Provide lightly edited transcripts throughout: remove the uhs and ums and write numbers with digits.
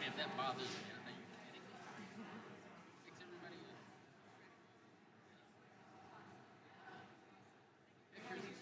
if that bothers me, I think you're kidding me. Fix everybody up. Pictures.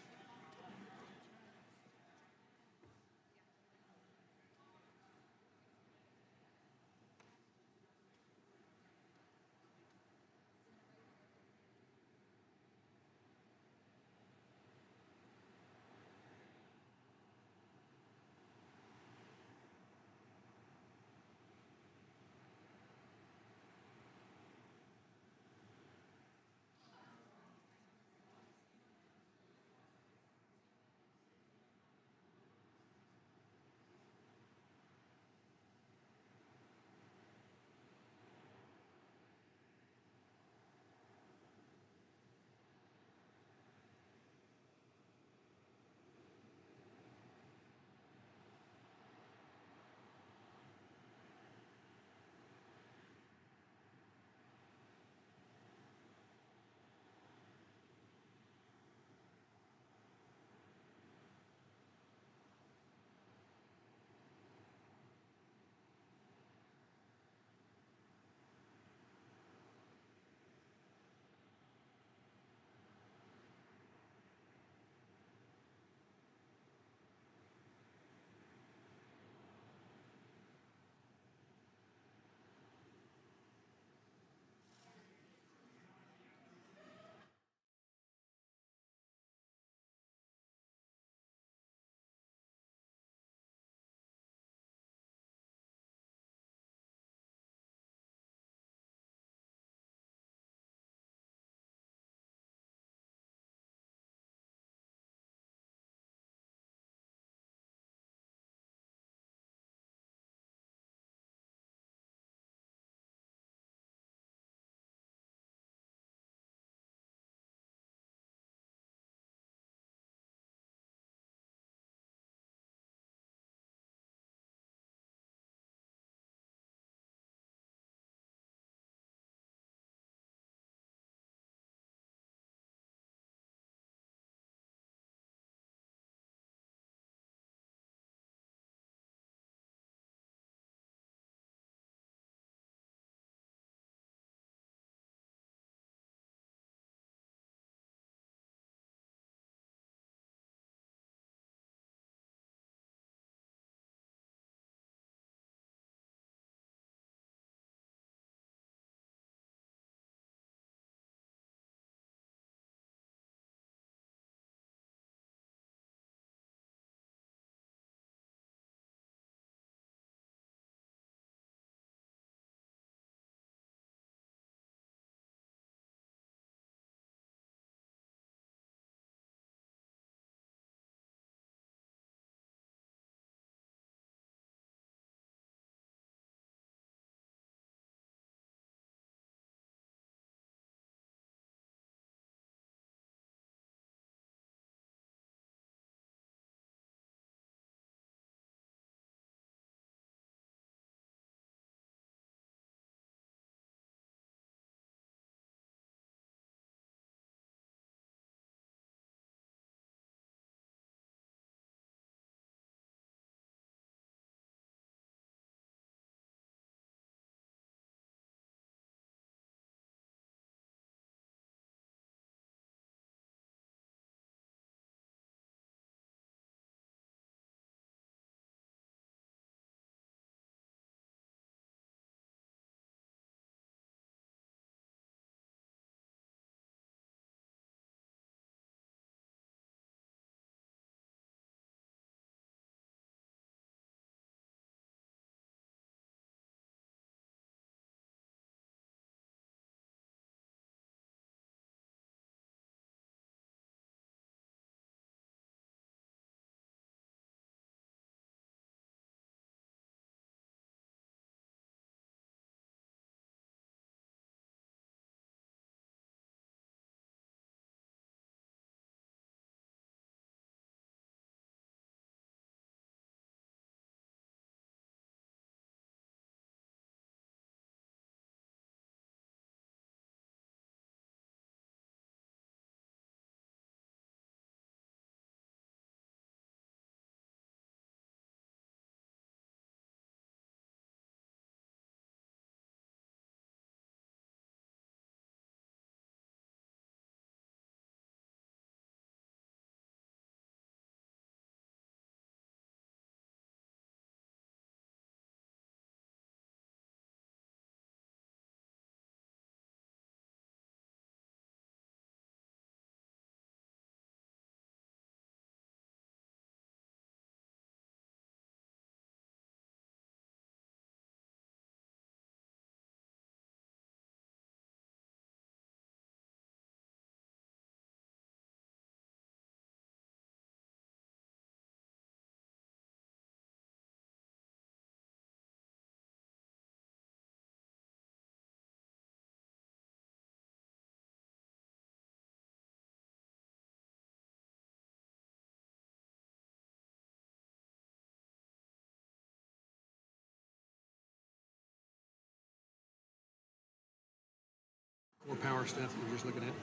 hour stuff you're just looking at?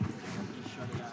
Just shut it out.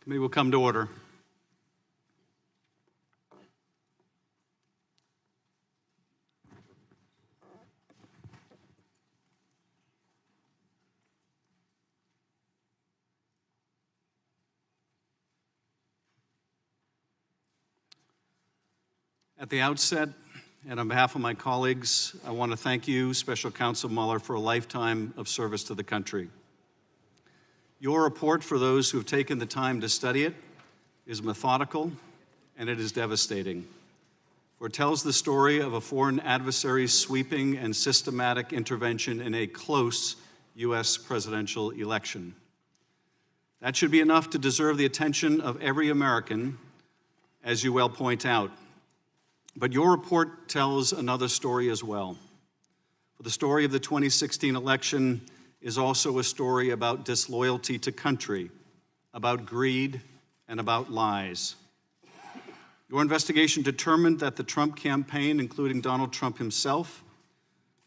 Committee will come to order. At the outset, and on behalf of my colleagues, I want to thank you, Special Counsel Mueller, for a lifetime of service to the country. Your report, for those who have taken the time to study it, is methodical and it is devastating. For it tells the story of a foreign adversary's sweeping and systematic intervention in a close U.S. presidential election. That should be enough to deserve the attention of every American, as you well point out. But your report tells another story as well. For the story of the 2016 election is also a story about disloyalty to country, about greed, and about lies. Your investigation determined that the Trump campaign, including Donald Trump himself,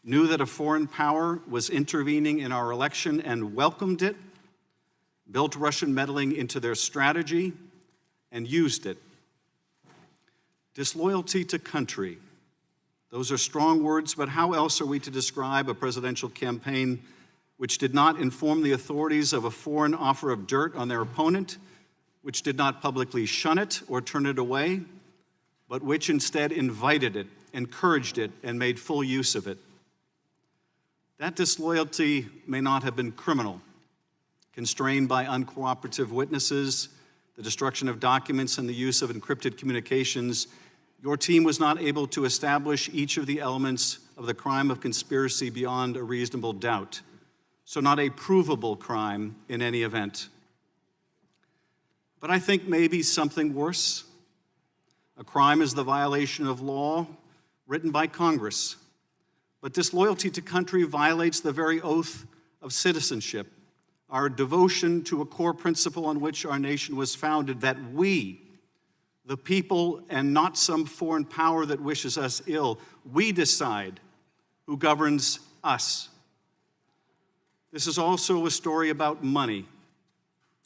knew that a foreign power was intervening in our election and welcomed it, built Russian meddling into their strategy, and used it. Disloyalty to country. Those are strong words, but how else are we to describe a presidential campaign which did not inform the authorities of a foreign offer of dirt on their opponent, which did not publicly shun it or turn it away, but which instead invited it, encouraged it, and made full use of it? That disloyalty may not have been criminal, constrained by uncooperative witnesses, the destruction of documents, and the use of encrypted communications. Your team was not able to establish each of the elements of the crime of conspiracy beyond a reasonable doubt, so not a provable crime in any event. But I think maybe something worse. A crime is the violation of law written by Congress, but disloyalty to country violates the very oath of citizenship, our devotion to a core principle on which our nation was founded, that we, the people, and not some foreign power that wishes us ill, we decide who governs us. This is also a story about money,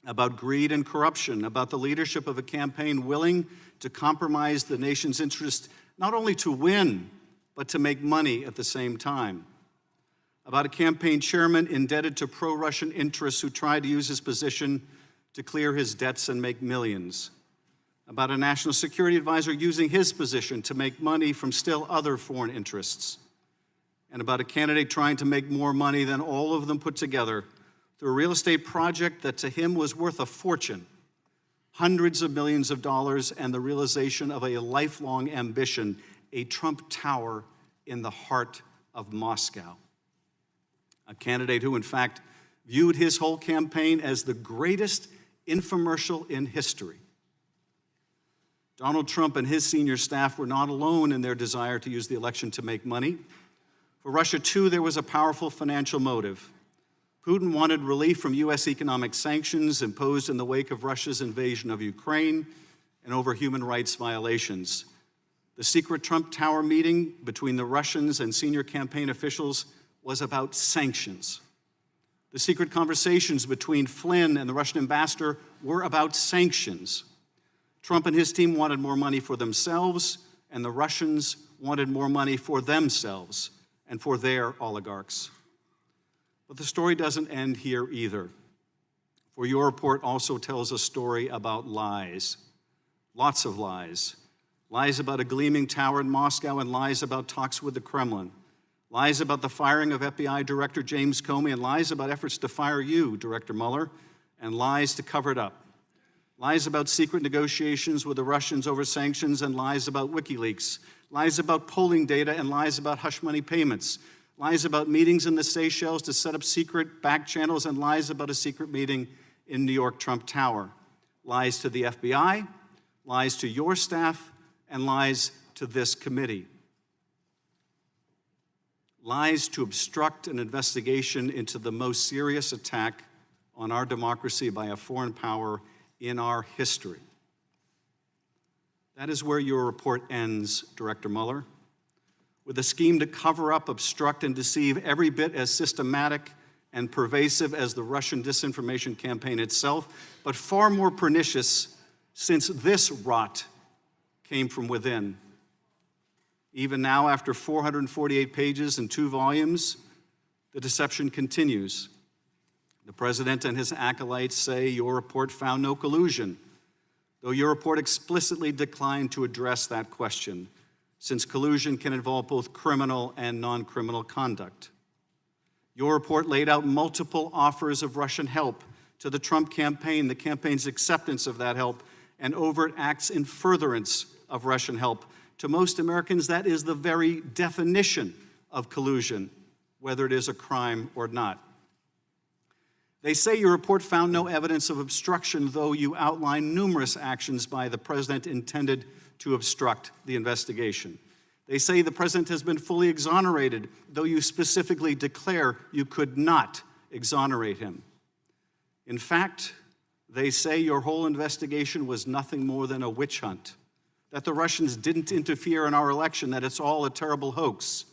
about greed and corruption, about the leadership of a campaign willing to compromise the nation's interest, not only to win, but to make money at the same time. About a campaign chairman indebted to pro-Russian interests who tried to use his position to clear his debts and make millions. About a national security advisor using his position to make money from still other foreign interests. And about a candidate trying to make more money than all of them put together through a real estate project that to him was worth a fortune, hundreds of millions of dollars, and the realization of a lifelong ambition, a Trump Tower in the heart of Moscow. A candidate who, in fact, viewed his whole campaign as the greatest infomercial in history. Donald Trump and his senior staff were not alone in their desire to use the election to make money. For Russia, too, there was a powerful financial motive. Putin wanted relief from U.S. economic sanctions imposed in the wake of Russia's invasion of Ukraine and over human rights violations. The secret Trump Tower meeting between the Russians and senior campaign officials was about sanctions. The secret conversations between Flynn and the Russian ambassador were about sanctions. Trump and his team wanted more money for themselves, and the Russians wanted more money for themselves and for their oligarchs. But the story doesn't end here either. For your report also tells a story about lies. Lots of lies. Lies about a gleaming tower in Moscow and lies about talks with the Kremlin. Lies about the firing of FBI Director James Comey and lies about efforts to fire you, Director Mueller, and lies to cover it up. Lies about secret negotiations with the Russians over sanctions and lies about WikiLeaks. Lies about polling data and lies about hush money payments. Lies about meetings in the Seychelles to set up secret back channels and lies about a secret meeting in New York Trump Tower. Lies to the FBI, lies to your staff, and lies to this committee. Lies to obstruct an investigation into the most serious attack on our democracy by a foreign power in our history. That is where your report ends, Director Mueller, with a scheme to cover up, obstruct, and deceive every bit as systematic and pervasive as the Russian disinformation campaign itself, but far more pernicious since this rot came from within. Even now, after 448 pages and 2 volumes, the deception continues. The president and his acolytes say your report found no collusion, though your report explicitly declined to address that question, since collusion can involve both criminal and non-criminal conduct. Your report laid out multiple offers of Russian help to the Trump campaign, the campaign's acceptance of that help, and overt acts in furtherance of Russian help. To most Americans, that is the very definition of collusion, whether it is a crime or not. They say your report found no evidence of obstruction, though you outline numerous actions by the president intended to obstruct the investigation. They say the president has been fully exonerated, though you specifically declare you could not exonerate him. In fact, they say your whole investigation was nothing more than a witch hunt, that the Russians didn't interfere in our election, that it's all a terrible hoax.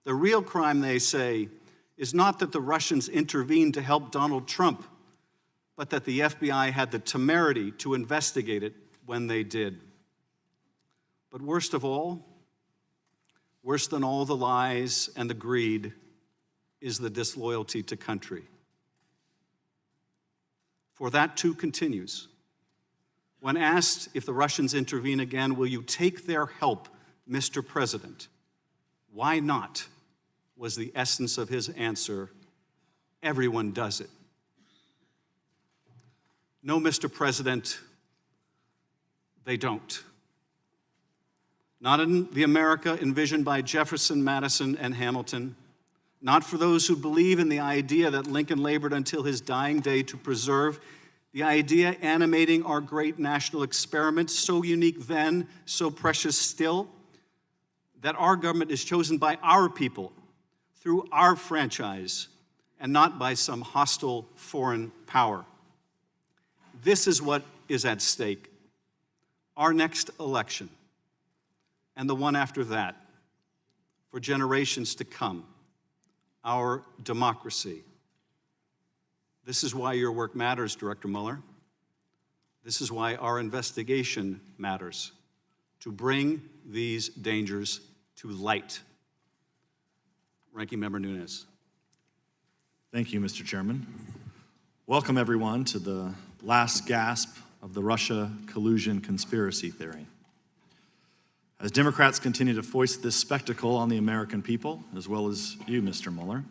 The real crime, they say, is not that the Russians intervened to help Donald Trump, but that the FBI had the temerity to investigate it when they did. But worst of all, worse than all the lies and the greed, is the disloyalty to country. For that too continues. When asked if the Russians intervene again, will you take their help, Mr. President? Why not? Was the essence of his answer. Everyone does it. No, Mr. President, they don't. Not in the America envisioned by Jefferson, Madison, and Hamilton. Not for those who believe in the idea that Lincoln labored until his dying day to preserve, the idea animating our great national experiment, so unique then, so precious still, that our government is chosen by our people through our franchise and not by some hostile foreign power. This is what is at stake. Our next election and the one after that, for generations to come, our democracy. This is why your work matters, Director Mueller. This is why our investigation matters, to bring these dangers to light. Ranking Member Nunes. Thank you, Mr. Chairman. Welcome, everyone, to the last gasp of the Russia collusion conspiracy theory. As Democrats continue to foist this spectacle on the American people, as well as you, Mr. Mueller,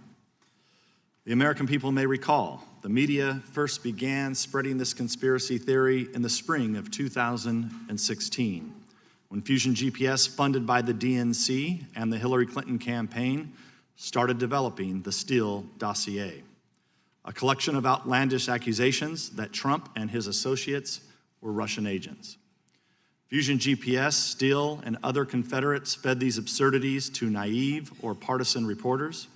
the American people may recall the media first began spreading this conspiracy theory in the spring of 2016, when Fusion GPS, funded by the DNC and the Hillary Clinton campaign, started developing the Steele dossier, a collection of outlandish accusations that Trump and his associates were Russian agents. Fusion GPS, Steele, and other Confederates fed these absurdities to naive or partisan reporters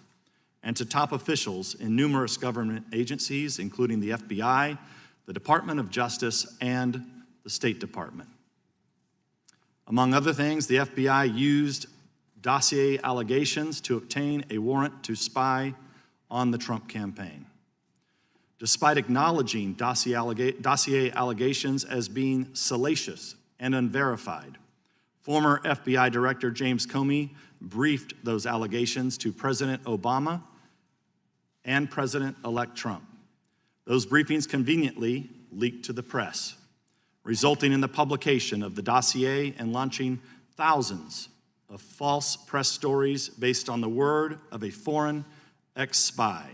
and to top officials in numerous government agencies, including the FBI, the Department of Justice, and the State Department. Among other things, the FBI used dossier allegations to obtain a warrant to spy on the Trump campaign. Despite acknowledging dossier allegations as being salacious and unverified, former FBI Director James Comey briefed those allegations to President Obama and President-elect Trump. Those briefings conveniently leaked to the press, resulting in the publication of the dossier and launching thousands of false press stories based on the word of a foreign ex-spy,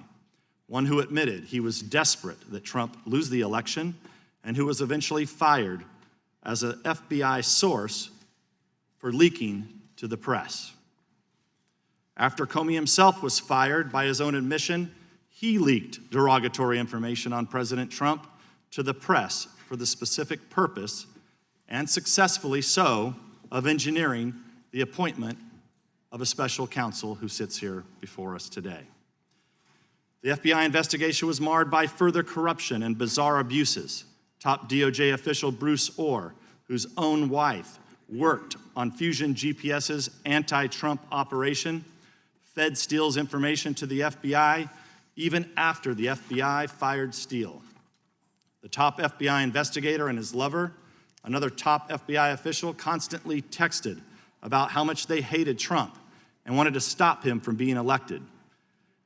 one who admitted he was desperate that Trump lose the election and who was eventually fired as an FBI source for leaking to the press. After Comey himself was fired, by his own admission, he leaked derogatory information on President Trump to the press for the specific purpose, and successfully so, of engineering the appointment of a special counsel who sits here before us today. The FBI investigation was marred by further corruption and bizarre abuses. Top DOJ official Bruce Orr, whose own wife worked on Fusion GPS's anti-Trump operation, fed Steele's information to the FBI, even after the FBI fired Steele. The top FBI investigator and his lover, another top FBI official, constantly texted about how much they hated Trump and wanted to stop him from being elected.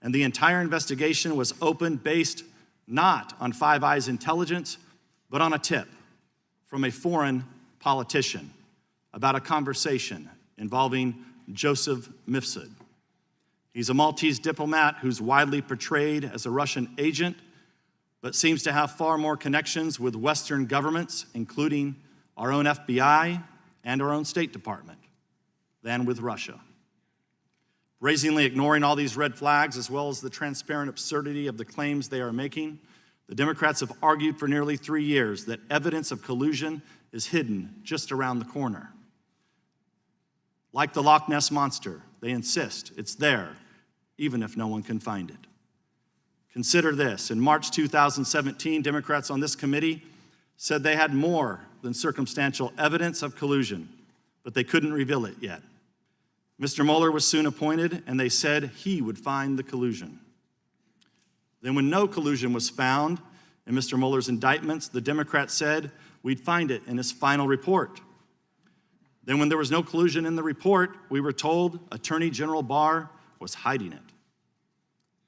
And the entire investigation was open based not on Five Eyes intelligence, but on a tip from a foreign politician about a conversation involving Joseph Mifsud. He's a Maltese diplomat who's widely portrayed as a Russian agent, but seems to have far more connections with Western governments, including our own FBI and our own State Department, than with Russia. Brazenly ignoring all these red flags, as well as the transparent absurdity of the claims they are making, the Democrats have argued for nearly 3 years that evidence of collusion is hidden just around the corner. Like the Loch Ness Monster, they insist it's there, even if no one can find it. Consider this. In March 2017, Democrats on this committee said they had more than circumstantial evidence of collusion, but they couldn't reveal it yet. Mr. Mueller was soon appointed, and they said he would find the collusion. Then when no collusion was found in Mr. Mueller's indictments, the Democrats said we'd find it in his final report. Then when there was no collusion in the report, we were told Attorney General Barr was hiding it.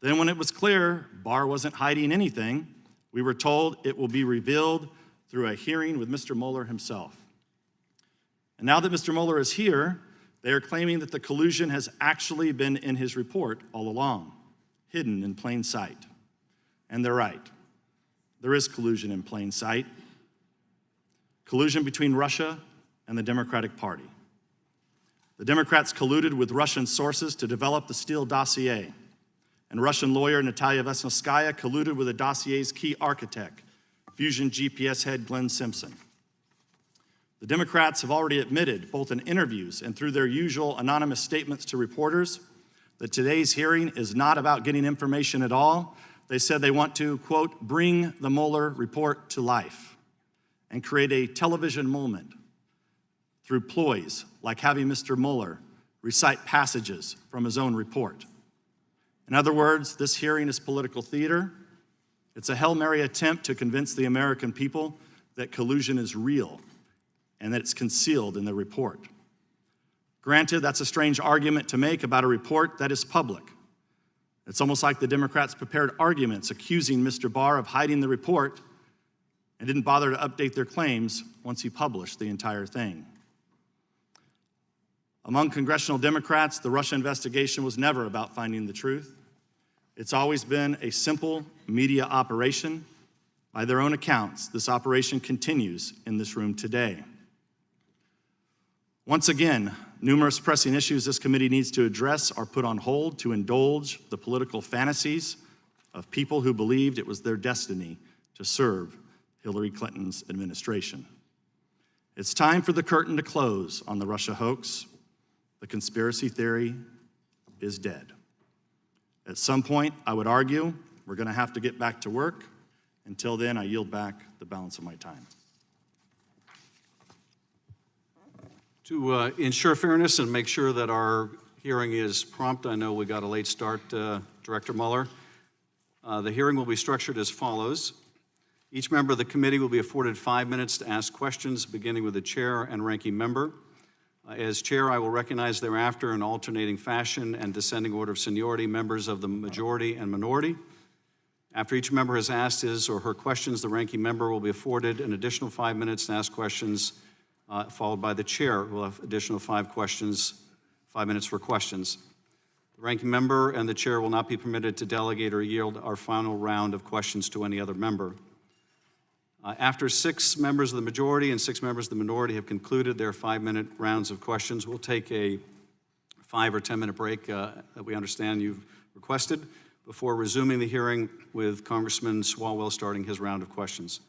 Then when it was clear Barr wasn't hiding anything, we were told it will be revealed through a hearing with Mr. Mueller himself. And now that Mr. Mueller is here, they are claiming that the collusion has actually been in his report all along, hidden in plain sight. And they're right. There is collusion in plain sight. Collusion between Russia and the Democratic Party. The Democrats colluded with Russian sources to develop the Steele dossier, and Russian lawyer Natalia Vesnitskaya colluded with the dossier's key architect, Fusion GPS head Glenn Simpson. The Democrats have already admitted, both in interviews and through their usual anonymous statements to reporters, that today's hearing is not about getting information at all. They said they want to, quote, bring the Mueller report to life and create a television moment through ploys like having Mr. Mueller recite passages from his own report. In other words, this hearing is political theater. It's a Hail Mary attempt to convince the American people that collusion is real and that it's concealed in the report. Granted, that's a strange argument to make about a report that is public. It's almost like the Democrats prepared arguments accusing Mr. Barr of hiding the report and didn't bother to update their claims once he published the entire thing. Among congressional Democrats, the Russia investigation was never about finding the truth. It's always been a simple media operation. By their own accounts, this operation continues in this room today. Once again, numerous pressing issues this committee needs to address are put on hold to indulge the political fantasies of people who believed it was their destiny to serve Hillary Clinton's administration. It's time for the curtain to close on the Russia hoax. The conspiracy theory is dead. At some point, I would argue, we're going to have to get back to work. Until then, I yield back the balance of my time. To ensure fairness and make sure that our hearing is prompt, I know we got a late start, Director Mueller. The hearing will be structured as follows. Each member of the committee will be afforded 5 minutes to ask questions, beginning with the chair and ranking member. As chair, I will recognize thereafter in alternating fashion and descending order of seniority members of the majority and minority. After each member has asked his or her questions, the ranking member will be afforded an additional 5 minutes to ask questions, followed by the chair, who will have additional 5 minutes for questions. The ranking member and the chair will not be permitted to delegate or yield our final round of questions to any other member. After 6 members of the majority and 6 members of the minority have concluded their 5-minute rounds of questions, we'll take a 5 or 10-minute break that we understand you've requested before resuming the hearing with Congressman Swalwell starting his round of questions.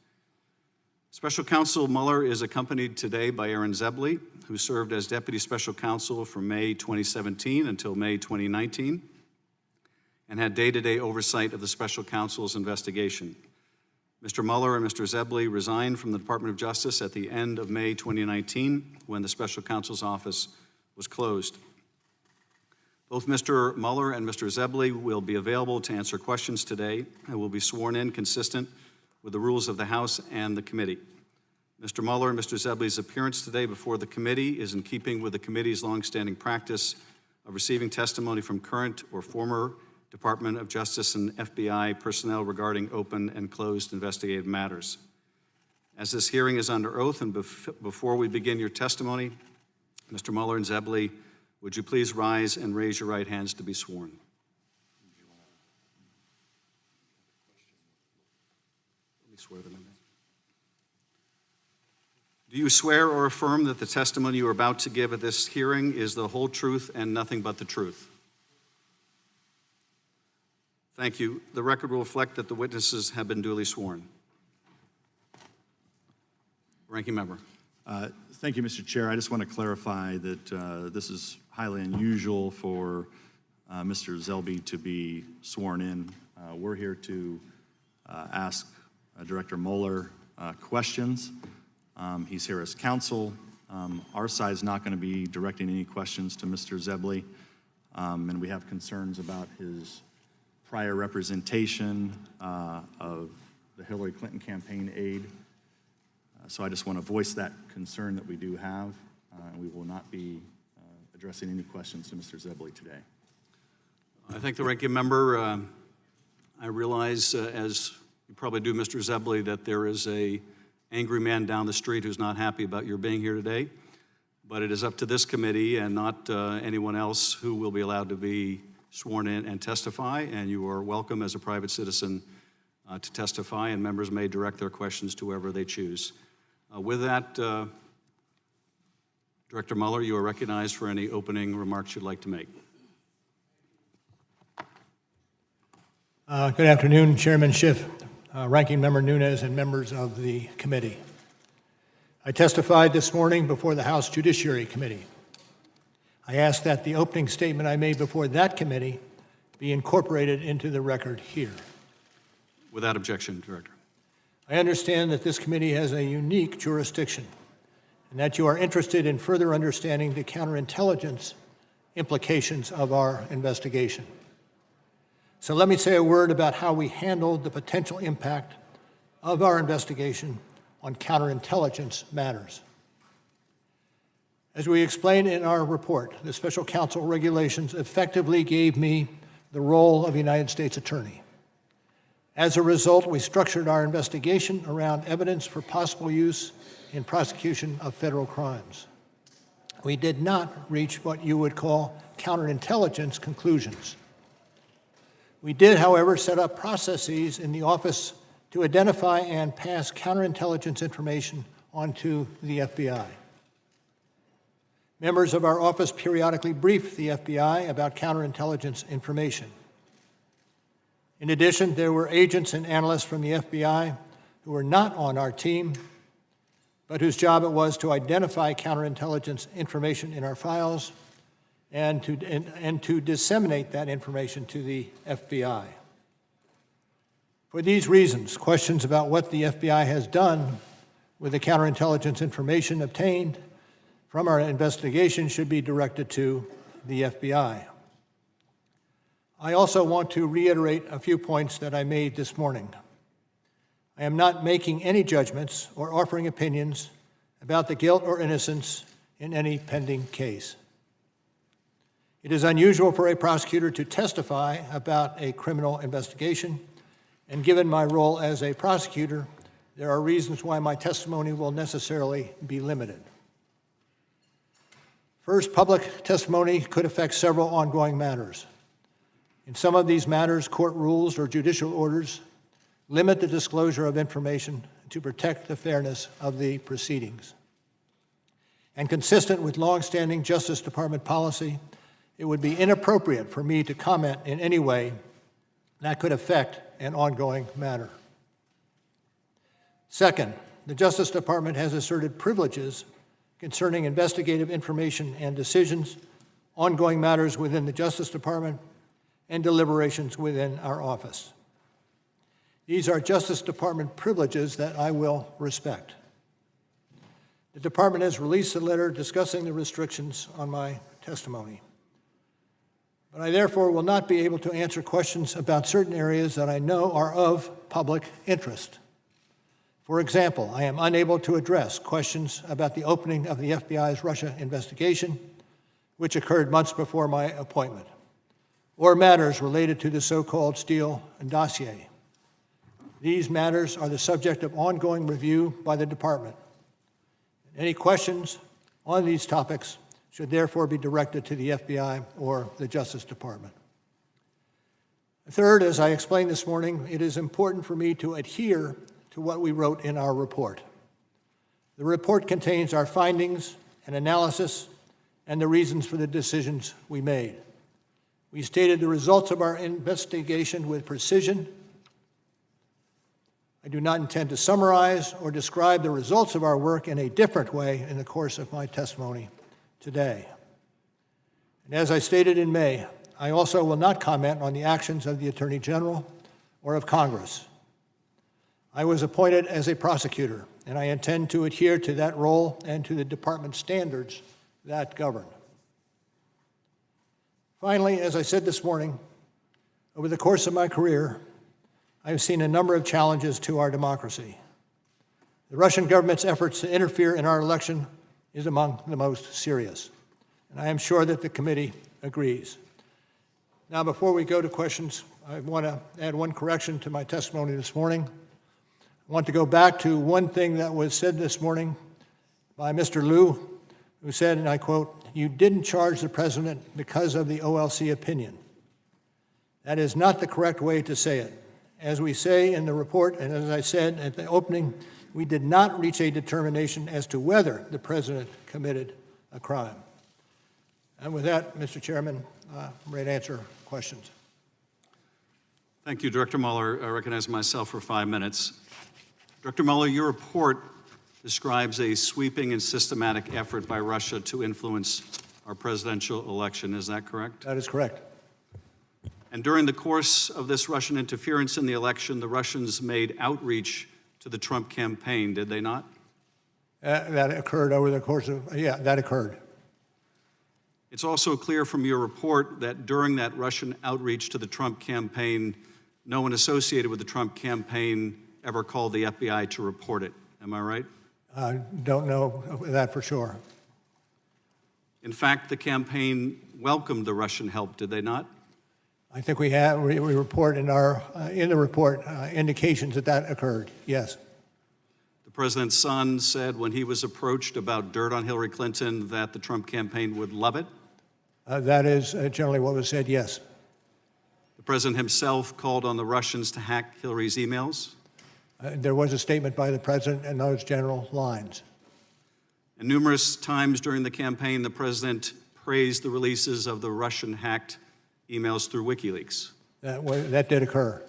Special Counsel Mueller is accompanied today by Aaron Zebley, who served as Deputy Special Counsel from May 2017 until May 2019 and had day-to-day oversight of the Special Counsel's investigation. Mr. Mueller and Mr. Zebley resigned from the Department of Justice at the end of May 2019 when the Special Counsel's office was closed. Both Mr. Mueller and Mr. Zebley will be available to answer questions today and will be sworn in consistent with the rules of the House and the committee. Mr. Mueller and Mr. Zebley's appearance today before the committee is in keeping with the committee's longstanding practice of receiving testimony from current or former Department of Justice and FBI personnel regarding open and closed investigative matters. As this hearing is under oath and before we begin your testimony, Mr. Mueller and Zebley, would you please rise and raise your right hands to be sworn? Let me swear them in. Do you swear or affirm that the testimony you are about to give at this hearing is the whole truth and nothing but the truth? Thank you. The record will reflect that the witnesses have been duly sworn. Ranking member. Thank you, Mr. Chair. I just want to clarify that this is highly unusual for Mr. Zebley to be sworn in. We're here to ask Director Mueller questions. He's here as counsel. Our side is not going to be directing any questions to Mr. Zebley, and we have concerns about his prior representation of the Hillary Clinton campaign aide. So I just want to voice that concern that we do have, and we will not be addressing any questions to Mr. Zebley today. I thank the ranking member. I realize, as you probably do, Mr. Zebley, that there is an angry man down the street who's not happy about your being here today, but it is up to this committee and not anyone else who will be allowed to be sworn in and testify, and you are welcome as a private citizen to testify, and members may direct their questions to whoever they choose. With that, Director Mueller, you are recognized for any opening remarks you'd like to make. Good afternoon, Chairman Schiff, Ranking Member Nunes, and members of the committee. I testified this morning before the House Judiciary Committee. I ask that the opening statement I made before that committee be incorporated into the record here. Without objection, Director. I understand that this committee has a unique jurisdiction and that you are interested in further understanding the counterintelligence implications of our investigation. So let me say a word about how we handled the potential impact of our investigation on counterintelligence matters. As we explained in our report, the Special Counsel regulations effectively gave me the role of United States Attorney. As a result, we structured our investigation around evidence for possible use in prosecution of federal crimes. We did not reach what you would call counterintelligence conclusions. We did, however, set up processes in the office to identify and pass counterintelligence information onto the FBI. Members of our office periodically briefed the FBI about counterintelligence information. In addition, there were agents and analysts from the FBI who were not on our team, but whose job it was to identify counterintelligence information in our files and to disseminate that information to the FBI. For these reasons, questions about what the FBI has done with the counterintelligence information obtained from our investigation should be directed to the FBI. I also want to reiterate a few points that I made this morning. I am not making any judgments or offering opinions about the guilt or innocence in any pending case. It is unusual for a prosecutor to testify about a criminal investigation, and given my role as a prosecutor, there are reasons why my testimony will necessarily be limited. First, public testimony could affect several ongoing matters. In some of these matters, court rules or judicial orders limit the disclosure of information to protect the fairness of the proceedings. And consistent with longstanding Justice Department policy, it would be inappropriate for me to comment in any way that could affect an ongoing matter. Second, the Justice Department has asserted privileges concerning investigative information and decisions, ongoing matters within the Justice Department, and deliberations within our office. These are Justice Department privileges that I will respect. The Department has released a letter discussing the restrictions on my testimony. but I therefore will not be able to answer questions about certain areas that I know are of public interest. For example, I am unable to address questions about the opening of the FBI's Russia investigation, which occurred months before my appointment, or matters related to the so-called Steele dossier. These matters are the subject of ongoing review by the department. Any questions on these topics should therefore be directed to the FBI or the Justice Department. Third, as I explained this morning, it is important for me to adhere to what we wrote in our report. The report contains our findings and analysis and the reasons for the decisions we made. We stated the results of our investigation with precision. I do not intend to summarize or describe the results of our work in a different way in the course of my testimony today. And as I stated in May, I also will not comment on the actions of the Attorney General or of Congress. I was appointed as a prosecutor, and I intend to adhere to that role and to the department standards that govern. Finally, as I said this morning, over the course of my career, I have seen a number of challenges to our democracy. The Russian government's efforts to interfere in our election is among the most serious, and I am sure that the committee agrees. Now, before we go to questions, I want to add one correction to my testimony this morning. I want to go back to one thing that was said this morning by Mr. Liu, who said, and I quote, "You didn't charge the president because of the OLC opinion." That is not the correct way to say it. As we say in the report, and as I said at the opening, we did not reach a determination as to whether the president committed a crime. And with that, Mr. Chairman, I'm ready to answer questions. Thank you, Director Mueller. I recognize myself for 5 minutes. Director Mueller, your report describes a sweeping and systematic effort by Russia to influence our presidential election. Is that correct? That is correct. And during the course of this Russian interference in the election, the Russians made outreach to the Trump campaign, did they not? That occurred over the course of, that occurred. It's also clear from your report that during that Russian outreach to the Trump campaign, no one associated with the Trump campaign ever called the FBI to report it. Am I right? Don't know that for sure. In fact, the campaign welcomed the Russian help, did they not? I think we report in the report indications that occurred, yes. The president's son said when he was approached about dirt on Hillary Clinton that the Trump campaign would love it. That is generally what was said, yes. The president himself called on the Russians to hack Hillary's emails. There was a statement by the president in those general lines. And numerous times during the campaign, the president praised the releases of the Russian-hacked emails through WikiLeaks. That did occur.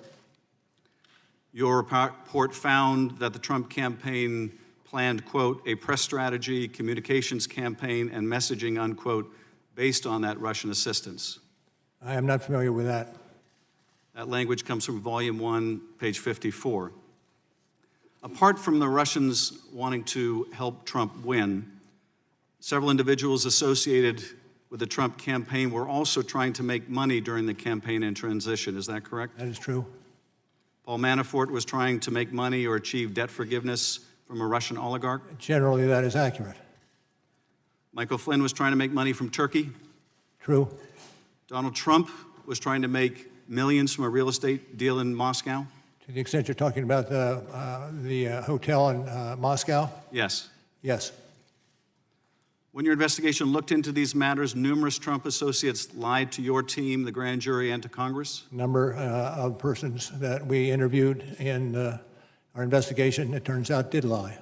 Your report found that the Trump campaign planned, quote, a press strategy, communications campaign, and messaging, unquote, based on that Russian assistance. I am not familiar with that. That language comes from Volume 1, page 54. Apart from the Russians wanting to help Trump win, several individuals associated with the Trump campaign were also trying to make money during the campaign and transition. Is that correct? That is true. Paul Manafort was trying to make money or achieve debt forgiveness from a Russian oligarch. Generally, that is accurate. Michael Flynn was trying to make money from Turkey. True. Donald Trump was trying to make millions from a real estate deal in Moscow. To the extent you're talking about the hotel in Moscow? Yes. Yes. When your investigation looked into these matters, numerous Trump associates lied to your team, the grand jury, and to Congress? A number of persons that we interviewed in our investigation, it turns out, did lie.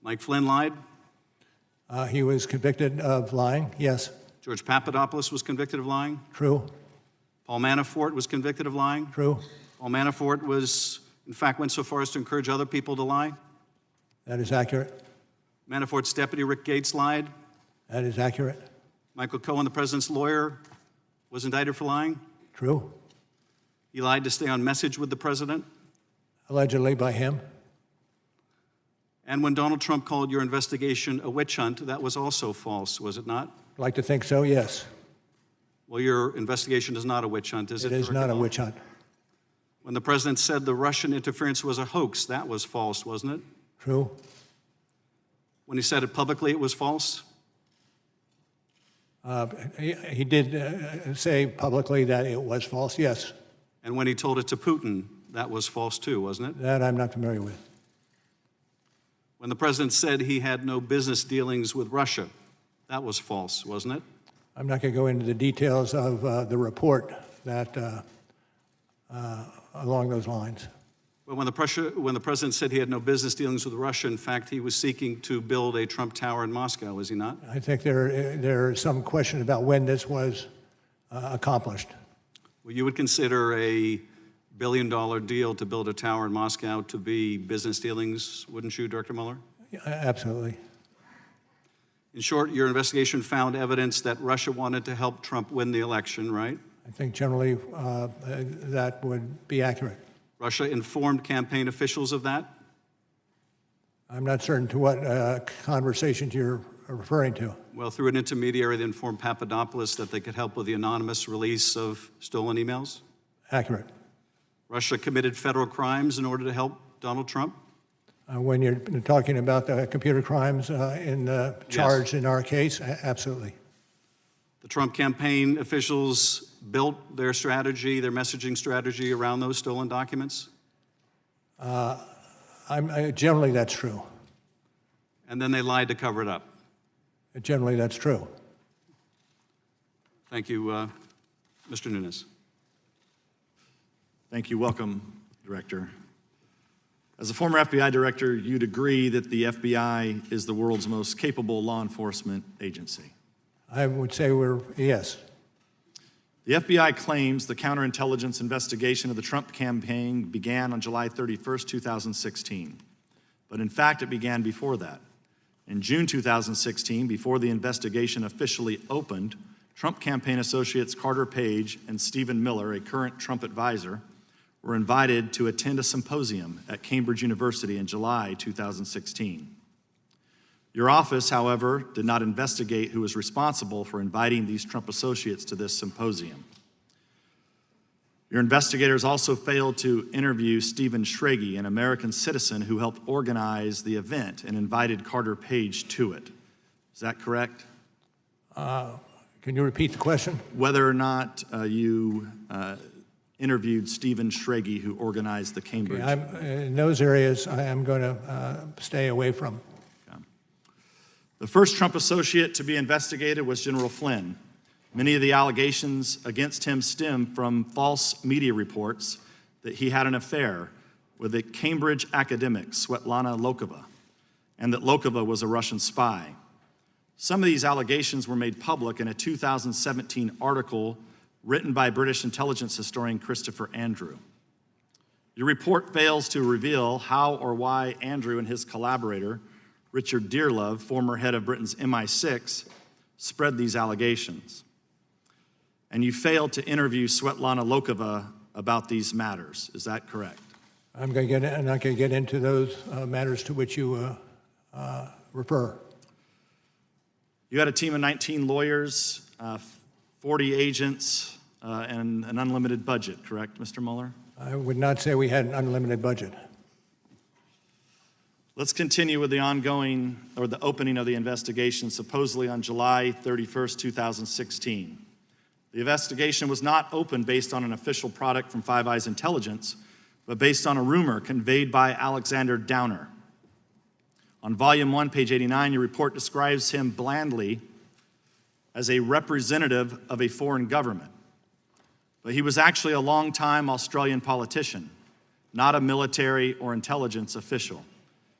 Mike Flynn lied? He was convicted of lying, yes. George Papadopoulos was convicted of lying? True. Paul Manafort was convicted of lying? True. Paul Manafort in fact, went so far as to encourage other people to lie? That is accurate. Manafort's deputy, Rick Gates, lied? That is accurate. Michael Cohen, the president's lawyer, was indicted for lying? True. He lied to stay on message with the president? Allegedly by him. And when Donald Trump called your investigation a witch hunt, that was also false, was it not? I'd like to think so, yes. Well, your investigation is not a witch hunt, is it? It is Director not a Mueller? witch hunt. When the president said the Russian interference was a hoax, that was false, wasn't it? True? When he said it publicly, it was false? He did say publicly that it was false, yes. And when he told it to Putin, that was false too, wasn't it? That I'm not familiar with. When the president said he had no business dealings with Russia, that was false, wasn't it? I'm not going to go into the details of the report that along those lines. But when the president said he had no business dealings with Russia, in fact, he was seeking to build a Trump Tower in Moscow, was he not? I think there is some question about when this was accomplished. Well, you would consider a billion-dollar deal to build a tower in Moscow to be business dealings, wouldn't you, Director Mueller? Absolutely. In short, your investigation found evidence that Russia wanted to help Trump win the election, right? I think generally that would be accurate. Russia informed campaign officials of that? I'm not certain to what conversations you're referring to. Well, through an intermediary, they informed Papadopoulos that they could help with the anonymous release of stolen emails? Accurate. Russia committed federal crimes in order to help Donald Trump? When you're talking about the computer crimes charged in our case, absolutely. The Trump campaign officials built their strategy, their messaging strategy around those stolen documents? Generally, that's true. And then they lied to cover it up? Generally, that's true. Thank you, Mr. Nunes. Thank you. Welcome, Director. As a former FBI director, you'd agree that the FBI is the world's most capable law enforcement agency. I would say yes. The FBI claims the counterintelligence investigation of the Trump campaign began on July 31st, 2016. But in fact, it began before that. In June 2016, before the investigation officially opened, Trump campaign associates Carter Page and Stephen Mueller, a current Trump advisor, were invited to attend a symposium at Cambridge University in July 2016. Your office, however, did not investigate who was responsible for inviting these Trump associates to this symposium. Your investigators also failed to interview Stephen Schrage, an American citizen who helped organize the event and invited Carter Page to it. Is that correct? Can you repeat the question? Whether or not you interviewed Stephen Schrage, who organized the Cambridge. In those areas, I am going to stay away from. Okay. The first Trump associate to be investigated was General Flynn. Many of the allegations against him stem from false media reports that he had an affair with a Cambridge academic, Svetlana Lokova, and that Lokova was a Russian spy. Some of these allegations were made public in a 2017 article written by British intelligence historian Christopher Andrew. Your report fails to reveal how or why Andrew and his collaborator, Richard Dearlove, former head of Britain's MI6, spread these allegations. And you failed to interview Svetlana Lokova about these matters. Is that correct? I'm not going to get into those matters to which you refer. You had a team of 19 lawyers, 40 agents, and an unlimited budget, correct, Mr. Mueller? I would not say we had an unlimited budget. Let's continue with the opening of the investigation, supposedly on July 31st, 2016. The investigation was not opened based on an official product from Five Eyes Intelligence, but based on a rumor conveyed by Alexander Downer. On volume 1, page 89, your report describes him blandly as a representative of a foreign government. But he was actually a long-time Australian politician, not a military or intelligence official,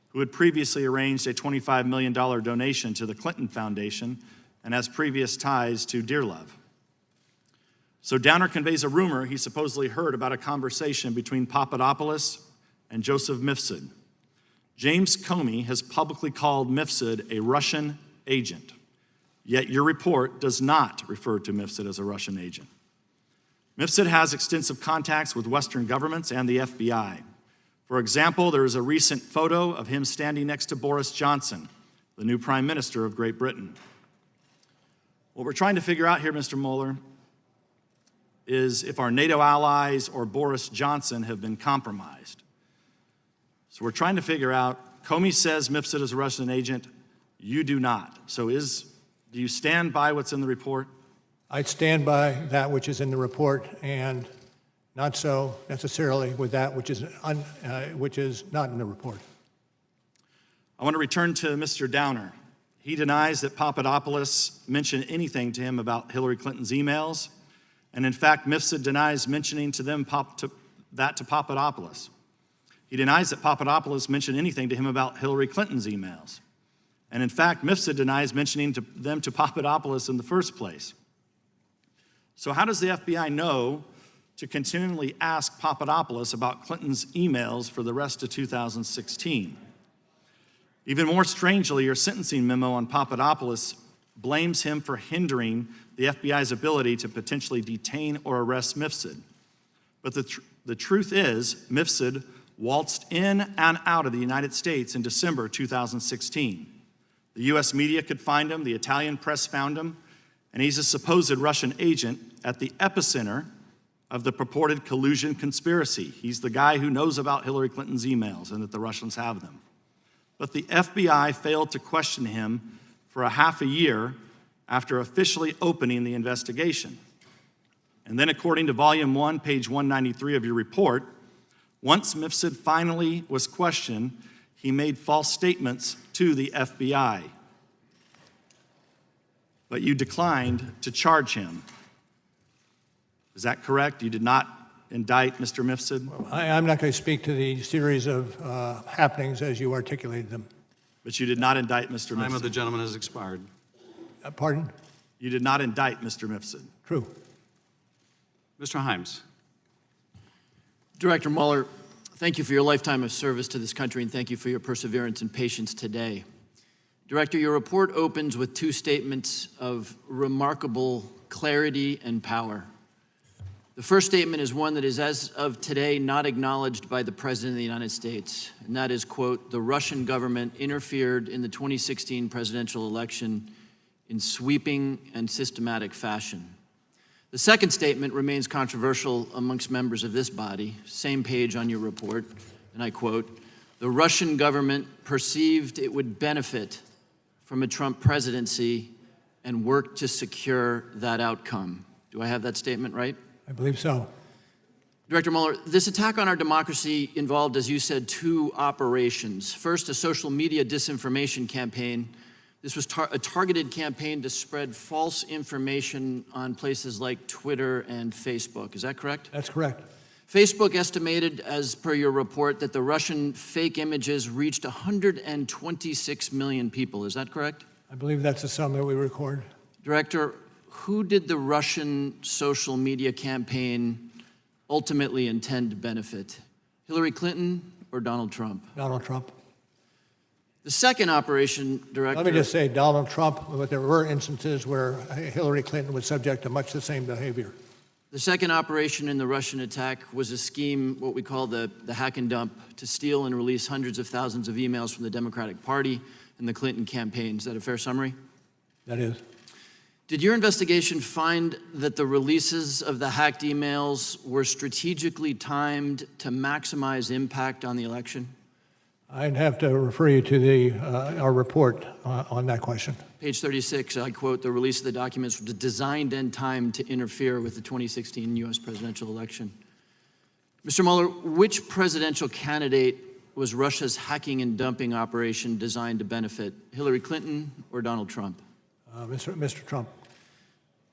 who had previously arranged a $25 million donation to the Clinton Foundation and has previous ties to Dearlove. So Downer conveys a rumor he supposedly heard about a conversation between Papadopoulos and Joseph Mifsud. James Comey has publicly called Mifsud a Russian agent, yet your report does not refer to Mifsud as a Russian agent. Mifsud has extensive contacts with Western governments and the FBI. For example, there is a recent photo of him standing next to Boris Johnson, the new Prime Minister of Great Britain. What we're trying to figure out here, Mr. Mueller, is if our NATO allies or Boris Johnson have been compromised. So we're trying to figure out, Comey says Mifsud is a Russian agent, you do not. So do you stand by what's in the report? I'd stand by that which is in the report and not so necessarily with that which is not in the report. I want to return to Mr. Downer. He denies that Papadopoulos mentioned anything to him about Hillary Clinton's emails. And in fact, Mifsud denies mentioning to them that to Papadopoulos. He denies that Papadopoulos mentioned anything to him about Hillary Clinton's emails. And in fact, Mifsud denies mentioning them to Papadopoulos in the first place. So how does the FBI know to continually ask Papadopoulos about Clinton's emails for the rest of 2016? Even more strangely, your sentencing memo on Papadopoulos blames him for hindering the FBI's ability to potentially detain or arrest Mifsud. But the truth is, Mifsud waltzed in and out of the United States in December 2016. The US media could find him, the Italian press found him, and he's a supposed Russian agent at the epicenter of the purported collusion conspiracy. He's the guy who knows about Hillary Clinton's emails and that the Russians have them. But the FBI failed to question him for a half a year after officially opening the investigation. And then according to Volume 1, page 193 of your report, once Mifsud finally was questioned, he made false statements to the FBI. But you declined to charge him. Is that correct? You did not indict Mr. Mifsud? I'm not going to speak to the series of happenings as you articulated them. But you did not indict Mr. Mifsud? Time of the gentleman has expired. Pardon? You did not indict Mr. Mifsud? True. Mr. Himes. Director Mueller, thank you for your lifetime of service to this country, and thank you for your perseverance and patience today. Director, your report opens with two statements of remarkable clarity and power. The first statement is one that is, as of today, not acknowledged by the President of the United States, and that is, quote, the Russian government interfered in the 2016 presidential election in sweeping and systematic fashion. The second statement remains controversial amongst members of this body, same page on your report, and I quote, the Russian government perceived it would benefit from a Trump presidency and worked to secure that outcome. Do I have that statement right? I believe so. Director Mueller, this attack on our democracy involved, as you said, two operations. First, a social media disinformation campaign. This was a targeted campaign to spread false information on places like Twitter and Facebook. Is that correct? That's correct. Facebook estimated, as per your report, that the Russian fake images reached 126 million people. Is that correct? I believe that's the sum that we record. Director, who did the Russian social media campaign ultimately intend to benefit? Hillary Clinton or Donald Trump? Donald Trump. The second operation, Director... Let me just say Donald Trump, but there were instances where Hillary Clinton was subject to much the same behavior. The second operation in the Russian attack was a scheme, what we call the hack and dump, to steal and release hundreds of thousands of emails from the Democratic Party and the Clinton campaign. Is that a fair summary? That is. Did your investigation find that the releases of the hacked emails were strategically timed to maximize impact on the election? I'd have to refer you to our report on that question. Page 36, I quote, the release of the documents was designed and timed to interfere with the 2016 U.S. presidential election. Mr. Mueller, which presidential candidate was Russia's hacking and dumping operation designed to benefit, Hillary Clinton or Donald Trump? Mr. Trump.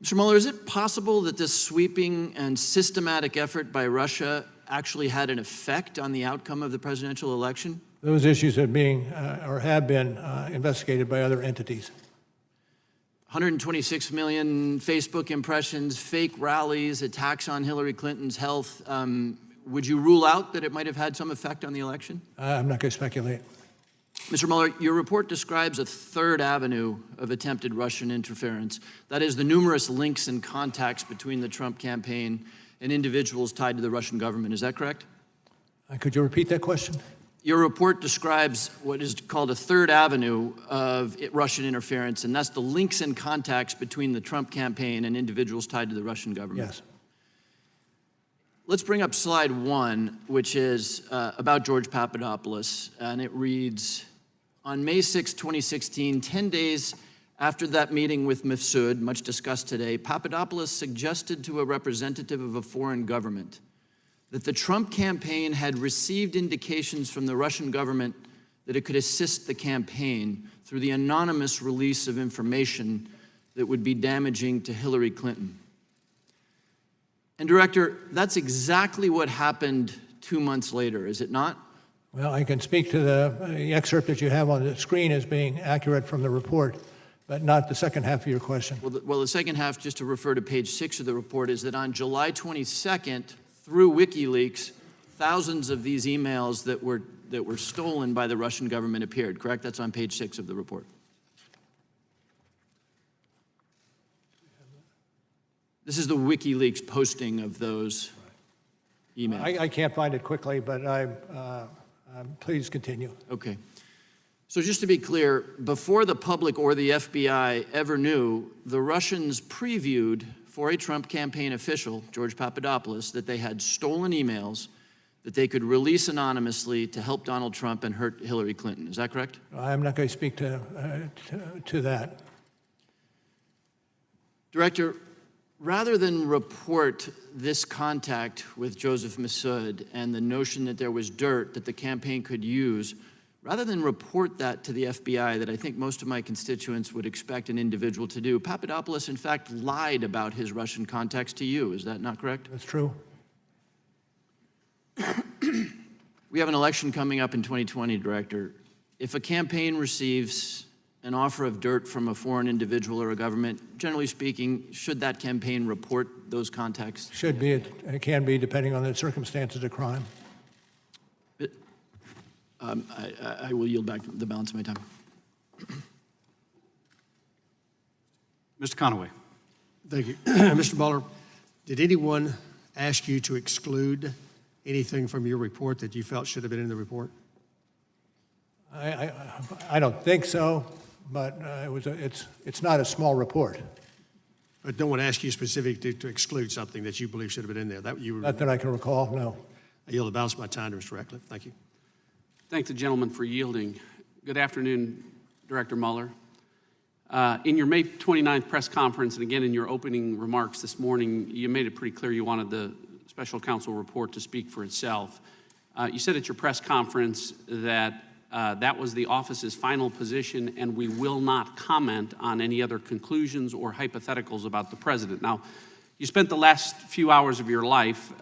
Mr. Mueller, is it possible that this sweeping and systematic effort by Russia actually had an effect on the outcome of the presidential election? Those issues are being or have been investigated by other entities. 126 million Facebook impressions, fake rallies, attacks on Hillary Clinton's health. Would you rule out that it might have had some effect on the election? I'm not going to speculate. Mr. Mueller, your report describes a third avenue of attempted Russian interference. That is the numerous links and contacts between the Trump campaign and individuals tied to the Russian government. Is that correct? Could you repeat that question? Your report describes what is called a third avenue of Russian interference, and that's the links and contacts between the Trump campaign and individuals tied to the Russian government. Yes. Let's bring up slide 1, which is about George Papadopoulos, and it reads, on May 6, 2016, 10 days after that meeting with Mifsud, much discussed today, Papadopoulos suggested to a representative of a foreign government that the Trump campaign had received indications from the Russian government that it could assist the campaign through the anonymous release of information that would be damaging to Hillary Clinton. And Director, that's exactly what happened 2 months later, is it not? Well, I can speak to the excerpt that you have on the screen as being accurate from the report, but not the second half of your question. Well, the second half, just to refer to page 6 of the report, is that on July 22nd, through WikiLeaks, thousands of these emails that were stolen by the Russian government appeared, correct? That's on page 6 of the report. This is the WikiLeaks posting of those emails. I can't find it quickly, but please continue. Okay. So just to be clear, before the public or the FBI ever knew, the Russians previewed for a Trump campaign official, George Papadopoulos, that they had stolen emails that they could release anonymously to help Donald Trump and hurt Hillary Clinton. Is that correct? I'm not going to speak to that. Director, rather than report this contact with Joseph Mifsud and the notion that there was dirt that the campaign could use, rather than report that to the FBI that I think most of my constituents would expect an individual to do, Papadopoulos, in fact, lied about his Russian contacts to you. Is that not correct? That's true. We have an election coming up in 2020, Director. If a campaign receives an offer of dirt from a foreign individual or a government, generally speaking, should that campaign report those contacts? Should be. It can be, depending on the circumstances of crime. I will yield back the balance of my time. Mr. Conaway. Thank you. Mr. Mueller, did anyone ask you to exclude anything from your report that you felt should have been in the report? I don't think so, but it's not a small report. But no one asked you specifically to exclude something that you believe should have been in there? Not that I can recall, no. I yield the balance of my time to Mr. Ratcliffe. Thank you. Thank the gentleman for yielding. Good afternoon, Director Mueller. In your May 29th press conference, and again in your opening remarks this morning, you made it pretty clear you wanted the Special Counsel report to speak for itself. You said at your press conference that that was the office's final position, and we will not comment on any other conclusions or hypotheticals about the president. Now, you spent the last few hours of your life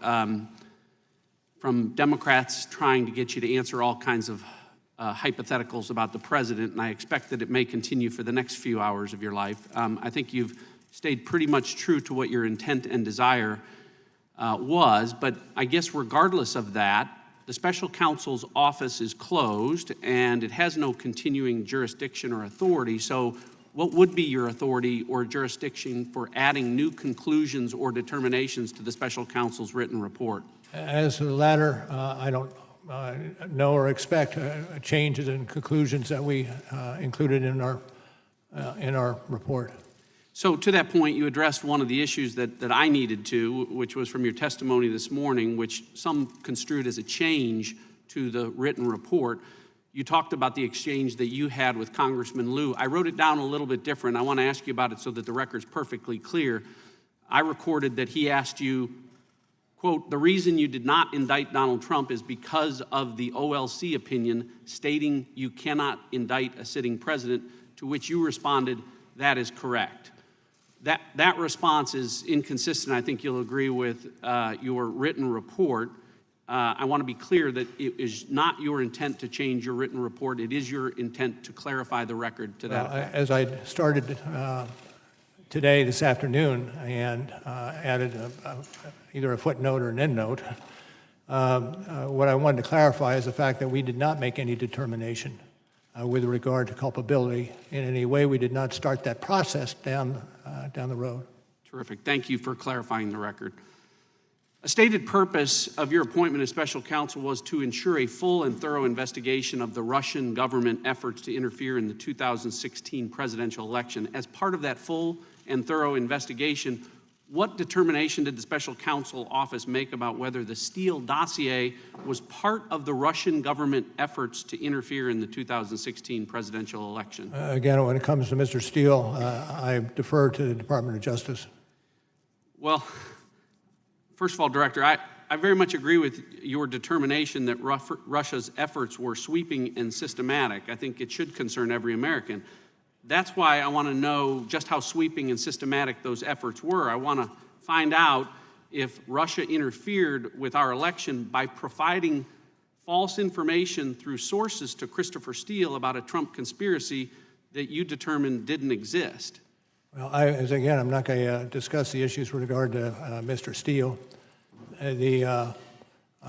from Democrats trying to get you to answer all kinds of hypotheticals about the president, and I expect that it may continue for the next few hours of your life. I think you've stayed pretty much true to what your intent and desire was, but I guess regardless of that, the special counsel's office is closed and it has no continuing jurisdiction or authority. So what would be your authority or jurisdiction for adding new conclusions or determinations to the special counsel's written report? As to the latter, I don't know or expect changes in conclusions that we included in our report. So to that point, you addressed one of the issues that I needed to, which was from your testimony this morning, which some construed as a change to the written report. You talked about the exchange that you had with Congressman Lieu. I wrote it down a little bit different. I want to ask you about it so that the record's perfectly clear. I recorded that he asked you, quote, the reason you did not indict Donald Trump is because of the OLC opinion stating you cannot indict a sitting president, to which you responded, that is correct. That response is inconsistent. I think you'll agree with your written report. I want to be clear that it is not your intent to change your written report. It is your intent to clarify the record to that effect. As I started today, this afternoon, and added either a footnote or an endnote, what I wanted to clarify is the fact that we did not make any determination with regard to culpability in any way. We did not start that process down the road. Terrific. Thank you for clarifying the record. A stated purpose of your appointment as special counsel was to ensure a full and thorough investigation of the Russian government efforts to interfere in the 2016 presidential election. As part of that full and thorough investigation, what determination did the special counsel office make about whether the Steele dossier was part of the Russian government efforts to interfere in the 2016 presidential election? Again, when it comes to Mr. Steele, I defer to the Department of Justice. Well, first of all, Director, I very much agree with your determination that Russia's efforts were sweeping and systematic. I think it should concern every American. That's why I want to know just how sweeping and systematic those efforts were. I want to find out if Russia interfered with our election by providing false information through sources to Christopher Steele about a Trump conspiracy that you determined didn't exist. Well, I'm not going to discuss the issues with regard to Mr. Steele. And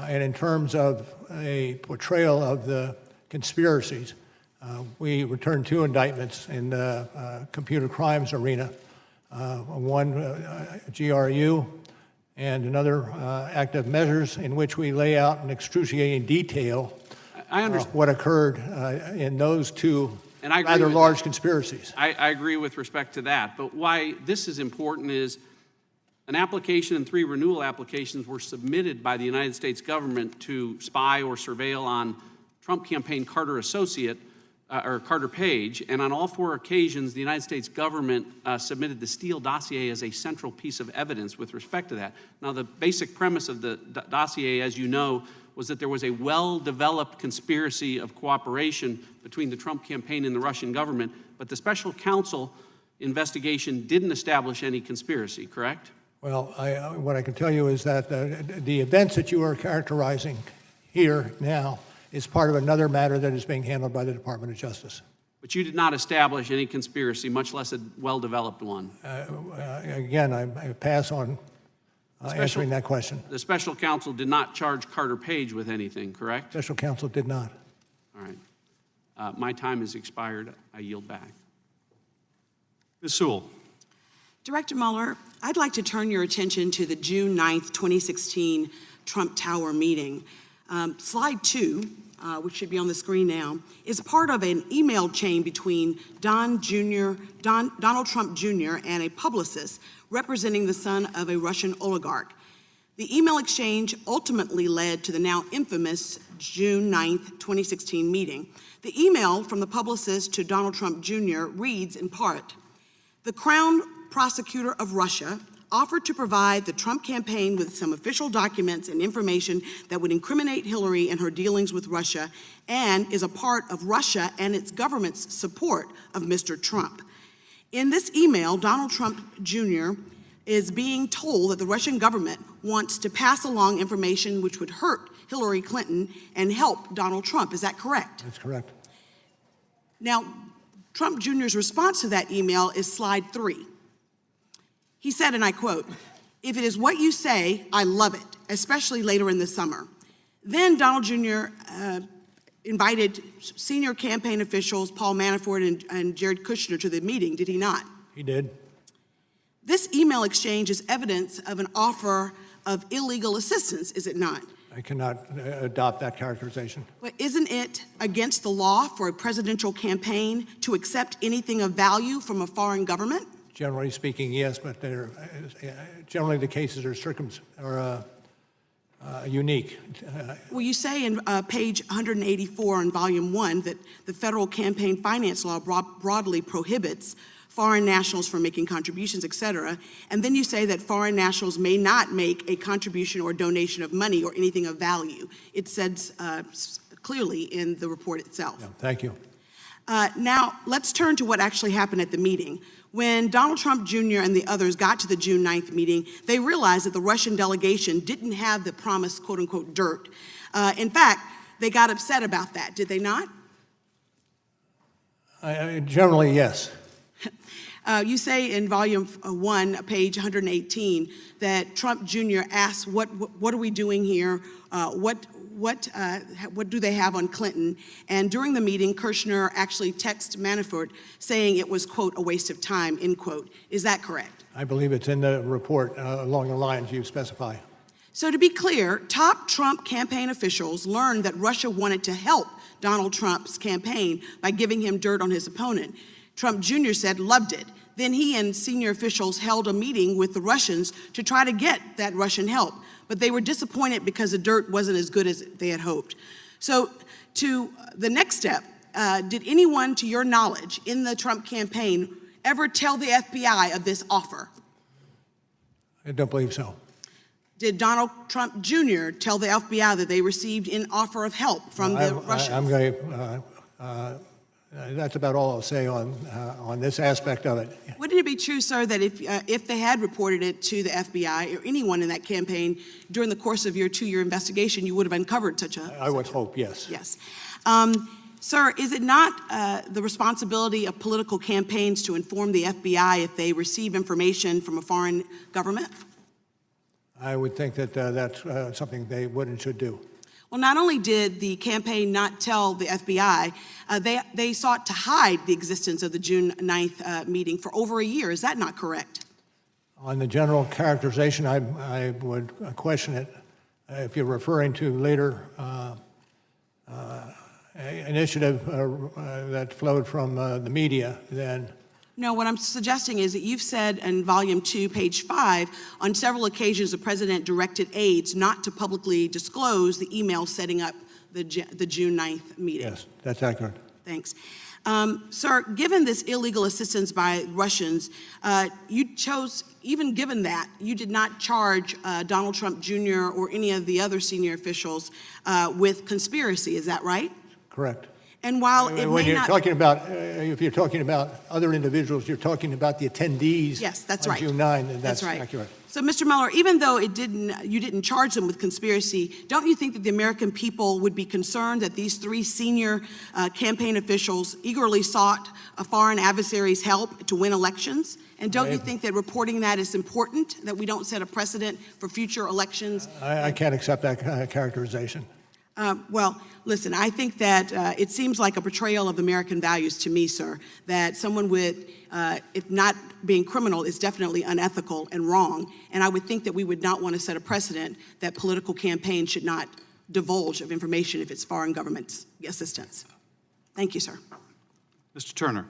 in terms of a portrayal of the conspiracies, we returned 2 indictments in the computer crimes arena, one GRU and another active measures in which we lay out in excruciating detail what occurred in those 2 rather large conspiracies. I agree with respect to that, but why this is important is an application and 3 renewal applications were submitted by the United States government to spy or surveil on Trump campaign Carter associate, or Carter Page, and on all 4 occasions, the United States government submitted the Steele dossier as a central piece of evidence with respect to that. Now, the basic premise of the dossier, as you know, was that there was a well-developed conspiracy of cooperation between the Trump campaign and the Russian government, but the special counsel investigation didn't establish any conspiracy, correct? Well, what I can tell you is that the events that you are characterizing here now is part of another matter that is being handled by the Department of Justice. But you did not establish any conspiracy, much less a well-developed one. Again, I pass on answering that question. The special counsel did not charge Carter Page with anything, correct? Special counsel did not. All right. My time has expired. I yield back. Ms. Sewell. Director Mueller, I'd like to turn your attention to the June 9th, 2016 Trump Tower meeting. Slide 2, which should be on the screen now, is part of an email chain between Donald Trump Jr. and a publicist representing the son of a Russian oligarch. The email exchange ultimately led to the now infamous June 9th, 2016 meeting. The email from the publicist to Donald Trump Jr. reads in part, "The Crown Prosecutor of Russia offered to provide the Trump campaign with some official documents and information that would incriminate Hillary in her dealings with Russia and is a part of Russia and its government's support of Mr. Trump." In this email, Donald Trump Jr. is being told that the Russian government wants to pass along information which would hurt Hillary Clinton and help Donald Trump. Is that correct? That's correct. Now, Trump Jr.'s response to that email is slide 3. He said, and I quote, "If it is what you say, I love it, especially later in the summer." Then Donald Jr. Invited senior campaign officials, Paul Manafort and Jared Kushner, to the meeting, did he not? He did. This email exchange is evidence of an offer of illegal assistance, is it not? I cannot adopt that characterization. But isn't it against the law for a presidential campaign to accept anything of value from a foreign government? Generally speaking, yes, but generally the cases are unique. Well, you say in page 184 in volume 1 that the federal campaign finance law broadly prohibits foreign nationals from making contributions, et cetera. And then you say that foreign nationals may not make a contribution or donation of money or anything of value. It says clearly in the report itself. Yeah, thank you. Now, let's turn to what actually happened at the meeting. When Donald Trump Jr. and the others got to the June 9th meeting, they realized that the Russian delegation didn't have the promised quote-unquote dirt. In fact, they got upset about that, did they not? Generally, yes. You say in volume 1, page 118, that Trump Jr. asked, what are we doing here? What do they have on Clinton? And during the meeting, Kushner actually texted Manafort saying it was, quote, a waste of time, end quote. Is that correct? I believe it's in the report along the lines you specify. So to be clear, top Trump campaign officials learned that Russia wanted to help Donald Trump's campaign by giving him dirt on his opponent. Trump Jr. said, loved it. Then he and senior officials held a meeting with the Russians to try to get that Russian help, but they were disappointed because the dirt wasn't as good as they had hoped. So to the next step, did anyone, to your knowledge, in the Trump campaign ever tell the FBI of this offer? I don't believe so. Did Donald Trump Jr. tell the FBI that they received an offer of help from the Russians? I'm going to, that's about all I'll say on this aspect of it. Wouldn't it be true, sir, that if they had reported it to the FBI or anyone in that campaign during the course of your 2-year investigation, you would have uncovered such a... I would hope, yes. Yes. Sir, is it not the responsibility of political campaigns to inform the FBI if they receive information from a foreign government? I would think that that's something they would and should do. Well, not only did the campaign not tell the FBI, they sought to hide the existence of the June 9th meeting for over a year. Is that not correct? On the general characterization, I would question it. If you're referring to later initiative that flowed from the media, then... No, what I'm suggesting is that you've said in Volume 2, page 5, on several occasions the president directed aides not to publicly disclose the email setting up the June 9th meeting. Yes, that's accurate. Thanks. Sir, given this illegal assistance by Russians, you chose, even given that, you did not charge Donald Trump Jr. or any of the other senior officials with conspiracy. Is that right? Correct. And while it when may you're not... talking about, if you're talking about other individuals, you're talking about the attendees. Yes, that's on right. June 9, and that's right. accurate. So, Mr. Mueller, even though you didn't charge them with conspiracy, don't you think that the American people would be concerned that these 3 senior campaign officials eagerly sought a foreign adversary's help to win elections? And don't you think that reporting that is important, that we don't set a precedent for future elections? I can't accept that characterization. Well, listen, I think that it seems like a betrayal of American values to me, sir, that someone with, if not being criminal, is definitely unethical and wrong. And I would think that we would not want to set a precedent that political campaigns should not divulge of information if it's foreign government assistance. Thank you, sir. Mr. Turner.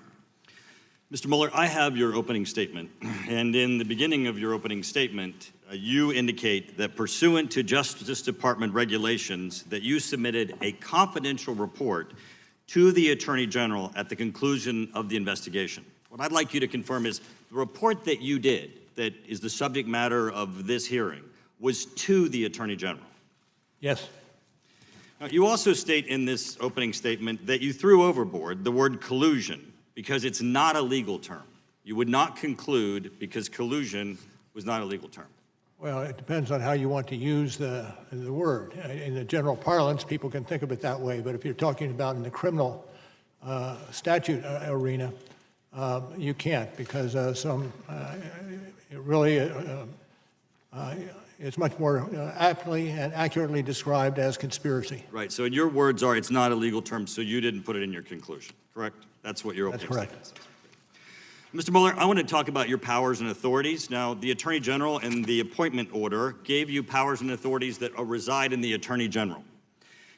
Mr. Mueller, I have your opening statement, and in the beginning of your opening statement, you indicate that pursuant to Justice Department regulations, that you submitted a confidential report to the Attorney General at the conclusion of the investigation. What I'd like you to confirm is the report that you did, that is the subject matter of this hearing, was to the Attorney General. Yes. Now, you also state in this opening statement that you threw overboard the word collusion because it's not a legal term. You would not conclude because collusion was not a legal term. Well, it depends on how you want to use the word. In the general parlance, people can think of it that way, but if you're talking about in the criminal statute arena, you can't, because it really it's much more aptly and accurately described as conspiracy. Right, so your words are it's not a legal term, so you didn't put it in your conclusion, correct? That's what your opening statement says. Mr. Mueller, I want to talk about your powers and authorities. Now, the Attorney General in the appointment order gave you powers and authorities that reside in the Attorney General.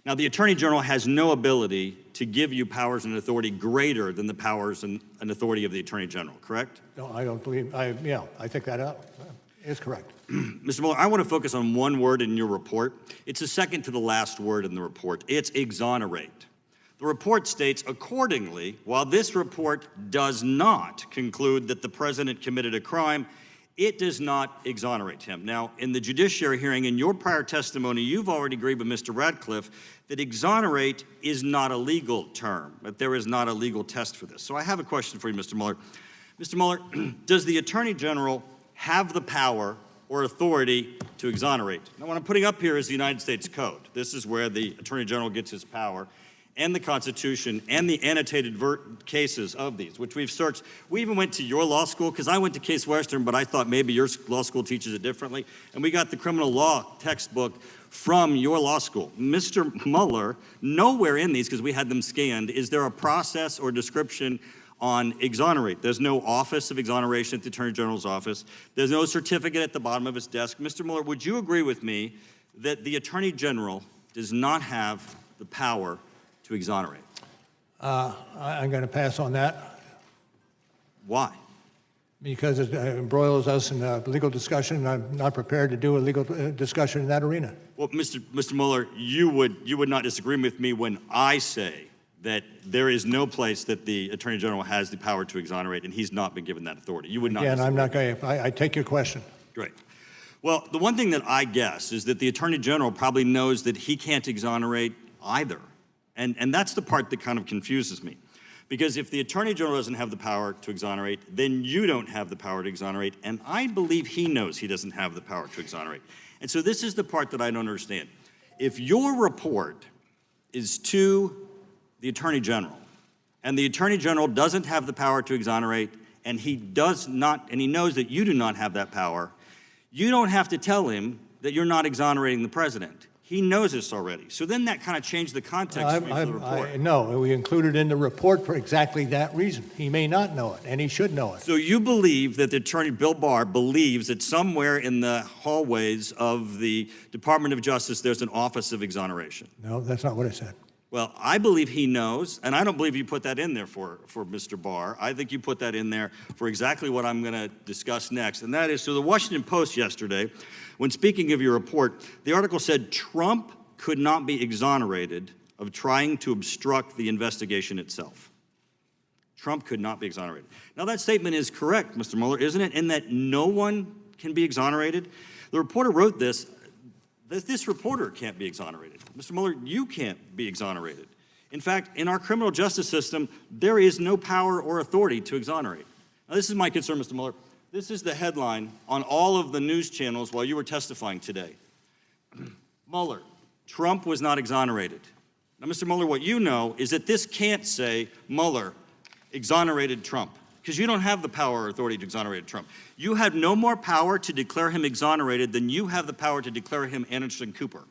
Now, the Attorney General has no ability to give you powers and authority greater than the powers and authority of the Attorney General, correct? No, I don't believe, I think that is correct. Mr. Mueller, I want to focus on one word in your report. It's the second to the last word in the report. It's exonerate. The report states, accordingly, while this report does not conclude that the president committed a crime, it does not exonerate him. Now, in the judiciary hearing, in your prior testimony, you've already agreed with Mr. Radcliffe that exonerate is not a legal term, that there is not a legal test for this. So I have a question for you, Mr. Mueller. Mr. Mueller, does the Attorney General have the power or authority to exonerate? Now, what I'm putting up here is the United States Code. This is where the Attorney General gets his power, and the Constitution, and the annotated cases of these, which we've searched. We even went to your law school, because I went to Case Western, but I thought maybe your law school teaches it differently, and we got the criminal law textbook from your law school. Mr. Mueller, nowhere in these, because we had them scanned, is there a process or description on exonerate. There's no office of exoneration at the Attorney General's office. There's no certificate at the bottom of his desk. Mr. Mueller, would you agree with me that the Attorney General does not have the power to exonerate? I'm going to pass on that. Why? because it embroils us in a legal discussion, and I'm not prepared to do a legal discussion in that arena. Well, Mr. Mueller, you would not disagree with me when I say that there is no place that the Attorney General has the power to exonerate, and he's not been given that authority. You would not Again, disagree. I'm not going to, I take your question. Great. Well, the one thing that I guess is that the Attorney General probably knows that he can't exonerate either. And that's the part that kind of confuses me. Because if the Attorney General doesn't have the power to exonerate, then you don't have the power to exonerate, and I believe he knows he doesn't have the power to exonerate. And so this is the part that I don't understand. If your report is to the Attorney General, and the Attorney General doesn't have the power to exonerate, and he knows that you do not have that power, you don't have to tell him that you're not exonerating the president. He knows this already. So then that kind of changed the context for the report. No, we included in the report for exactly that reason. He may not know it, and he should know it. So you believe that the attorney, Bill Barr, believes that somewhere in the hallways of the Department of Justice there's an office of exoneration? No, that's not what I said. Well, I believe he knows, and I don't believe you put that in there for Mr. Barr. I think you put that in there for exactly what I'm going to discuss next, and that is, so the Washington Post yesterday, when speaking of your report, the article said Trump could not be exonerated of trying to obstruct the investigation itself. Trump could not be exonerated. Now, that statement is correct, Mr. Mueller, isn't it, in that no one can be exonerated? The reporter wrote this. This reporter can't be exonerated. Mr. Mueller, you can't be exonerated. In fact, in our criminal justice system, there is no power or authority to exonerate. Now, this is my concern, Mr. Mueller. This is the headline on all of the news channels while you were testifying today. Mueller, Trump was not exonerated. Now, Mr. Mueller, what you know is that this can't say Mueller exonerated Trump, because you don't have the power or authority to exonerate Trump. You have no more power to declare him exonerated than you have the power to declare him Anderson Cooper.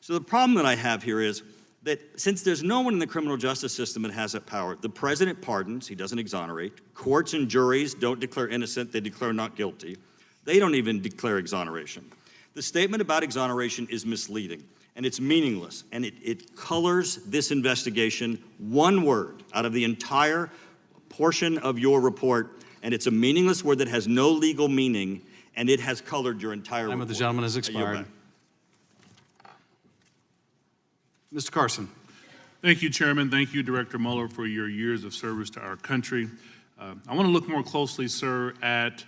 So the problem that I have here is that since there's no one in the criminal justice system that has that power, the president pardons, he doesn't exonerate. Courts and juries don't declare innocent, they declare not guilty. They don't even declare exoneration. The statement about exoneration is misleading, and it's meaningless, and it colors this investigation one word out of the entire portion of your report, and it's a meaningless word that has no legal meaning, and it has colored your entire report. Time of the gentleman has I yield expired. back. Mr. Carson. Thank you, Chairman. Thank you, Director Mueller, for your years of service to our country. I want to look more closely, sir, at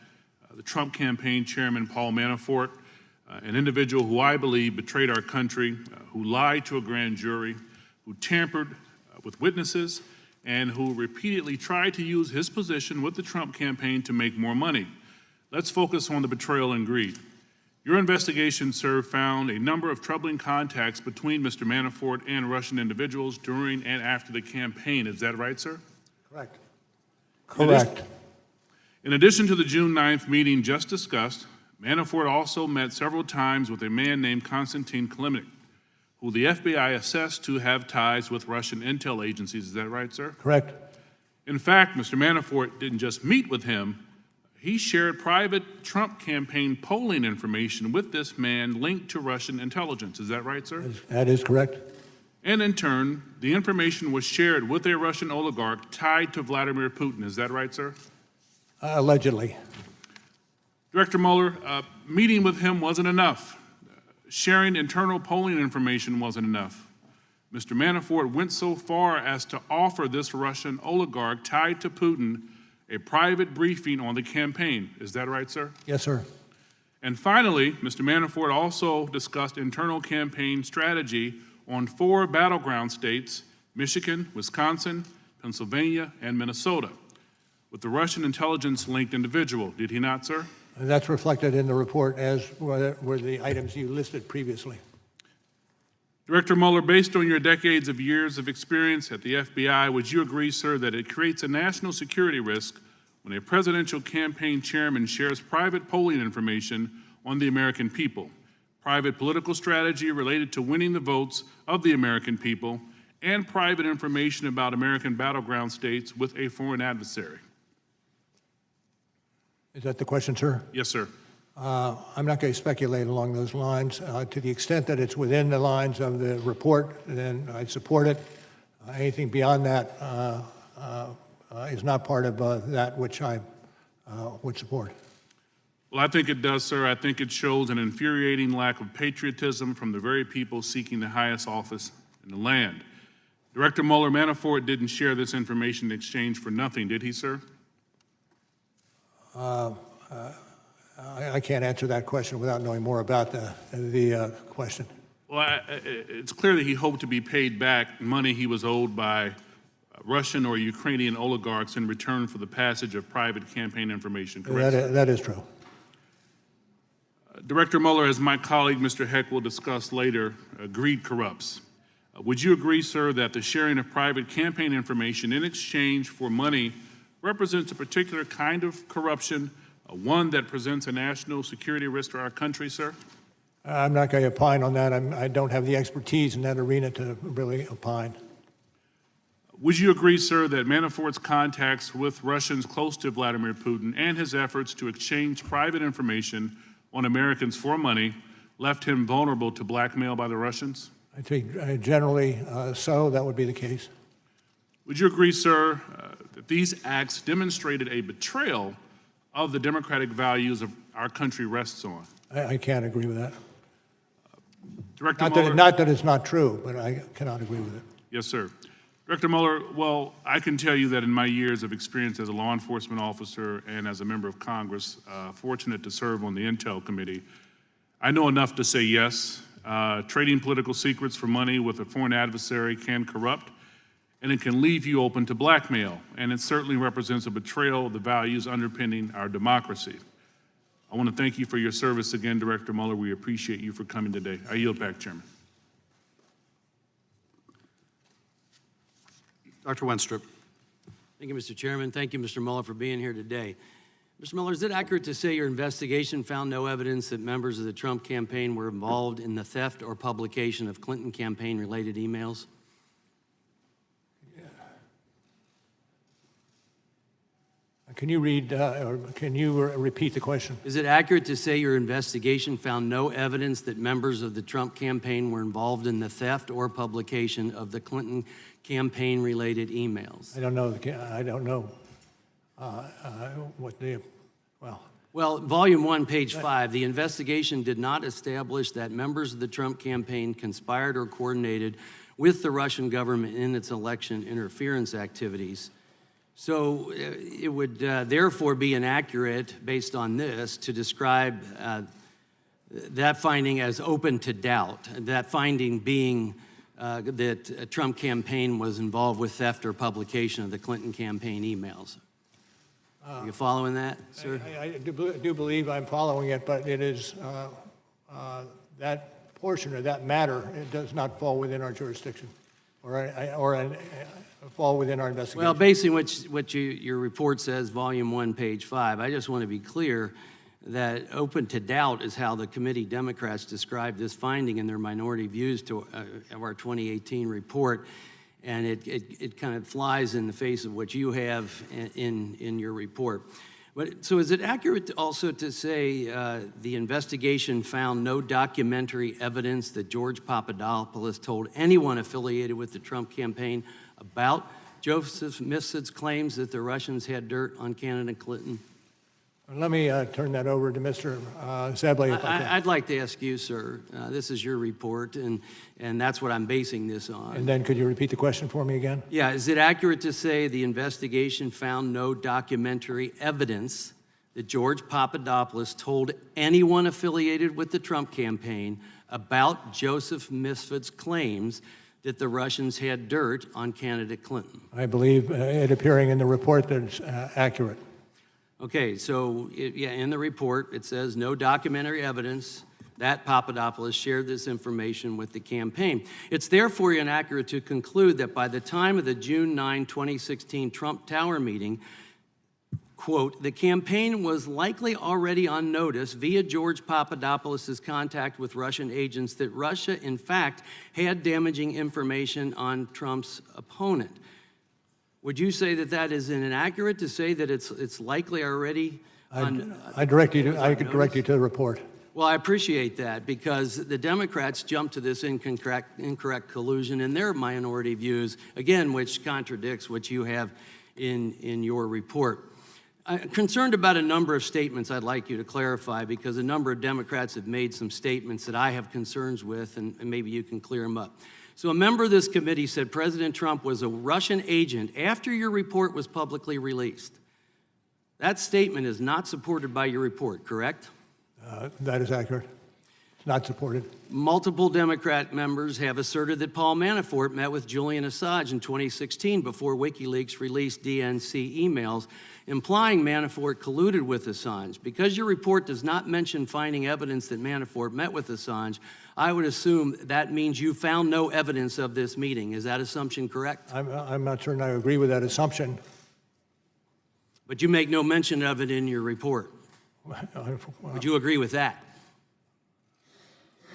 the Trump campaign chairman, Paul Manafort, an individual who I believe betrayed our country, who lied to a grand jury, who tampered with witnesses, and who repeatedly tried to use his position with the Trump campaign to make more money. Let's focus on the betrayal and greed. Your investigation, sir, found a number of troubling contacts between Mr. Manafort and Russian individuals during and after the campaign. Is that right, sir? Correct. Correct. In addition to the June 9th meeting just discussed, Manafort also met several times with a man named Konstantin Kilimnik, who the FBI assessed to have ties with Russian intel agencies. Is that right, sir? Correct. In fact, Mr. Manafort didn't just meet with him, he shared private Trump campaign polling information with this man linked to Russian intelligence. Is that right, sir? That is correct. And in turn, the information was shared with a Russian oligarch tied to Vladimir Putin. Is that right, sir? Allegedly. Director Mueller, meeting with him wasn't enough. Sharing internal polling information wasn't enough. Mr. Manafort went so far as to offer this Russian oligarch tied to Putin a private briefing on the campaign. Is that right, sir? Yes, sir. And finally, Mr. Manafort also discussed internal campaign strategy on 4 battleground states, Michigan, Wisconsin, Pennsylvania, and Minnesota, with the Russian intelligence-linked individual. Did he not, sir? And that's reflected in the report, as were the items you listed previously. Director Mueller, based on your decades of years of experience at the FBI, would you agree, sir, that it creates a national security risk when a presidential campaign chairman shares private polling information on the American people, private political strategy related to winning the votes of the American people, and private information about American battleground states with a foreign adversary? Is that the question, sir? Yes, sir. I'm not going to speculate along those lines. To the extent that it's within the lines of the report, then I support it. Anything beyond that is not part of that which I would support. Well, I think it does, sir. I think it shows an infuriating lack of patriotism from the very people seeking the highest office in the land. Director Mueller, Manafort didn't share this information in exchange for nothing, did he, sir? I can't answer that question without knowing more about the question. Well, it's clear that he hoped to be paid back money he was owed by Russian or Ukrainian oligarchs in return for the passage of private campaign information, correct? That is true. Director Mueller, as my colleague Mr. Heck will discuss later, greed corrupts. Would you agree, sir, that the sharing of private campaign information in exchange for money represents a particular kind of corruption, one that presents a national security risk to our country, sir? I'm not going to opine on that. I don't have the expertise in that arena to really opine. Would you agree, sir, that Manafort's contacts with Russians close to Vladimir Putin and his efforts to exchange private information on Americans for money left him vulnerable to blackmail by the Russians? I think generally so, that would be the case. Would you agree, sir, that these acts demonstrated a betrayal of the democratic values of our country rests on? I can't agree with that. Director Mueller, Not that it's not true, but I cannot agree with it. yes, sir. Director Mueller, well, I can tell you that in my years of experience as a law enforcement officer and as a member of Congress, fortunate to serve on the Intel Committee, I know enough to say yes. Trading political secrets for money with a foreign adversary can corrupt, and it can leave you open to blackmail, and it certainly represents a betrayal of the values underpinning our democracy. I want to thank you for your service again, Director Mueller. We appreciate you for coming today. I yield back, Chairman. Dr. Wenstrup. Thank you, Mr. Chairman. Thank you, Mr. Mueller, for being here today. Mr. Mueller, is it accurate to say your investigation found no evidence that members of the Trump campaign were involved in the theft or publication of Clinton campaign-related emails? Can you read, or can you repeat the question? Is it accurate to say your investigation found no evidence that members of the Trump campaign were involved in the theft or publication of the Clinton campaign-related emails? I don't know. I don't know what the, well. Well, Volume 1, page 5, the investigation did not establish that members of the Trump campaign conspired or coordinated with the Russian government in its election interference activities. So it would therefore be inaccurate, based on this, to describe that finding as open to doubt, that finding being that a Trump campaign was involved with theft or publication of the Clinton campaign emails. Are you following that, sir? I do believe I'm following it, but it is that portion of that matter, it does not fall within our jurisdiction or fall within our investigation. Well, based on what your report says, Volume 1, page 5, I just want to be clear that open to doubt is how the committee Democrats described this finding in their minority views of our 2018 report, and it kind of flies in the face of what you have in your report. But, so is it accurate also to say the investigation found no documentary evidence that George Papadopoulos told anyone affiliated with the Trump campaign about Joseph Mifsid's claims that the Russians had dirt on candidate Clinton? Let me turn that over to Mr. Zebley, if I can. I'd like to ask you, sir, this is your report, and that's what I'm basing this on. And then could you repeat the question for me again? Yeah, is it accurate to say the investigation found no documentary evidence that George Papadopoulos told anyone affiliated with the Trump campaign about Joseph Mifsid's claims that the Russians had dirt on candidate Clinton? I believe it appearing in the report that it's accurate. Okay, so in the report, it says no documentary evidence that Papadopoulos shared this information with the campaign. It's therefore inaccurate to conclude that by the time of the June 9, 2016 Trump Tower meeting, quote, the campaign was likely already on notice via George Papadopoulos' contact with Russian agents that Russia, in fact, had damaging information on Trump's opponent. Would you say that that is inaccurate to say that it's likely already on? I could direct you to the report. Well, I appreciate that, because the Democrats jumped to this incorrect collusion in their minority views, again, which contradicts what you have in your report. I'm concerned about a number of statements I'd like you to clarify, because a number of Democrats have made some statements that I have concerns with, and maybe you can clear them up. So a member of this committee said President Trump was a Russian agent after your report was publicly released. That statement is not supported by your report, correct? That is accurate. It's not supported. Multiple Democrat members have asserted that Paul Manafort met with Julian Assange in 2016 before WikiLeaks released DNC emails implying Manafort colluded with Assange. Because your report does not mention finding evidence that Manafort met with Assange, I would assume that means you found no evidence of this meeting. Is that assumption correct? I'm not certain I agree with that assumption. But you make no mention of it in your report. Would you agree with that?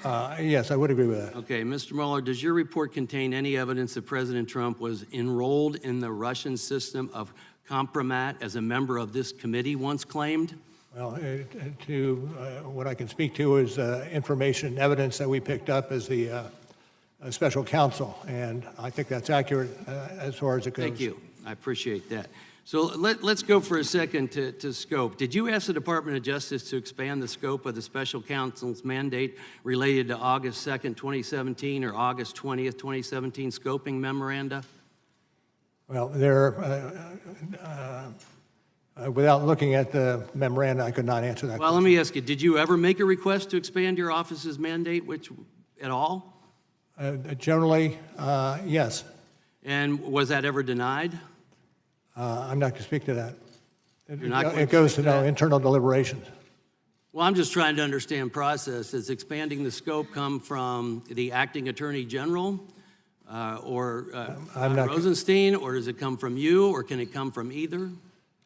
Yes, I would agree with that. Okay, Mr. Mueller, does your report contain any evidence that President Trump was enrolled in the Russian system of compromat as a member of this committee once claimed? Well, what I can speak to is information, evidence that we picked up as the special counsel, and I think that's accurate as far as it goes. Thank you. I appreciate that. So let's go for a second to scope. Did you ask the Department of Justice to expand the scope of the special counsel's mandate related to August 2nd, 2017 or August 20th, 2017 scoping memoranda? Well, without looking at the memoranda, I could not answer that Well, question. let me ask you, did you ever make a request to expand your office's mandate at all? Generally, yes. And was that ever denied? I'm not going to speak to that. You're not going It to goes speak to to that? internal deliberations. Well, I'm just trying to understand process. Does expanding the scope come from the acting attorney general or I'm not- Rosenstein, or does it come from you, or can it come from either?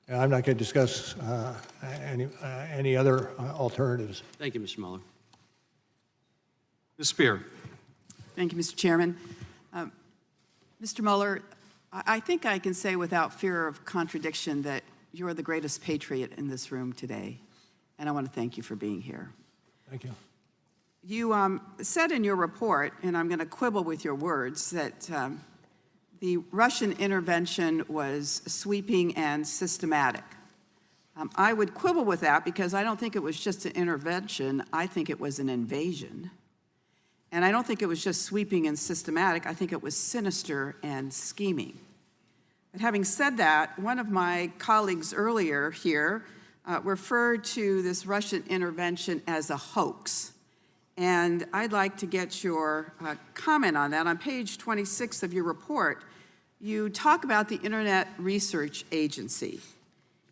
I'm not going to discuss any other alternatives. Thank you, Mr. Mueller. Ms. Spear. Thank you, Mr. Chairman. Mr. Mueller, I think I can say without fear of contradiction that you're the greatest patriot in this room today, and I want to thank you for being here. Thank you. You said in your report, and I'm going to quibble with your words, that the Russian intervention was sweeping and systematic. I would quibble with that because I don't think it was just an intervention. I think it was an invasion. And I don't think it was just sweeping and systematic. I think it was sinister and scheming. But having said that, one of my colleagues earlier here referred to this Russian intervention as a hoax. And I'd like to get your comment on that. On page 26 of your report, you talk about the Internet Research Agency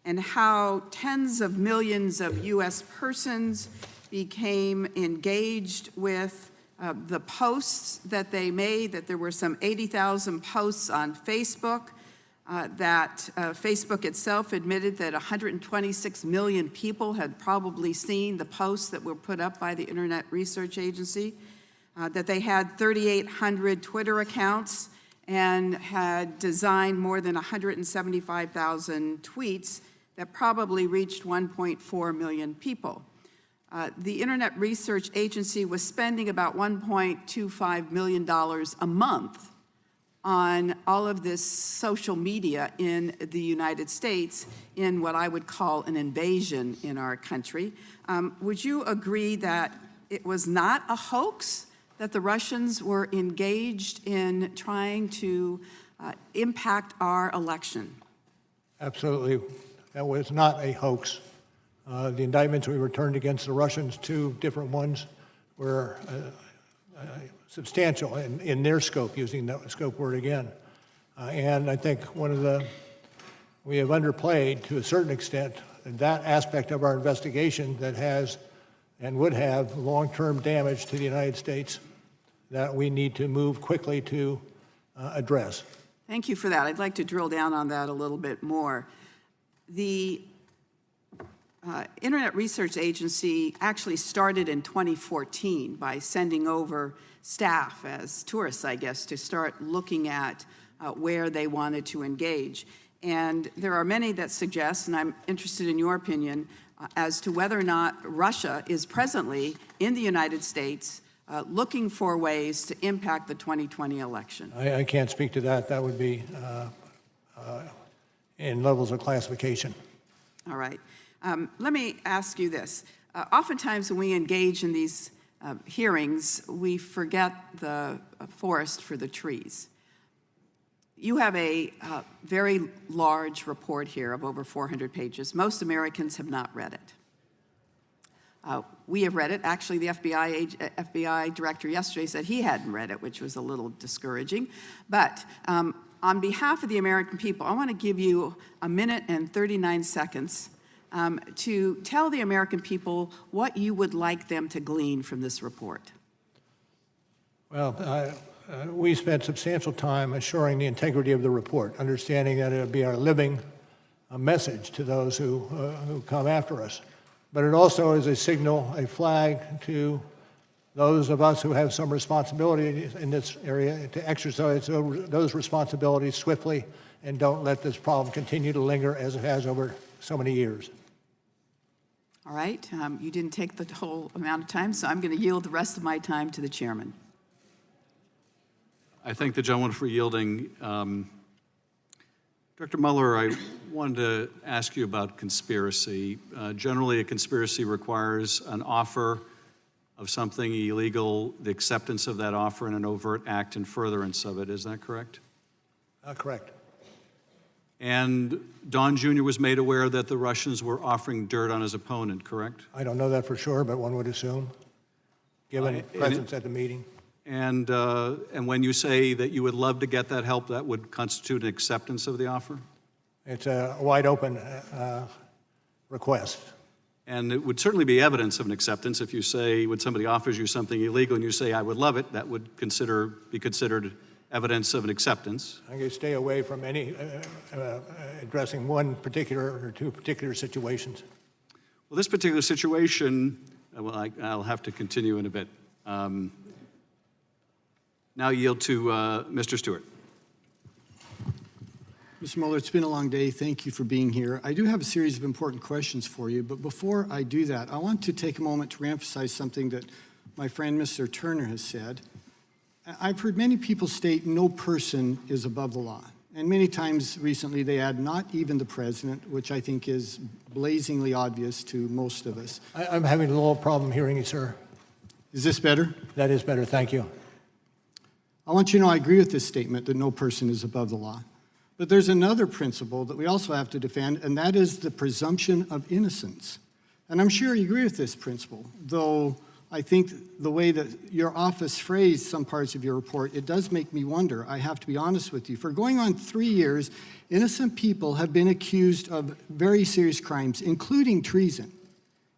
and how tens of millions of U.S. persons became engaged with the posts that they made, that there were some 80,000 posts on Facebook, that Facebook itself admitted that 126 million people had probably seen the posts that were put up by the Internet Research Agency, that they had 3,800 Twitter accounts and had designed more than 175,000 tweets that probably reached 1.4 million people. The Internet Research Agency was spending about $1.25 million a month on all of this social media in the United States in what I would call an invasion in our country. Would you agree that it was not a hoax, that the Russians were engaged in trying to impact our election? Absolutely. That was not a hoax. The indictments we returned against the Russians, 2 different ones, were substantial in their scope, using that scope word again. And I think we have underplayed to a certain extent that aspect of our investigation that has and would have long-term damage to the United States that we need to move quickly to address. Thank you for that. I'd like to drill down on that a little bit more. The Internet Research Agency actually started in 2014 by sending over staff as tourists, I guess, to start looking at where they wanted to engage. And there are many that suggest, and I'm interested in your opinion, as to whether or not Russia is presently in the United States looking for ways to impact the 2020 election. I can't speak to that. That would be in levels of classification. All right. Let me ask you this. Oftentimes when we engage in these hearings, we forget the forest for the trees. You have a very large report here of over 400 pages. Most Americans have not read it. We have read it. Actually, the FBI director yesterday said he hadn't read it, which was a little discouraging. But on behalf of the American people, I want to give you a minute and 39 seconds to tell the American people what you would like them to glean from this report. Well, we spent substantial time assuring the integrity of the report, understanding that it would be our living message to those who come after us. But it also is a signal, a flag to those of us who have some responsibility in this area to exercise those responsibilities swiftly and don't let this problem continue to linger as it has over so many years. All right. You didn't take the whole amount of time, so I'm going to yield the rest of my time to the chairman. I thank the gentleman for yielding. Dr. Mueller, I wanted to ask you about conspiracy. Generally, a conspiracy requires an offer of something illegal, the acceptance of that offer, and an overt act in furtherance of it. Is that correct? Correct. And Don Jr. was made aware that the Russians were offering dirt on his opponent, correct? I don't know that for sure, but one would assume, given presence at the meeting. And when you say that you would love to get that help, that would constitute an acceptance of the offer? It's a wide open request. And it would certainly be evidence of an acceptance if you say, when somebody offers you something illegal and you say, I would love it, that would be considered evidence of an acceptance. I'm going to stay away from any addressing one particular or two particular situations. Well, this particular situation, well, I'll have to continue in a bit. Now yield to Mr. Stewart. Mr. Mueller, it's been a long day. Thank you for being here. I do have a series of important questions for you, but before I do that, I want to take a moment to reemphasize something that my friend Mr. Turner has said. I've heard many people state no person is above the law. And many times recently they add not even the president, which I think is blazingly obvious to most of us. I'm having a little problem hearing you, sir. Is this better? That is better, thank you. I want you to know I agree with this statement that no person is above the law. But there's another principle that we also have to defend, and that is the presumption of innocence. And I'm sure you agree with this principle, though I think the way that your office phrased some parts of your report, it does make me wonder. I have to be honest with you. For going on 3 years, innocent people have been accused of very serious crimes, including treason.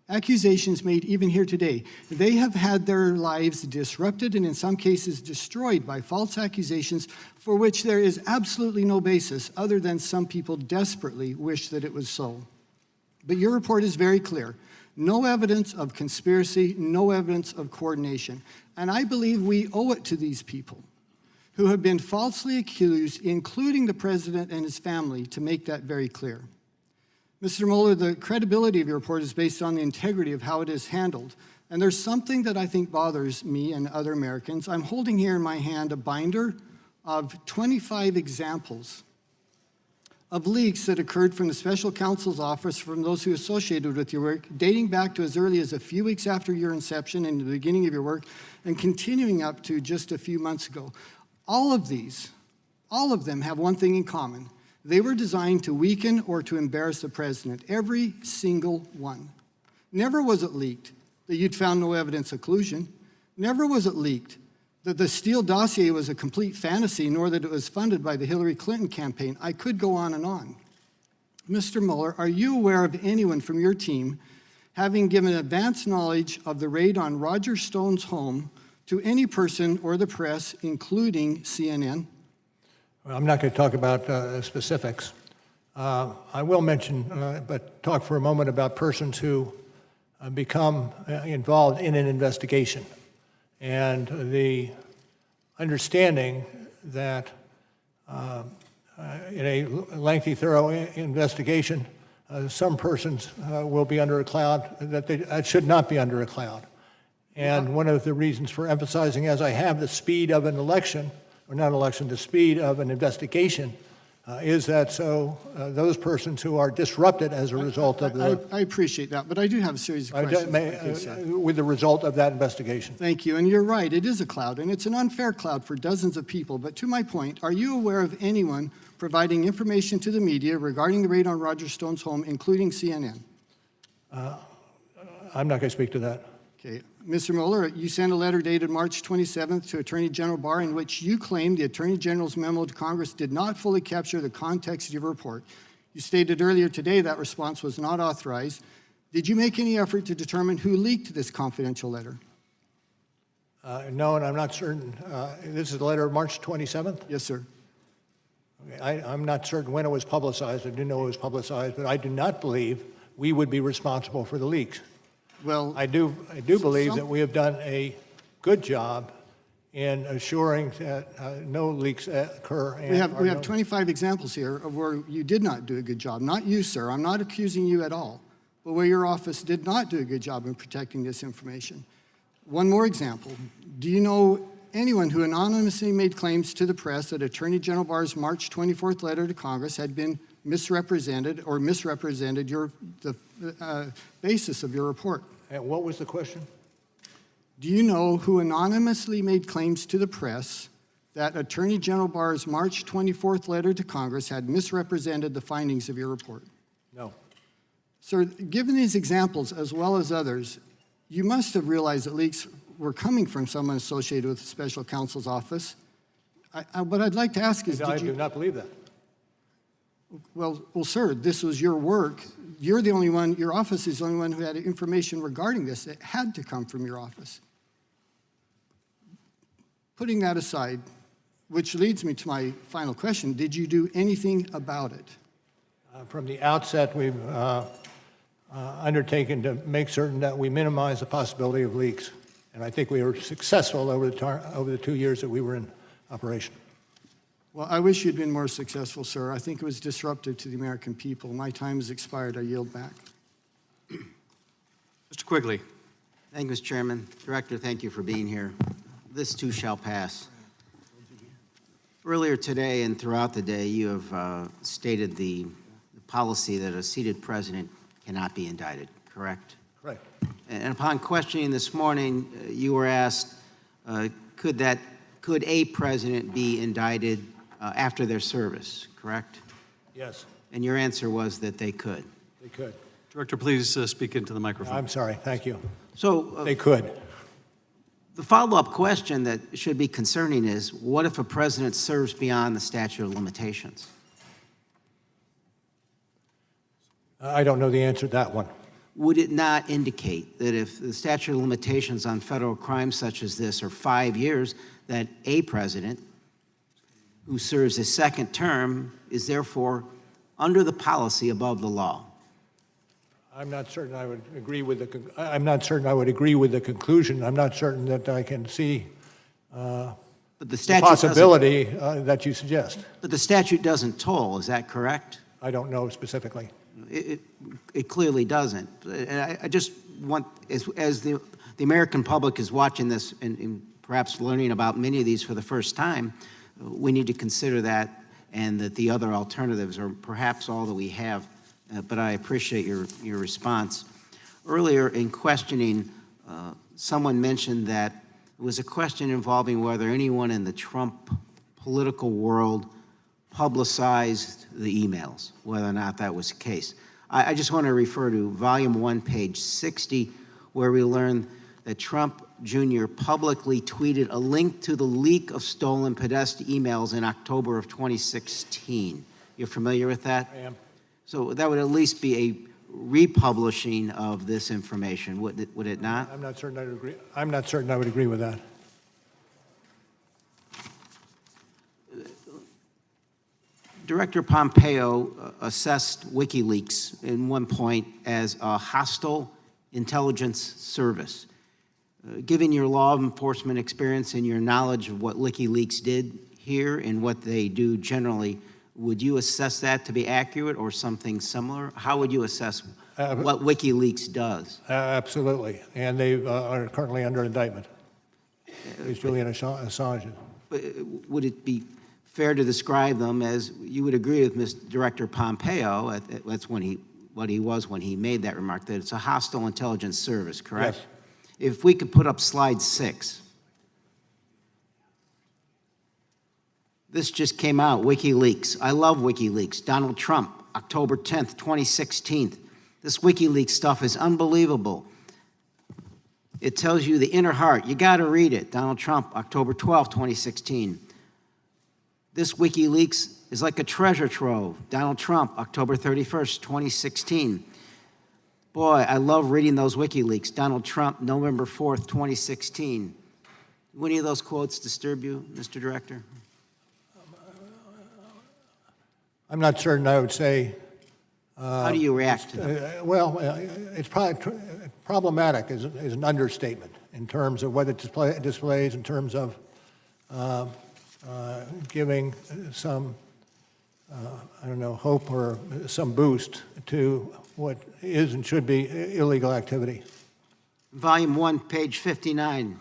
Accusations made even here today. They have had their lives disrupted and in some cases destroyed by false accusations for which there is absolutely no basis other than some people desperately wish that it was so. But your report is very clear. No evidence of conspiracy, no evidence of coordination. And I believe we owe it to these people who have been falsely accused, including the president and his family, to make that very clear. Mr. Mueller, the credibility of your report is based on the integrity of how it is handled. And there's something that I think bothers me and other Americans. I'm holding here in my hand a binder of 25 examples of leaks that occurred from the Special Counsel's office from those who associated with your work, dating back to as early as a few weeks after your inception and the beginning of your work, and continuing up to just a few months ago. All of them have one thing in common. They were designed to weaken or to embarrass the president, every single one. Never was it leaked that you'd found no evidence of collusion. Never was it leaked that the Steele dossier was a complete fantasy, nor that it was funded by the Hillary Clinton campaign. I could go on and on. Mr. Mueller, are you aware of anyone from your team having given advance knowledge of the raid on Roger Stone's home to any person or the press, including CNN? Well, I'm not going to talk about specifics. I will mention, but talk for a moment about persons who become involved in an investigation. And the understanding that in a lengthy, thorough investigation, some persons will be under a cloud that should not be under a cloud. And one of the reasons for emphasizing, as I have, the speed of an election, or not election, the speed of an investigation Is that so? Those persons who are disrupted as a result of the... I appreciate that, but I do have a series of questions. if I could, sir. with the result of that investigation. Thank you, and you're right, it is a cloud, and it's an unfair cloud for dozens of people. But to my point, are you aware of anyone providing information to the media regarding the raid on Roger Stone's home, including CNN? I'm not going to speak to that. Okay. Mr. Mueller, you sent a letter dated March 27th to Attorney General Barr in which you claimed the Attorney General's memo to Congress did not fully capture the context of your report. You stated earlier today that response was not authorized. Did you make any effort to determine who leaked this confidential letter? No, and I'm not certain. This is the letter of March 27th? Yes, sir. Okay, I'm not certain when it was publicized. I do know it was publicized, but I do not believe we would be responsible for the leaks. Well, I do believe that we have done a good job in assuring that no leaks occur. we have 25 examples here of where you did not do a good job. Not you, sir. I'm not accusing you at all, but where your office did not do a good job in protecting this information. One more example. Do you know anyone who anonymously made claims to the press that Attorney General Barr's March 24th letter to Congress had been misrepresented or misrepresented the basis of your report? And what was the question? Do you know who anonymously made claims to the press that Attorney General Barr's March 24th letter to Congress had misrepresented the findings of your report? No. Sir, given these examples as well as others, you must have realized that leaks were coming from someone associated with the Special Counsel's office. What I'd like to ask is, I do not believe that. Well, sir, this was your work. You're the only one, your office is the only one who had information regarding this. It had to come from your office. Putting that aside, which leads me to my final question, did you do anything about it? From the outset, we've undertaken to make certain that we minimize the possibility of leaks. And I think we were successful over the 2 years that we were in operation. Well, I wish you'd been more successful, sir. I think it was disruptive to the American people. My time has expired. I yield back. Mr. Quigley. Thank you, Mr. Chairman. Director, thank you for being here. This too shall pass. Earlier today and throughout the day, you have stated the policy that a seated president cannot be indicted, correct? Correct. And upon questioning this morning, you were asked, could a president be indicted after their service, correct? Yes. And your answer was that they could. They could. Director, please speak into the microphone. I'm sorry. Thank you. So They could. the follow-up question that should be concerning is, what if a president serves beyond the statute of limitations? I don't know the answer to that one. Would it not indicate that if the statute of limitations on federal crimes such as this are 5 years, that a president who serves a second term is therefore under the policy above the law? I'm not certain I would agree with the conclusion. I'm not certain that I can see But the the statute possibility that you suggest. But the statute doesn't toll, is that correct? I don't know specifically. It clearly doesn't. And I just want, as the American public is watching this and perhaps learning about many of these for the first time, we need to consider that, and that the other alternatives are perhaps all that we have. But I appreciate your response. Earlier in questioning, someone mentioned that it was a question involving whether anyone in the Trump political world publicized the emails, whether or not that was the case. I just want to refer to Volume 1, page 60, where we learn that Trump Jr. publicly tweeted a link to the leak of stolen Podesta emails in October of 2016. You're familiar with that? I am. So that would at least be a republishing of this information, would it not? I'm not certain I would agree. I'm not certain I would agree with that. Director Pompeo assessed WikiLeaks in one point as a hostile intelligence service. Given your law enforcement experience and your knowledge of what WikiLeaks did here and what they do generally, would you assess that to be accurate or something similar? How would you assess what WikiLeaks does? Absolutely. And they are currently under indictment. It's Julian Assange. Would it be fair to describe them as, you would agree with Mr. Director Pompeo, that's what he was when he made that remark, that it's a hostile intelligence service, correct? Yes. If we could put up slide 6. This just came out, WikiLeaks. I love WikiLeaks. Donald Trump, October 10th, 2016. This WikiLeaks stuff is unbelievable. It tells you the inner heart. You got to read it. Donald Trump, October 12th, 2016. This WikiLeaks is like a treasure trove. Donald Trump, October 31st, 2016. Boy, I love reading those WikiLeaks. Donald Trump, November 4th, 2016. Do any of those quotes disturb you, Mr. Director? I'm not certain I would say. How do you react to them? It's probably problematic is an understatement in terms of what it displays, in terms of giving some, I don't know, hope or some boost to what is and should be illegal activity. Volume 1, page 59.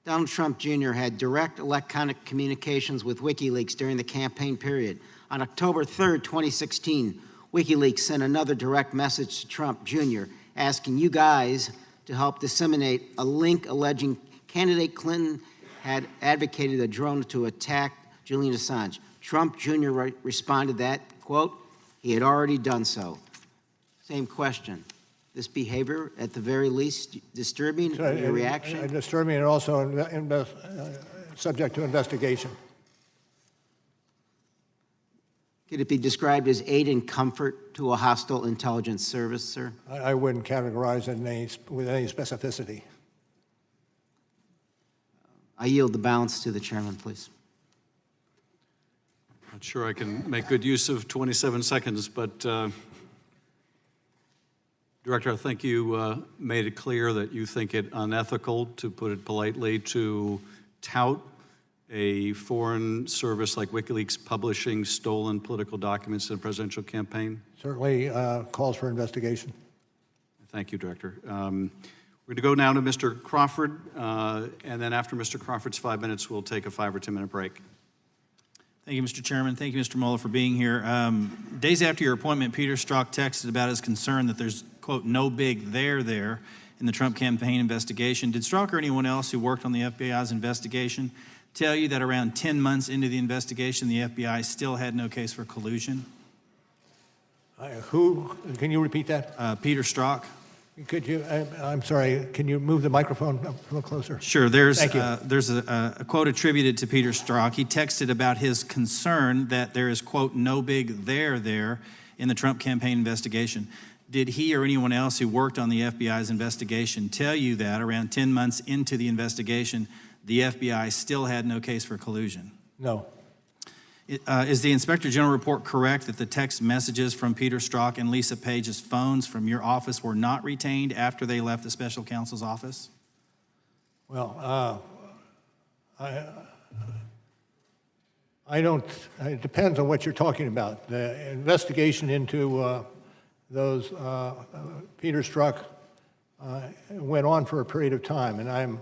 Donald Trump Jr. had direct electronic communications with WikiLeaks during the campaign period. On October 3rd, 2016, WikiLeaks sent another direct message to Trump Jr. asking you guys to help disseminate a link alleging candidate Clinton had advocated a drone to attack Julian Assange. Trump Jr. responded that, quote, he had already done so. Same question. This behavior, at the very least, disturbing, your reaction? Disturbing and also subject to investigation. Could it be described as aid and comfort to a hostile intelligence service, sir? I wouldn't categorize it with any specificity. I yield the balance to the chairman, please. Not sure I can make good use of 27 seconds, but Director, I think you made it clear that you think it unethical, to put it politely, to tout a foreign service like WikiLeaks publishing stolen political documents in a presidential campaign? Certainly calls for investigation. Thank you, Director. We're going to go now to Mr. Crawford, and then after Mr. Crawford's 5 minutes, we'll take a 5 or 10 minute break. Thank you, Mr. Chairman. Thank you, Mr. Mueller, for being here. Days after your appointment, Peter Strzok texted about his concern that there's, quote, no big there in the Trump campaign investigation. Did Strzok or anyone else who worked on the FBI's investigation tell you that around 10 months into the investigation, the FBI still had no case for collusion? Who? Can you repeat that? Peter Strzok. Could you, I'm sorry, can you move the microphone up a little closer? Sure. There's Thank you. A quote attributed to Peter Strzok. He texted about his concern that there is, quote, no big there in the Trump campaign investigation. Did he or anyone else who worked on the FBI's investigation tell you that around 10 months into the investigation, the FBI still had no case for collusion? No. Is the Inspector General report correct that the text messages from Peter Strzok and Lisa Page's phones from your office were not retained after they left the special counsel's office? Well, I don't, it depends on what you're talking about. The investigation into those Peter Strzok went on for a period of time, and I'm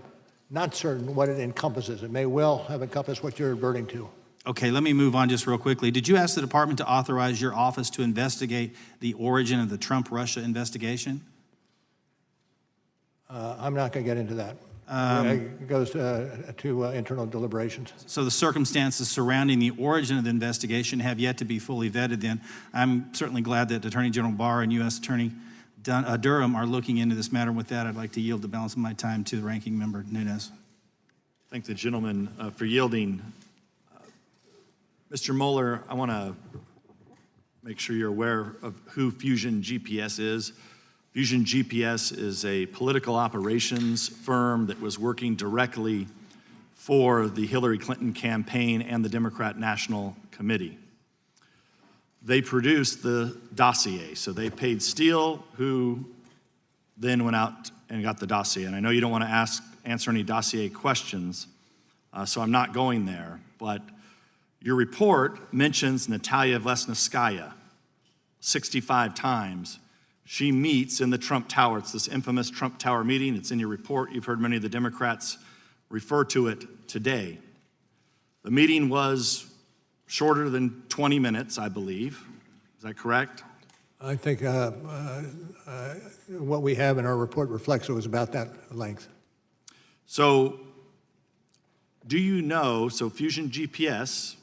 not certain what it encompasses. It may well have encompassed what you're adverting to. Okay, let me move on just real quickly. Did you ask the department to authorize your office to investigate the origin of the Trump-Russia investigation? I'm not going to get into that. It goes to internal deliberations. So the circumstances surrounding the origin of the investigation have yet to be fully vetted then. I'm certainly glad that Attorney General Barr and U.S. Attorney Durham are looking into this matter. With that, I'd like to yield the balance of my time to the ranking member, Nunes. Thank the gentleman for yielding. Mr. Mueller, I want to make sure you're aware of who Fusion GPS is. Fusion GPS is a political operations firm that was working directly for the Hillary Clinton campaign and the Democrat National Committee. They produced the dossier, so they paid Steele, who then went out and got the dossier. And I know you don't want to answer any dossier questions, so I'm not going there, but your report mentions Natalia Vesnitskaya 65 times. She meets in the Trump Tower. It's this infamous Trump Tower meeting. It's in your report. You've heard many of the Democrats refer to it today. The meeting was shorter than 20 minutes, I believe. Is that correct? I think what we have in our report reflects it was about that length. So do you know, so Fusion GPS,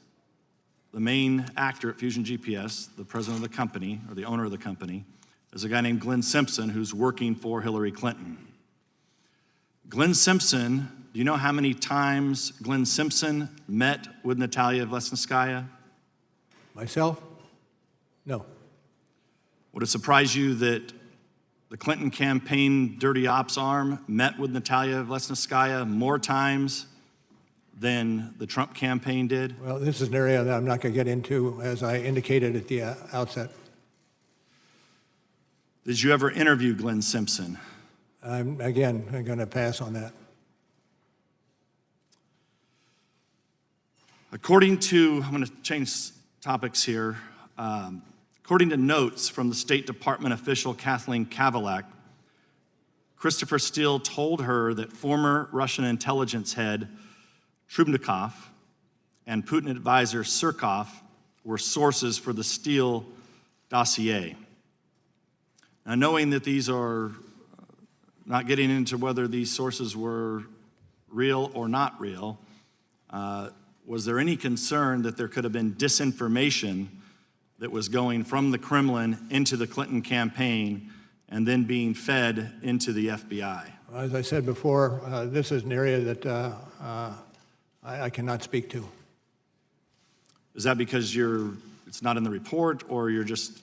the main actor at Fusion GPS, the president of the company, or the owner of the company, is a guy named Glenn Simpson who's working for Hillary Clinton. Glenn Simpson, do you know how many times Glenn Simpson met with Natalia Vlesnskaya? Myself? No. Would it surprise you that the Clinton campaign dirty ops arm met with Natalia Vlesnskaya more times than the Trump campaign did? Well, this is an area that I'm not going to get into, as I indicated at the outset. Did you ever interview Glenn Simpson? I'm going to pass on that. According to, I'm going to change topics here. According to notes from the State Department official Kathleen Kavalak, Christopher Steele told her that former Russian intelligence head Trubnikov and Putin advisor Surkov were sources for the Steele dossier. Now, knowing that these are, not getting into whether these sources were real or not real, was there any concern that there could have been disinformation that was going from the Kremlin into the Clinton campaign and then being fed into the FBI? As I said before, this is an area that I cannot speak to. Is that because it's not in the report, or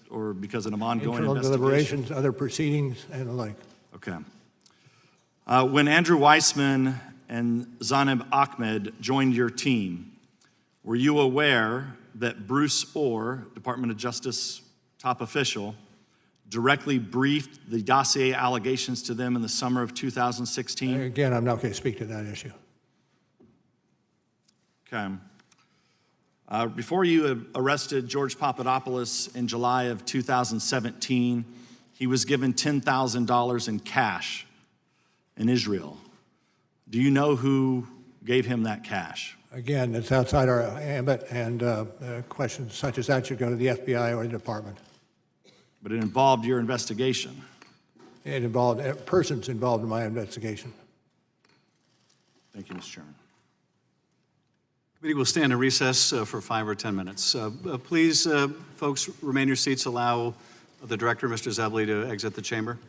or because of an ongoing Internal investigation? deliberations, other proceedings, and the like. Okay. When Andrew Weissman and Zaneb Ahmed joined your team, were you aware that Bruce Orr, Department of Justice top official, directly briefed the dossier allegations to them in the summer of 2016? Again, I'm not going to speak to that issue. Okay. Before you arrested George Papadopoulos in July of 2017, he was given $10,000 in cash in Israel. Do you know who gave him that cash? Again, it's outside our ambit, and questions such as that should go to the FBI or the department. But it involved your investigation. It involved persons involved in my investigation. Thank you, Mr. Chairman. Committee will stand in recess for 5 or 10 minutes. Please, folks, remain in your seats. Allow the director, Mr. Zebley, to exit the chamber.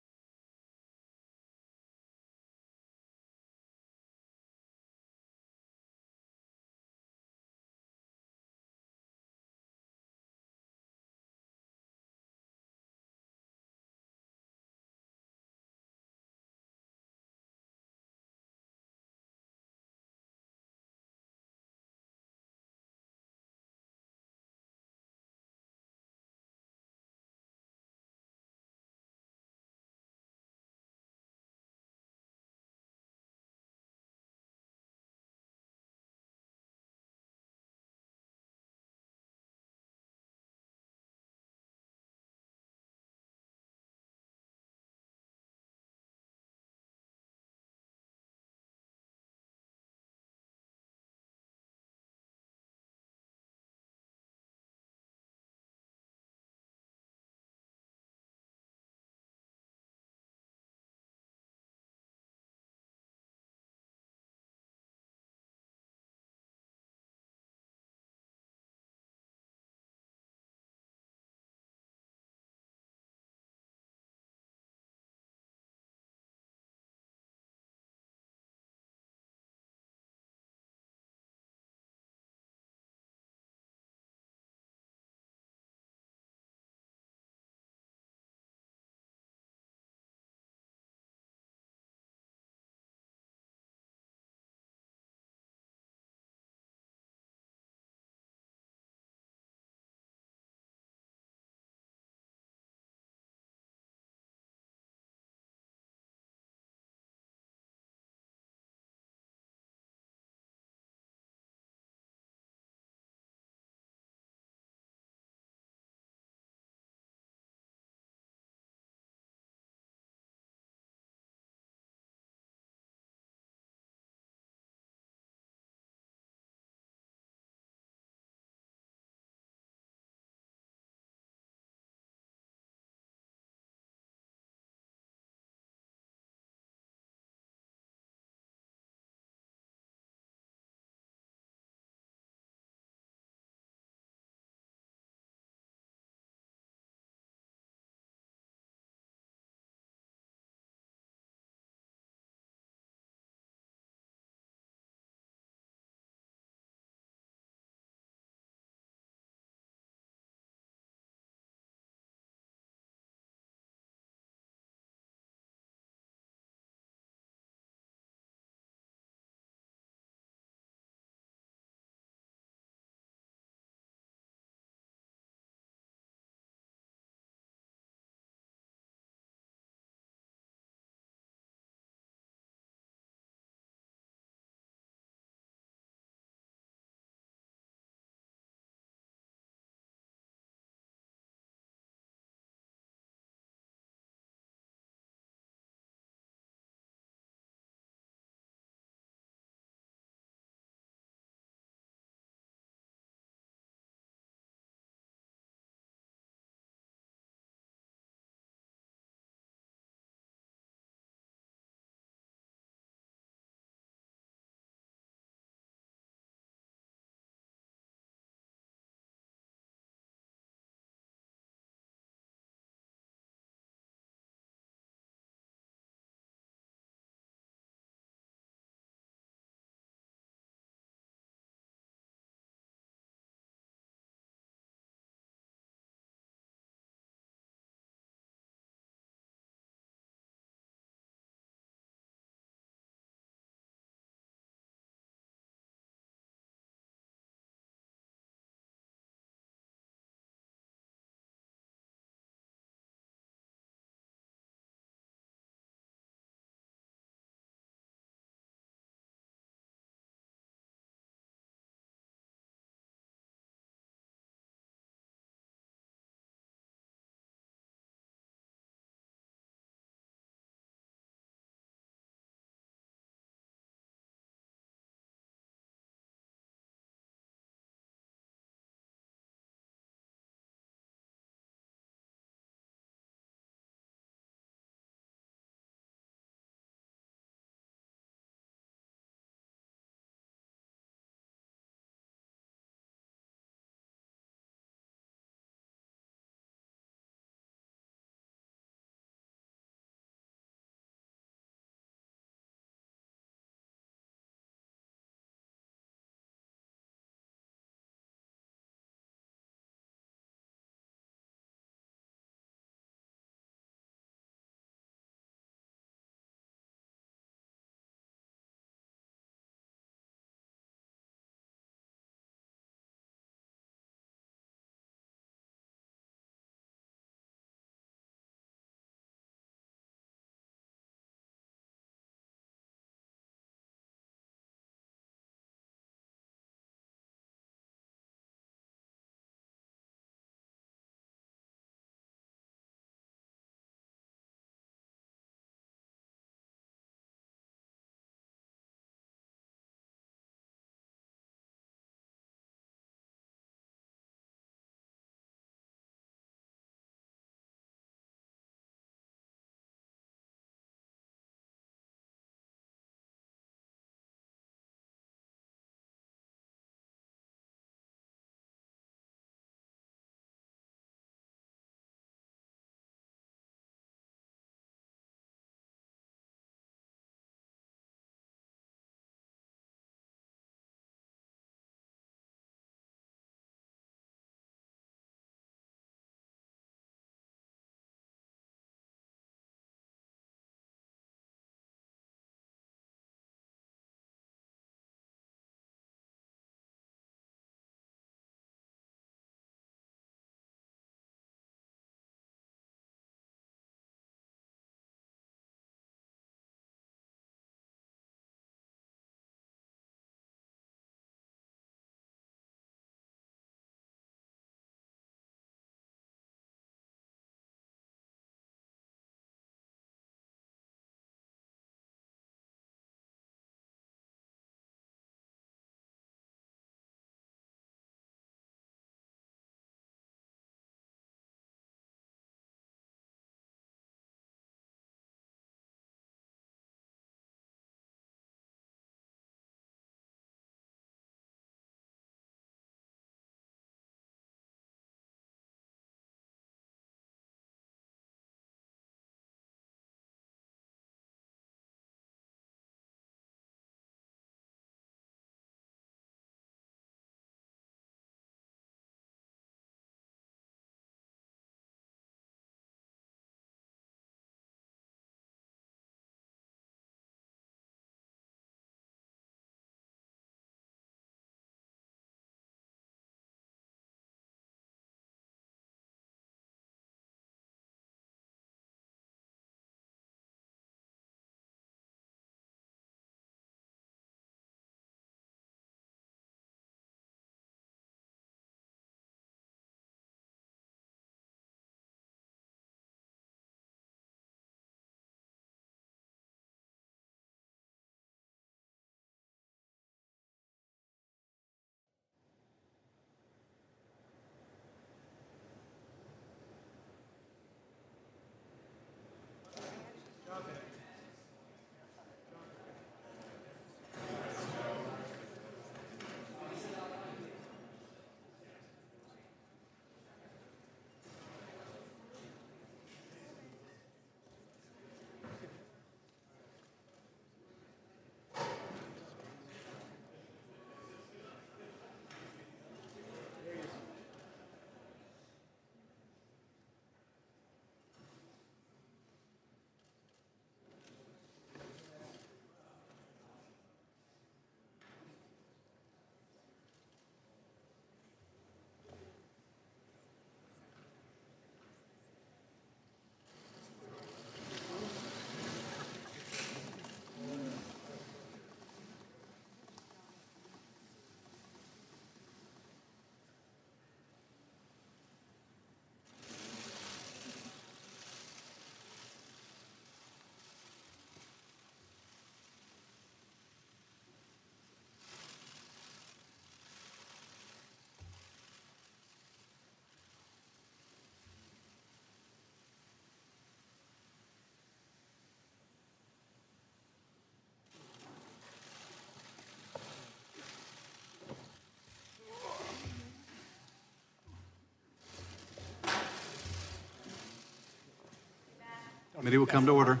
Committee will come to order.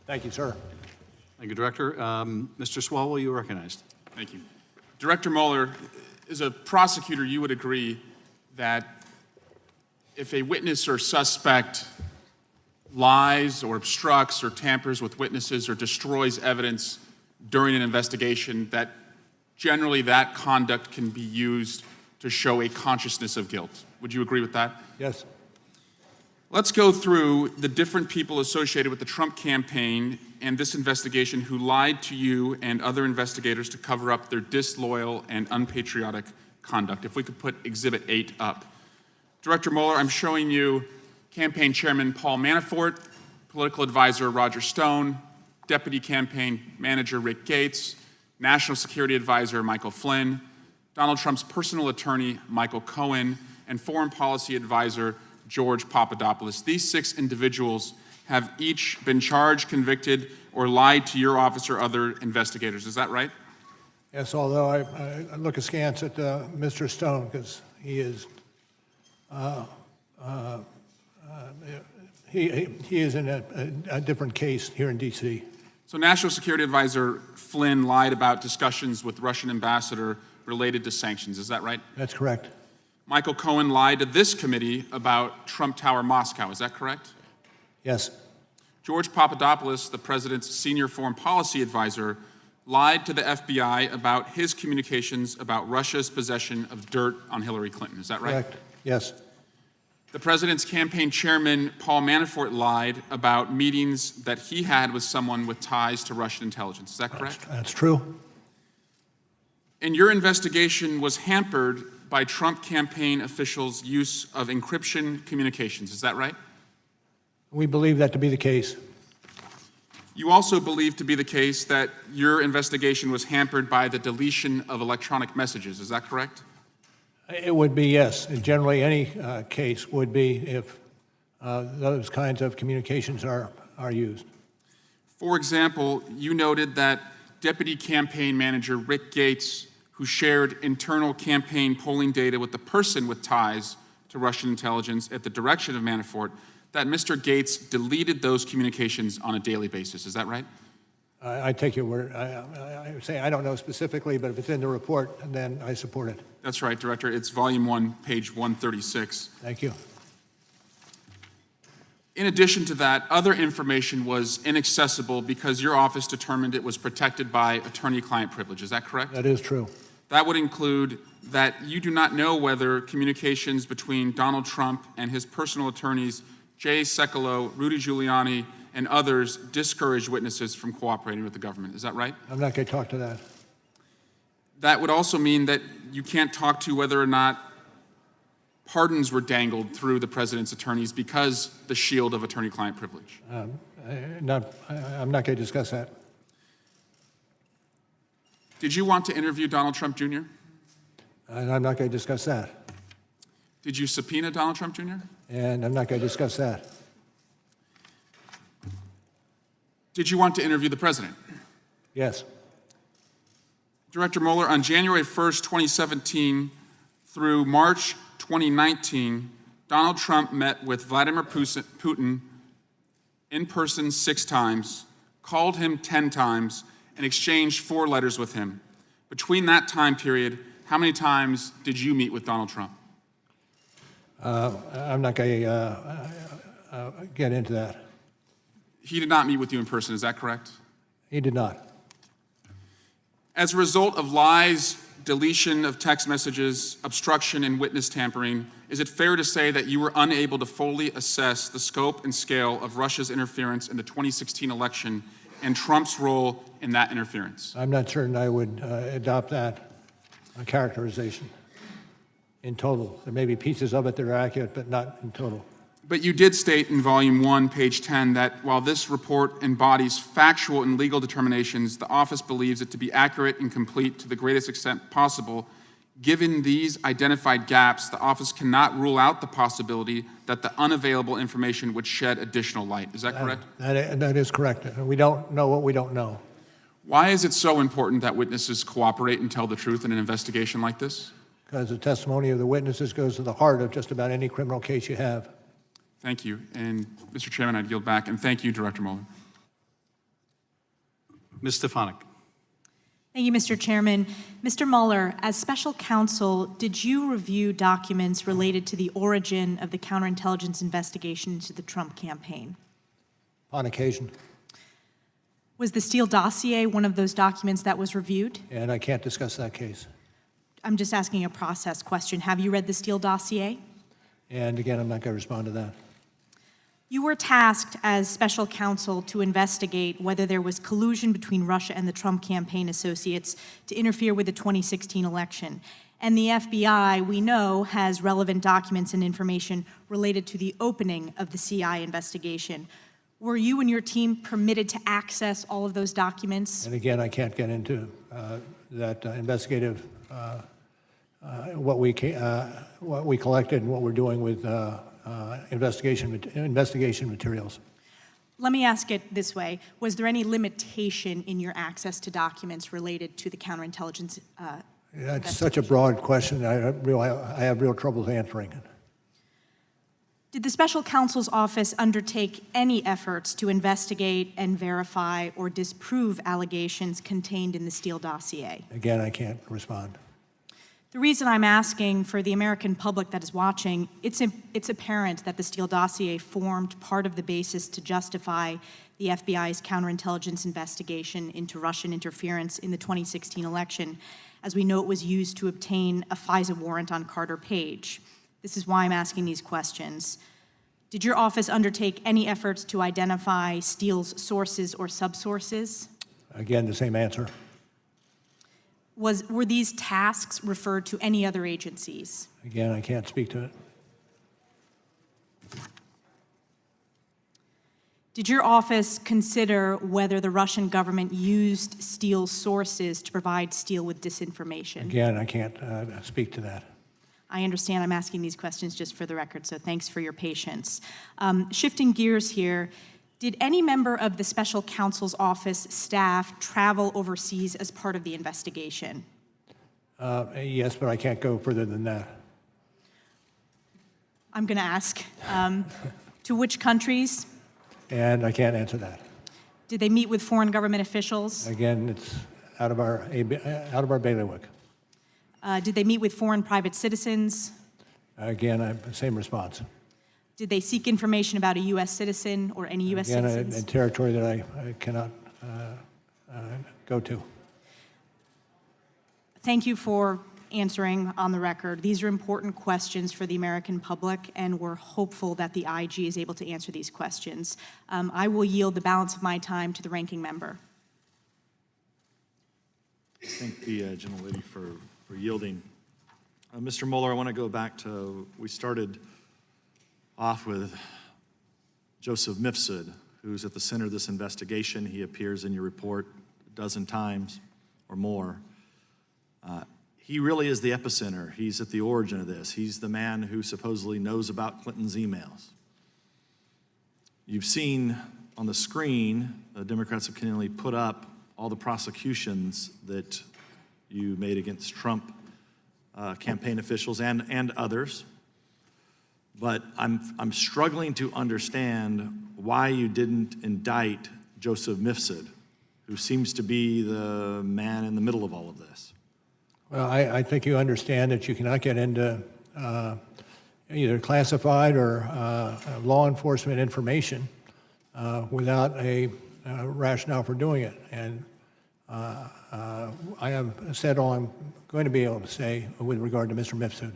Thank you, sir. Thank you, Director. Mr. Swalwell, you are recognized. Thank you. Director Mueller, as a prosecutor, you would agree that if a witness or suspect lies or obstructs or tampers with witnesses or destroys evidence during an investigation, that generally that conduct can be used to show a consciousness of guilt. Would you agree with that? Yes. Let's go through the different people associated with the Trump campaign and this investigation who lied to you and other investigators to cover up their disloyal and unpatriotic conduct. If we could put Exhibit 8 up. Director Mueller, I'm showing you Campaign Chairman Paul Manafort, Political Advisor Roger Stone, Deputy Campaign Manager Rick Gates, National Security Advisor Michael Flynn, Donald Trump's personal attorney Michael Cohen, and Foreign Policy Advisor George Papadopoulos. These 6 individuals have each been charged, convicted, or lied to your office or other investigators. Is that right? Yes, although I look askance at Mr. Stone because he is he is in a different case here in D.C. So National Security Advisor Flynn lied about discussions with Russian ambassador related to sanctions. Is that right? That's correct. Michael Cohen lied to this committee about Trump Tower Moscow. Is that correct? Yes. George Papadopoulos, the president's senior foreign policy advisor, lied to the FBI about his communications about Russia's possession of dirt on Hillary Clinton. Is that right? Correct. Yes. The president's campaign chairman, Paul Manafort, lied about meetings that he had with someone with ties to Russian intelligence. Is that correct? That's true. And your investigation was hampered by Trump campaign officials' use of encryption communications. Is that right? We believe that to be the case. You also believe to be the case that your investigation was hampered by the deletion of electronic messages. Is that correct? It would be, yes. Generally, any case would be if those kinds of communications are used. For example, you noted that Deputy Campaign Manager Rick Gates, who shared internal campaign polling data with the person with ties to Russian intelligence at the direction of Manafort, that Mr. Gates deleted those communications on a daily basis. Is that right? I take your word. I would say I don't know specifically, but if it's in the report, then I support it. That's right, Director. It's Volume 1, page 136. Thank you. In addition to that, other information was inaccessible because your office determined it was protected by attorney-client privilege. Is that correct? That is true. That would include that you do not know whether communications between Donald Trump and his personal attorneys, Jay Sekulow, Rudy Giuliani, and others discouraged witnesses from cooperating with the government. Is that right? I'm not going to talk to that. That would also mean that you can't talk to whether or not pardons were dangled through the president's attorneys because the shield of attorney-client privilege. I'm not going to discuss that. Did you want to interview Donald Trump Jr.? And I'm not going to discuss that. Did you subpoena Donald Trump Jr.? And I'm not going to discuss that. Did you want to interview the president? Yes. Director Mueller, on January 1st, 2017 through March 2019, Donald Trump met with Vladimir Putin in person 6 times, called him 10 times, and exchanged 4 letters with him. Between that time period, how many times did you meet with Donald Trump? I'm not going to get into that. He did not meet with you in person, is that correct? He did not. As a result of lies, deletion of text messages, obstruction, and witness tampering, is it fair to say that you were unable to fully assess the scope and scale of Russia's interference in the 2016 election and Trump's role in that interference? I'm not certain I would adopt that characterization in total. There may be pieces of it that are accurate, but not in total. But you did state in Volume 1, page 10, that while this report embodies factual and legal determinations, the office believes it to be accurate and complete to the greatest extent possible. Given these identified gaps, the office cannot rule out the possibility that the unavailable information would shed additional light. Is that correct? That is correct. We don't know what we don't know. Why is it so important that witnesses cooperate and tell the truth in an investigation like this? Because the testimony of the witnesses goes to the heart of just about any criminal case you have. Thank you. And Mr. Chairman, I'd yield back. And thank you, Director Mueller. Ms. Stefanik. Thank you, Mr. Chairman. Mr. Mueller, as special counsel, did you review documents related to the origin of the counterintelligence investigation into the Trump campaign? On occasion. Was the Steele dossier one of those documents that was reviewed? And I can't discuss that case. I'm just asking a process question. Have you read the Steele dossier? And again, I'm not going to respond to that. You were tasked as special counsel to investigate whether there was collusion between Russia and the Trump campaign associates to interfere with the 2016 election. And the FBI, we know, has relevant documents and information related to the opening of the CI investigation. Were you and your team permitted to access all of those documents? And again, I can't get into that investigative, what we collected and what we're doing with investigation materials. Let me ask it this way. Was there any limitation in your access to documents related to the counterintelligence That's such a broad question. I have real trouble answering it. Did the special counsel's office undertake any efforts to investigate and verify or disprove allegations contained in the Steele dossier? Again, I can't respond. The reason I'm asking for the American public that is watching, it's apparent that the Steele dossier formed part of the basis to justify the FBI's counterintelligence investigation into Russian interference in the 2016 election. As we know, it was used to obtain a FISA warrant on Carter Page. This is why I'm asking these questions. Did your office undertake any efforts to identify Steele's sources or subsources? Again, the same answer. Were these tasks referred to any other agencies? Again, I can't speak to it. Did your office consider whether the Russian government used Steele's sources to provide Steele with disinformation? Again, I can't speak to that. I understand I'm asking these questions just for the record, so thanks for your patience. Shifting gears here, did any member of the special counsel's office staff travel overseas as part of the investigation? Yes, but I can't go further than that. I'm going to ask, to which countries? And I can't answer that. Did they meet with foreign government officials? Again, it's out of our bailiwick. Did they meet with foreign private citizens? Again, same response. Did they seek information about a U.S. citizen or any U.S. citizens? Again, a territory that I cannot go to. Thank you for answering on the record. These are important questions for the American public, and we're hopeful that the IG is able to answer these questions. I will yield the balance of my time to the ranking member. Thank the gentlelady for yielding. Mr. Mueller, I want to go back to, we started off with Joseph Mifsud, who's at the center of this investigation. He appears in your report a dozen times or more. He really is the epicenter. He's at the origin of this. He's the man who supposedly knows about Clinton's emails. You've seen on the screen, the Democrats have continually put up all the prosecutions that you made against Trump campaign officials and others. But I'm struggling to understand why you didn't indict Joseph Mifsud, who seems to be the man in the middle of all of this. Well, I think you understand that you cannot get into either classified or law enforcement information without a rationale for doing it. And I have said all I'm going to be able to say with regard to Mr. Mifsud.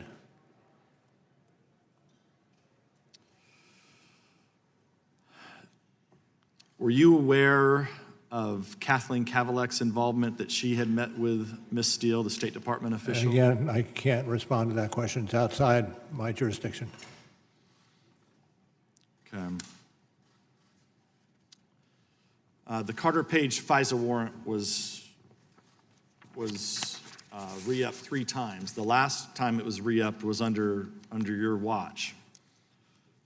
Were you aware of Kathleen Kavalek's involvement, that she had met with Ms. Steele, the State Department official? Again, I can't respond to that question. It's outside my jurisdiction. Okay. The Carter Page FISA warrant was re-upped 3 times. The last time it was re-upped was under your watch.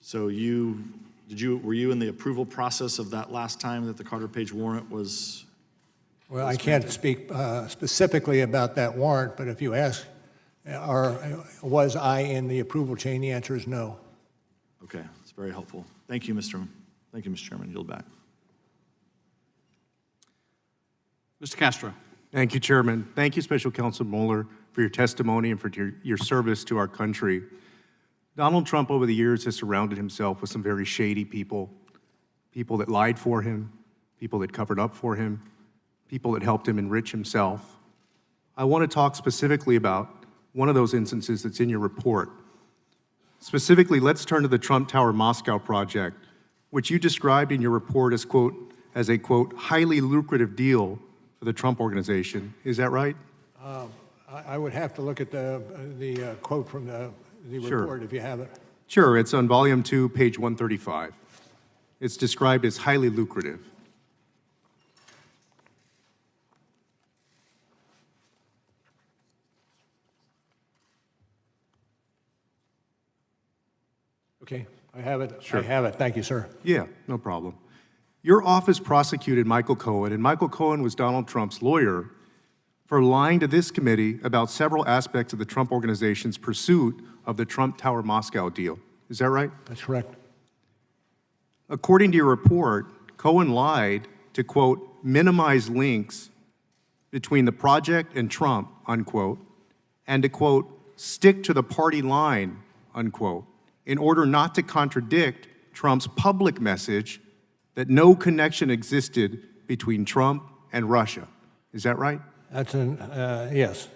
So were you in the approval process of that last time that the Carter Page warrant was Well, I can't speak specifically about that warrant, but if you ask, was I in the approval chain, the answer is no. Okay, that's very helpful. Thank you, Mr. Chairman. Yield back. Mr. Castro. Thank you, Chairman. Thank you, Special Counsel Mueller, for your testimony and for your service to our country. Donald Trump over the years has surrounded himself with some very shady people, people that lied for him, people that covered up for him, people that helped him enrich himself. I want to talk specifically about one of those instances that's in your report. Specifically, let's turn to the Trump Tower Moscow project, which you described in your report as, quote, as a, quote, highly lucrative deal for the Trump organization. Is that right? I would have to look at the quote from the Sure. report if you have it. Sure, it's on volume 2, page 135. It's described as highly lucrative. Okay, I have it. Sure. I have it. Thank you, sir. Yeah, no problem. Your office prosecuted Michael Cohen, and Michael Cohen was Donald Trump's lawyer, for lying to this committee about several aspects of the Trump organization's pursuit of the Trump Tower Moscow deal. Is that right? That's correct. According to your report, Cohen lied to, quote, minimize links between the project and Trump, unquote, and to, quote, stick to the party line, unquote, in order not to contradict Trump's public message that no connection existed between Trump and Russia. Is that right? That's yes,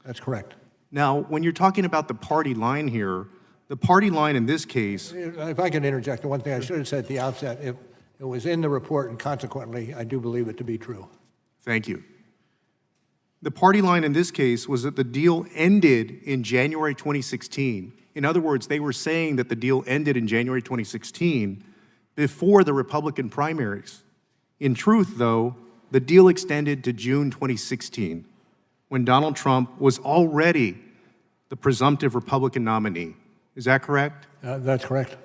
that's correct. Now, when you're talking about the party line here, the party line in this case... If I can interject, the one thing I should have said at the outset, it was in the report, and consequently, I do believe it to be true. Thank you. The party line in this case was that the deal ended in January 2016. In other words, they were saying that the deal ended in January 2016 before the Republican primaries. In truth, though, the deal extended to June 2016, when Donald Trump was already the presumptive Republican nominee. Is that correct? That's correct.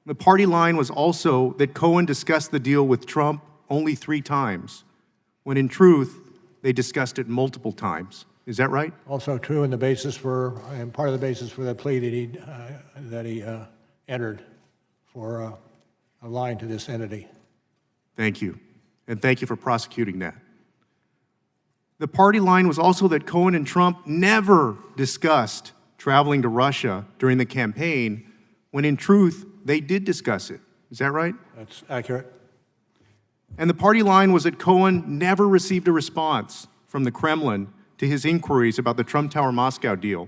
The party line was also that Cohen discussed the deal with Trump only 3 times, when in truth, they discussed it multiple times. Is that right? Also true, and part of the basis for the plea that he entered for a lying to this entity. Thank you, and thank you for prosecuting that. The party line was also that Cohen and Trump never discussed traveling to Russia during the campaign, when in truth, they did discuss it. Is that right? That's accurate. And the party line was that Cohen never received a response from the Kremlin to his inquiries about the Trump Tower Moscow deal.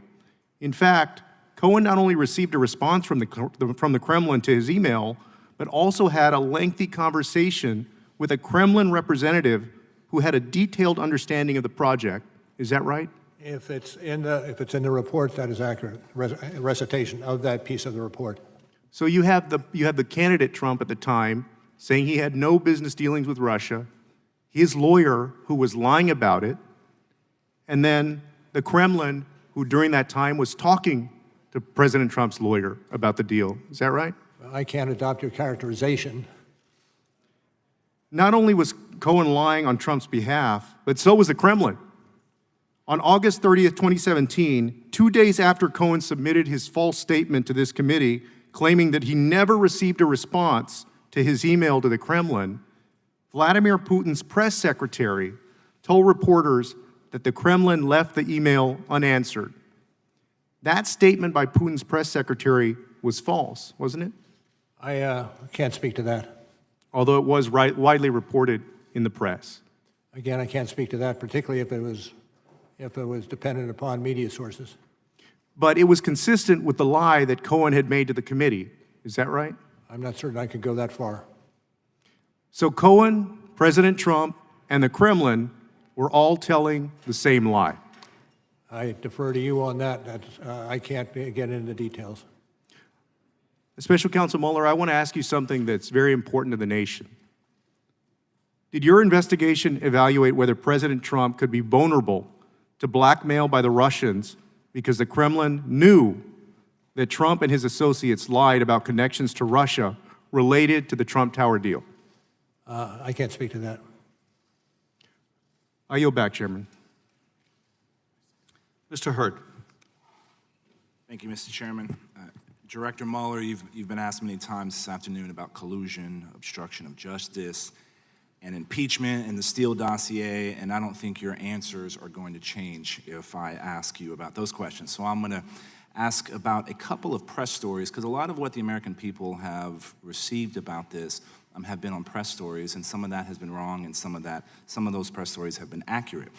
In fact, Cohen not only received a response from the Kremlin to his email, but also had a lengthy conversation with a Kremlin representative who had a detailed understanding of the project. Is that right? If it's in the report, that is accurate. Recitation of that piece of the report. So you have the candidate Trump at the time saying he had no business dealings with Russia, his lawyer who was lying about it, and then the Kremlin who during that time was talking to President Trump's lawyer about the deal. Is that right? I can't adopt your characterization. Not only was Cohen lying on Trump's behalf, but so was the Kremlin. On August 30th, 2017, 2 days after Cohen submitted his false statement to this committee, claiming that he never received a response to his email to the Kremlin, Vladimir Putin's press secretary told reporters that the Kremlin left the email unanswered. That statement by Putin's press secretary was false, wasn't it? I can't speak to that. Although it was widely reported in the press. Again, I can't speak to that, particularly if it was dependent upon media sources. But it was consistent with the lie that Cohen had made to the committee. Is that right? I'm not certain I could go that far. So Cohen, President Trump, and the Kremlin were all telling the same lie. I defer to you on that. I can't get into the details. Special Counsel Mueller, I want to ask you something that's very important to the nation. Did your investigation evaluate whether President Trump could be vulnerable to blackmail by the Russians because the Kremlin knew that Trump and his associates lied about connections to Russia related to the Trump Tower deal? I can't speak to that. I yield back, Chairman. Mr. Hurd. Thank you, Mr. Chairman. Director Mueller, you've been asked many times this afternoon about collusion, obstruction of justice, and impeachment and the Steele dossier, and I don't think your answers are going to change if I ask you about those questions. So I'm going to ask about a couple of press stories, because a lot of what the American people have received about this have been on press stories, and some of that has been wrong, and some of those press stories have been accurate.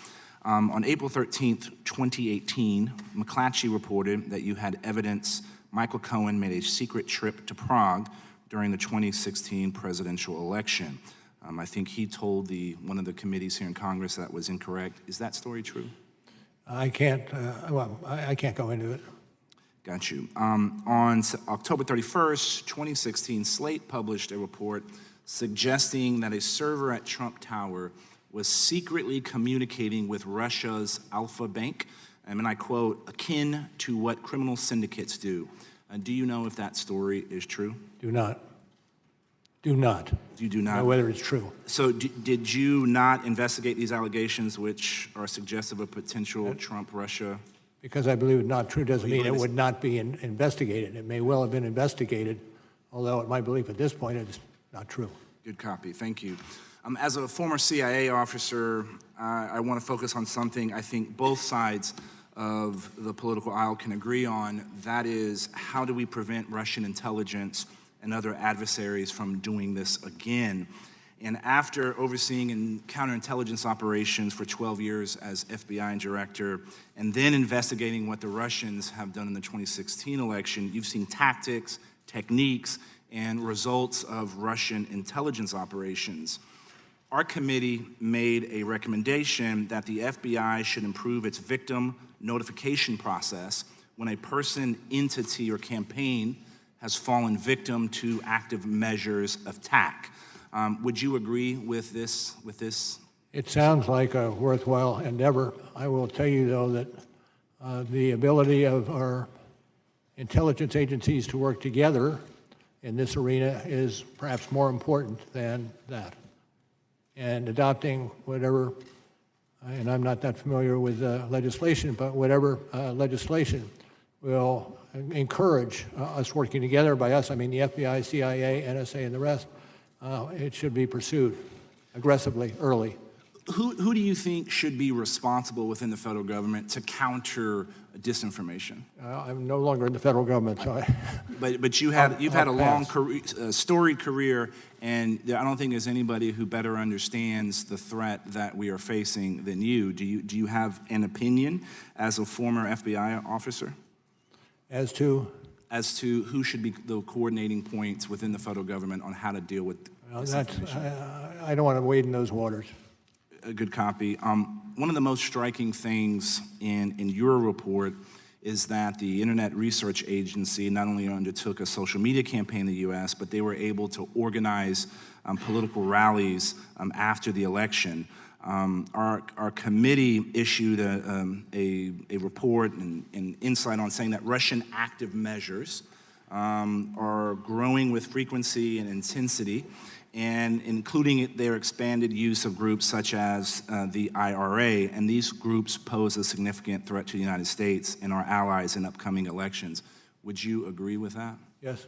On April 13th, 2018, McClatchy reported that you had evidence Michael Cohen made a secret trip to Prague during the 2016 presidential election. I think he told one of the committees here in Congress that was incorrect. Is that story true? I can't, I can't go into it. Got you. On October 31st, 2016, Slate published a report suggesting that a server at Trump Tower was secretly communicating with Russia's Alpha Bank, and I quote, akin to what criminal syndicates do. Do you know if that story is true? Do not. Do not. You do not? Know whether it's true. So did you not investigate these allegations which are suggestive of potential Trump-Russia? Because I believe it's not true doesn't mean it believe would not be investigated. It may well have been investigated, although at my belief at this point it's not true. Good copy, thank you. As a former CIA officer, I want to focus on something I think both sides of the political aisle can agree on. That is, how do we prevent Russian intelligence and other adversaries from doing this again? And after overseeing counterintelligence operations for 12 years as FBI director, and then investigating what the Russians have done in the 2016 election, you've seen tactics, techniques, and results of Russian intelligence operations. Our committee made a recommendation that the FBI should improve its victim notification process when a person, entity, or campaign has fallen victim to active measures of attack. Would you agree with this? It sounds like a worthwhile endeavor. I will tell you, though, that the ability of our intelligence agencies to work together in this arena is perhaps more important than that. And adopting whatever, and I'm not that familiar with legislation, but whatever legislation will encourage us working together. By us, I mean the FBI, CIA, NSA, and the rest. It should be pursued aggressively, early. Who do you think should be responsible within the federal government to counter disinformation? I'm no longer in the federal government, so But you've had a long storied career, and I don't think there's anybody who better understands the threat that we are facing than you. Do you have an opinion as a former FBI officer? As to? As to who should be the coordinating points within the federal government on how to deal with disinformation? I don't want to wade in those waters. A good copy. One of the most striking things in your report is that the Internet Research Agency not only undertook a social media campaign in the U.S., but they were able to organize political rallies after the election. Our committee issued a report and insight on saying that Russian active measures are growing with frequency and intensity, and including their expanded use of groups such as the IRA, and these groups pose a significant threat to the United States and our allies in upcoming elections. Would you agree with that? Yes.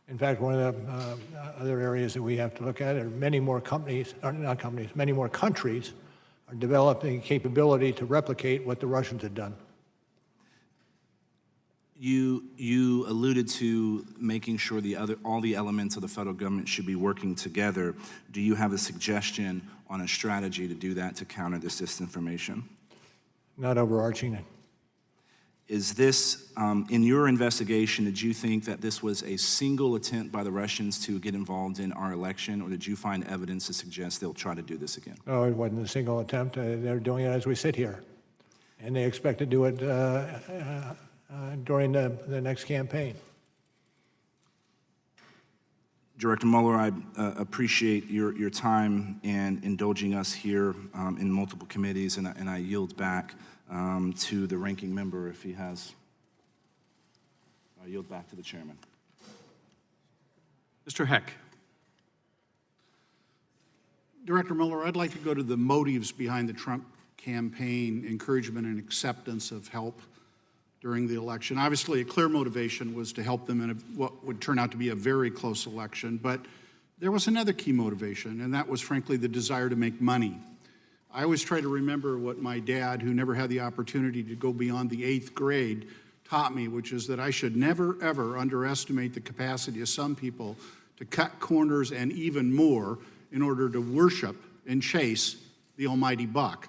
In fact, one of the other areas that we have to look at are many more companies, or not companies, many more countries are developing capability to replicate what the Russians had done. You alluded to making sure all the elements of the federal government should be working together. Do you have a suggestion on a strategy to do that to counter this disinformation? Not overarching. Is this, in your investigation, did you think that this was a single attempt by the Russians to get involved in our election, or did you find evidence to suggest they'll try to do this again? No, it wasn't a single attempt. They're doing it as we sit here. And they expect to do it during the next campaign. Director Mueller, I appreciate your time and indulging us here in multiple committees, and I yield back to the ranking member if he has. I yield back to the chairman. Mr. Heck. Director Mueller, I'd like to go to the motives behind the Trump campaign, encouragement and acceptance of help during the election. Obviously, a clear motivation was to help them in what would turn out to be a very close election, but there was another key motivation, and that was, frankly, the desire to make money. I always try to remember what my dad, who never had the opportunity to go beyond the 8th grade, taught me, which is that I should never, ever underestimate the capacity of some people to cut corners and even more in order to worship and chase the almighty buck.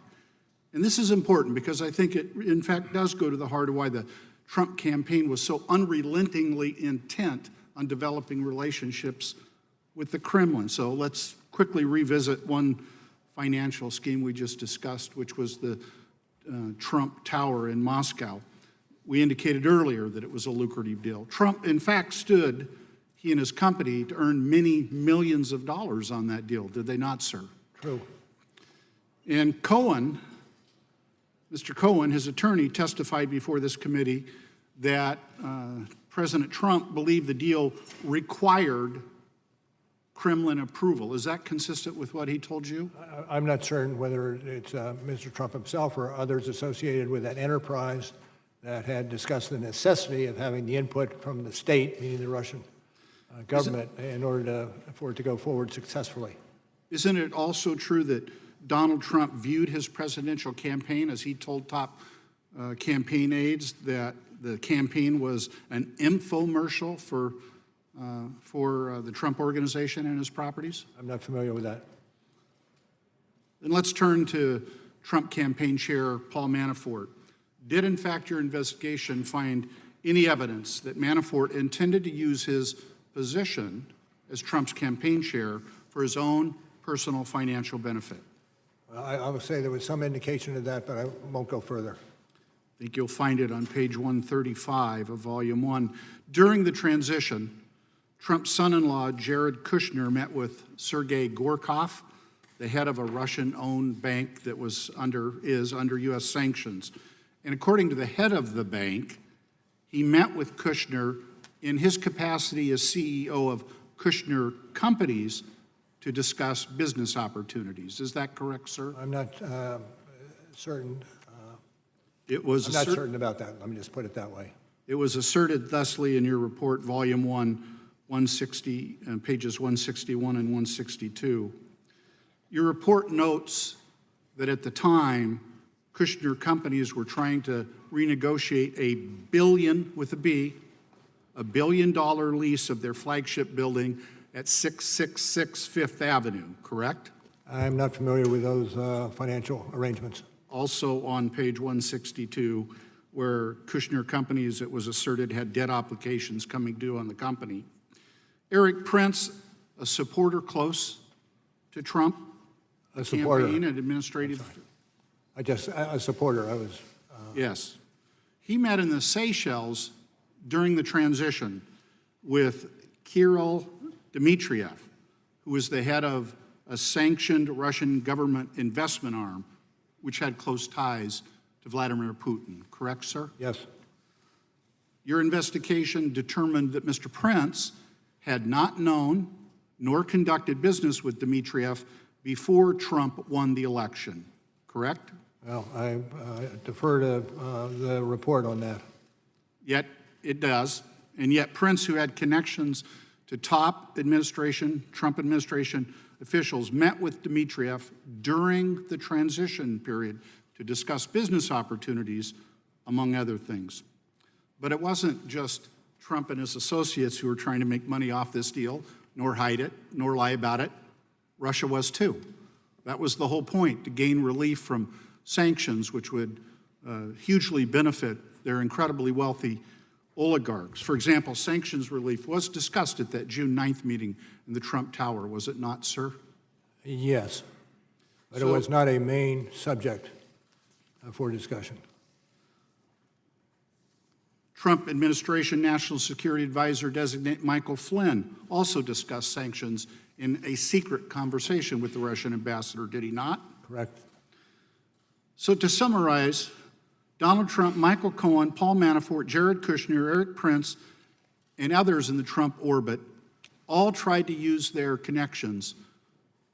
And this is important because I think it, in fact, does go to the heart of why the Trump campaign was so unrelentingly intent on developing relationships with the Kremlin. So let's quickly revisit one financial scheme we just discussed, which was the Trump Tower in Moscow. We indicated earlier that it was a lucrative deal. Trump, in fact, stood, he and his company, to earn many millions of dollars on that deal, did they not, sir? True. And Cohen, Mr. Cohen, his attorney, testified before this committee that President Trump believed the deal required Kremlin approval. Is that consistent with what he told you? I'm not certain whether it's Mr. Trump himself or others associated with that enterprise that had discussed the necessity of having the input from the state, meaning the Russian government, in order for it to go forward successfully. Isn't it also true that Donald Trump viewed his presidential campaign, as he told top campaign aides, that the campaign was an infomercial for the Trump organization and his properties? I'm not familiar with that. Then let's turn to Trump campaign chair Paul Manafort. Did, in fact, your investigation find any evidence that Manafort intended to use his position as Trump's campaign chair for his own personal financial benefit? I would say there was some indication of that, but I won't go further. I think you'll find it on page 135 of Volume 1. During the transition, Trump's son-in-law, Jared Kushner, met with Sergei Gorkov, the head of a Russian-owned bank that is under U.S. sanctions. And according to the head of the bank, he met with Kushner in his capacity as CEO of Kushner Companies to discuss business opportunities. Is that correct, sir? I'm not certain. I'm not certain about that. Let me just put it that way. It was asserted thusly in your report, Volume 1, 160, pages 161 and 162. Your report notes that at the time, Kushner Companies were trying to renegotiate a billion, with a B, $1 billion lease of their flagship building at 666 Fifth Avenue, correct? I'm not familiar with those financial arrangements. Also on page 162, where Kushner Companies, it was asserted, had debt obligations coming due on the company. Eric Prince, a supporter close to Trump, A supporter. campaign and administrative. A supporter. I was. Yes. He met in the Seychelles during the transition with Kirill Dmitriev, who was the head of a sanctioned Russian government investment arm, which had close ties to Vladimir Putin. Correct, sir? Yes. Your investigation determined that Mr. Prince had not known nor conducted business with Dmitriev before Trump won the election, correct? Well, I defer to the report on that. Yet it does, and yet Prince, who had connections to top administration, Trump administration officials, met with Dmitriev during the transition period to discuss business opportunities, among other things. But it wasn't just Trump and his associates who were trying to make money off this deal, nor hide it, nor lie about it. Russia was too. That was the whole point, to gain relief from sanctions, which would hugely benefit their incredibly wealthy oligarchs. For example, sanctions relief was discussed at that June 9th meeting in the Trump Tower, was it not, sir? Yes, but it was not a main subject for discussion. Trump administration National Security Advisor designate Michael Flynn also discussed sanctions in a secret conversation with the Russian ambassador, did he not? Correct. So to summarize, Donald Trump, Michael Cohen, Paul Manafort, Jared Kushner, Eric Prince, and others in the Trump orbit all tried to use their connections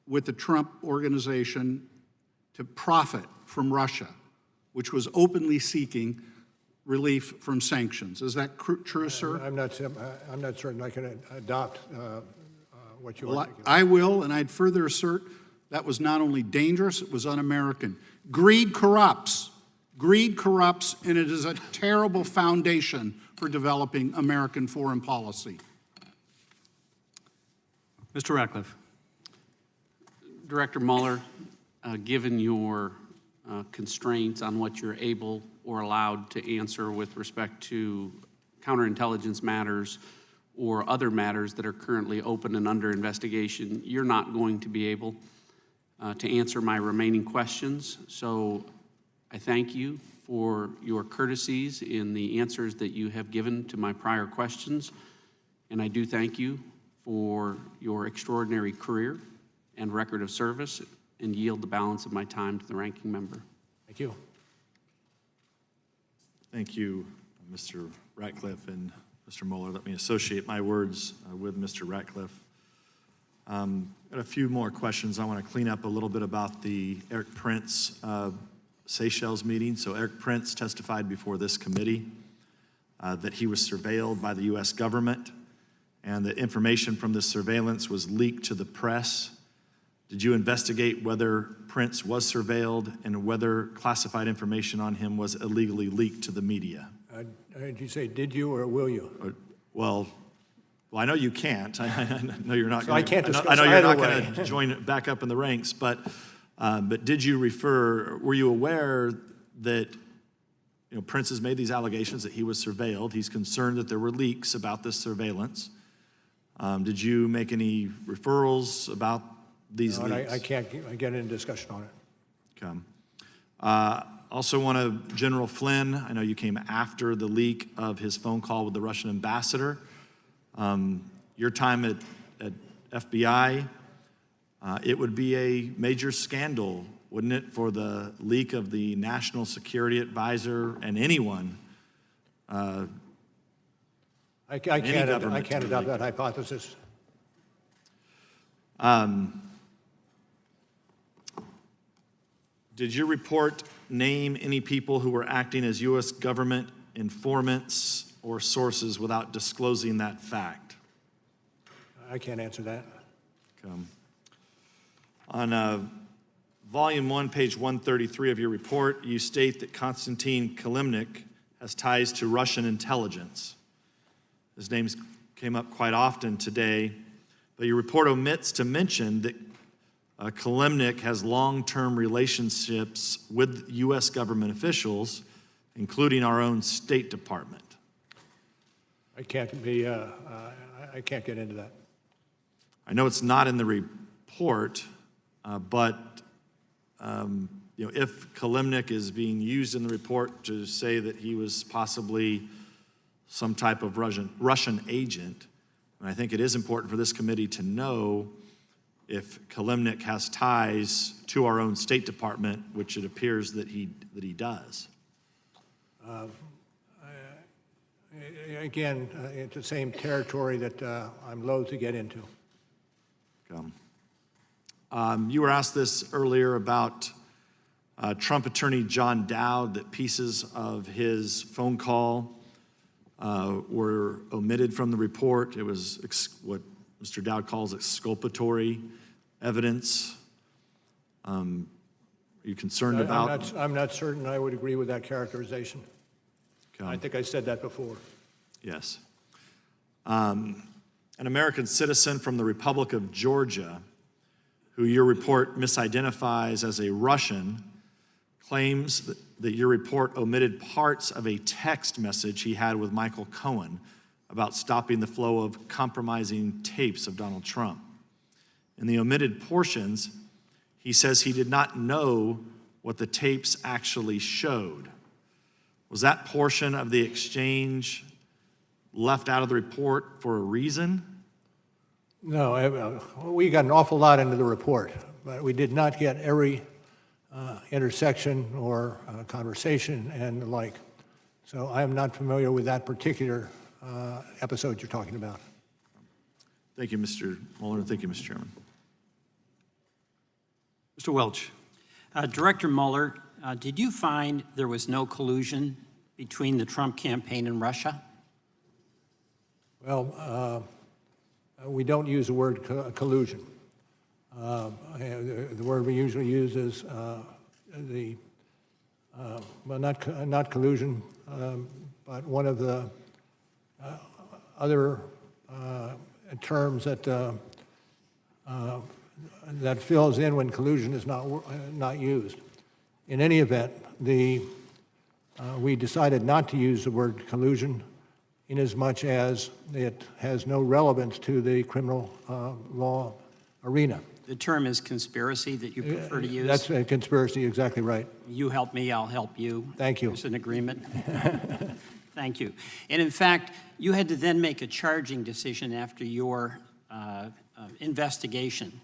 with the Trump organization to profit from Russia, which was openly seeking relief from sanctions. Is that true, sir? I'm not certain I can adopt what you Well, articulate. I will, and I'd further assert that was not only dangerous, it was un-American. Greed corrupts. Greed corrupts, and it is a terrible foundation for developing American foreign policy. Mr. Ratcliffe. Director Mueller, given your constraints on what you're able or allowed to answer with respect to counterintelligence matters or other matters that are currently open and under investigation, you're not going to be able to answer my remaining questions. So I thank you for your courtesies in the answers that you have given to my prior questions. And I do thank you for your extraordinary career and record of service, and yield the balance of my time to the ranking member. Thank you. Thank you, Mr. Ratcliffe and Mr. Mueller. Let me associate my words with Mr. Ratcliffe. Got a few more questions. I want to clean up a little bit about the Eric Prince Seychelles meeting. So Eric Prince testified before this committee that he was surveilled by the U.S. government and that information from this surveillance was leaked to the press. Did you investigate whether Prince was surveilled and whether classified information on him was illegally leaked to the media? Did you say did you or will you? Well, I know you can't. I know you're not. So gonna, I can't discuss I know you're not either going to join back up in the ranks, but did you refer? Were you aware that Prince has made these allegations that he was surveilled? He's concerned that there were leaks about this surveillance. Did you make any referrals about these leaks? I can't get into discussion on it. Okay. Also want to, General Flynn, I know you came after the leak of his phone call with the Russian ambassador. Your time at FBI, it would be a major scandal, wouldn't it, for the leak of the National Security Advisor and anyone. I can't adopt that hypothesis. Did your report name any people who were acting as U.S. government informants or sources without disclosing that fact? I can't answer that. On volume 1, page 133 of your report, you state that Konstantin Kilimnik has ties to Russian intelligence. His name came up quite often today, but your report omits to mention that Kilimnik has long-term relationships with U.S. government officials, including our own State Department. I can't get into that. I know it's not in the report, but if Kilimnik is being used in the report to say that he was possibly some type of Russian agent, and I think it is important for this committee to know if Kilimnik has ties to our own State Department, which it appears that he does. Again, it's the same territory that I'm loath to get into. You were asked this earlier about Trump attorney John Dowd, that pieces of his phone call were omitted from the report. It was what Mr. Dowd calls exculpatory evidence. Are you concerned about? I'm not certain I would agree with that characterization. I think I said that before. Yes. An American citizen from the Republic of Georgia, who your report misidentifies as a Russian, claims that your report omitted parts of a text message he had with Michael Cohen about stopping the flow of compromising tapes of Donald Trump. In the omitted portions, he says he did not know what the tapes actually showed. Was that portion of the exchange left out of the report for a reason? No, we got an awful lot into the report, but we did not get every intersection or conversation and the like. So I am not familiar with that particular episode you're talking about. Thank you, Mr. Mueller, and thank you, Mr. Chairman. Mr. Welch. Director Mueller, did you find there was no collusion between the Trump campaign and Russia? Well, we don't use the word collusion. The word we usually use is well, not collusion, but one of the other terms that that fills in when collusion is not used. In any event, we decided not to use the word collusion inasmuch as it has no relevance to the criminal law arena. The term is conspiracy that you prefer to use? That's a conspiracy, exactly right. You help me, I'll help you. Thank you. There's an agreement. Thank you. And in fact, you had to then make a charging decision after your investigation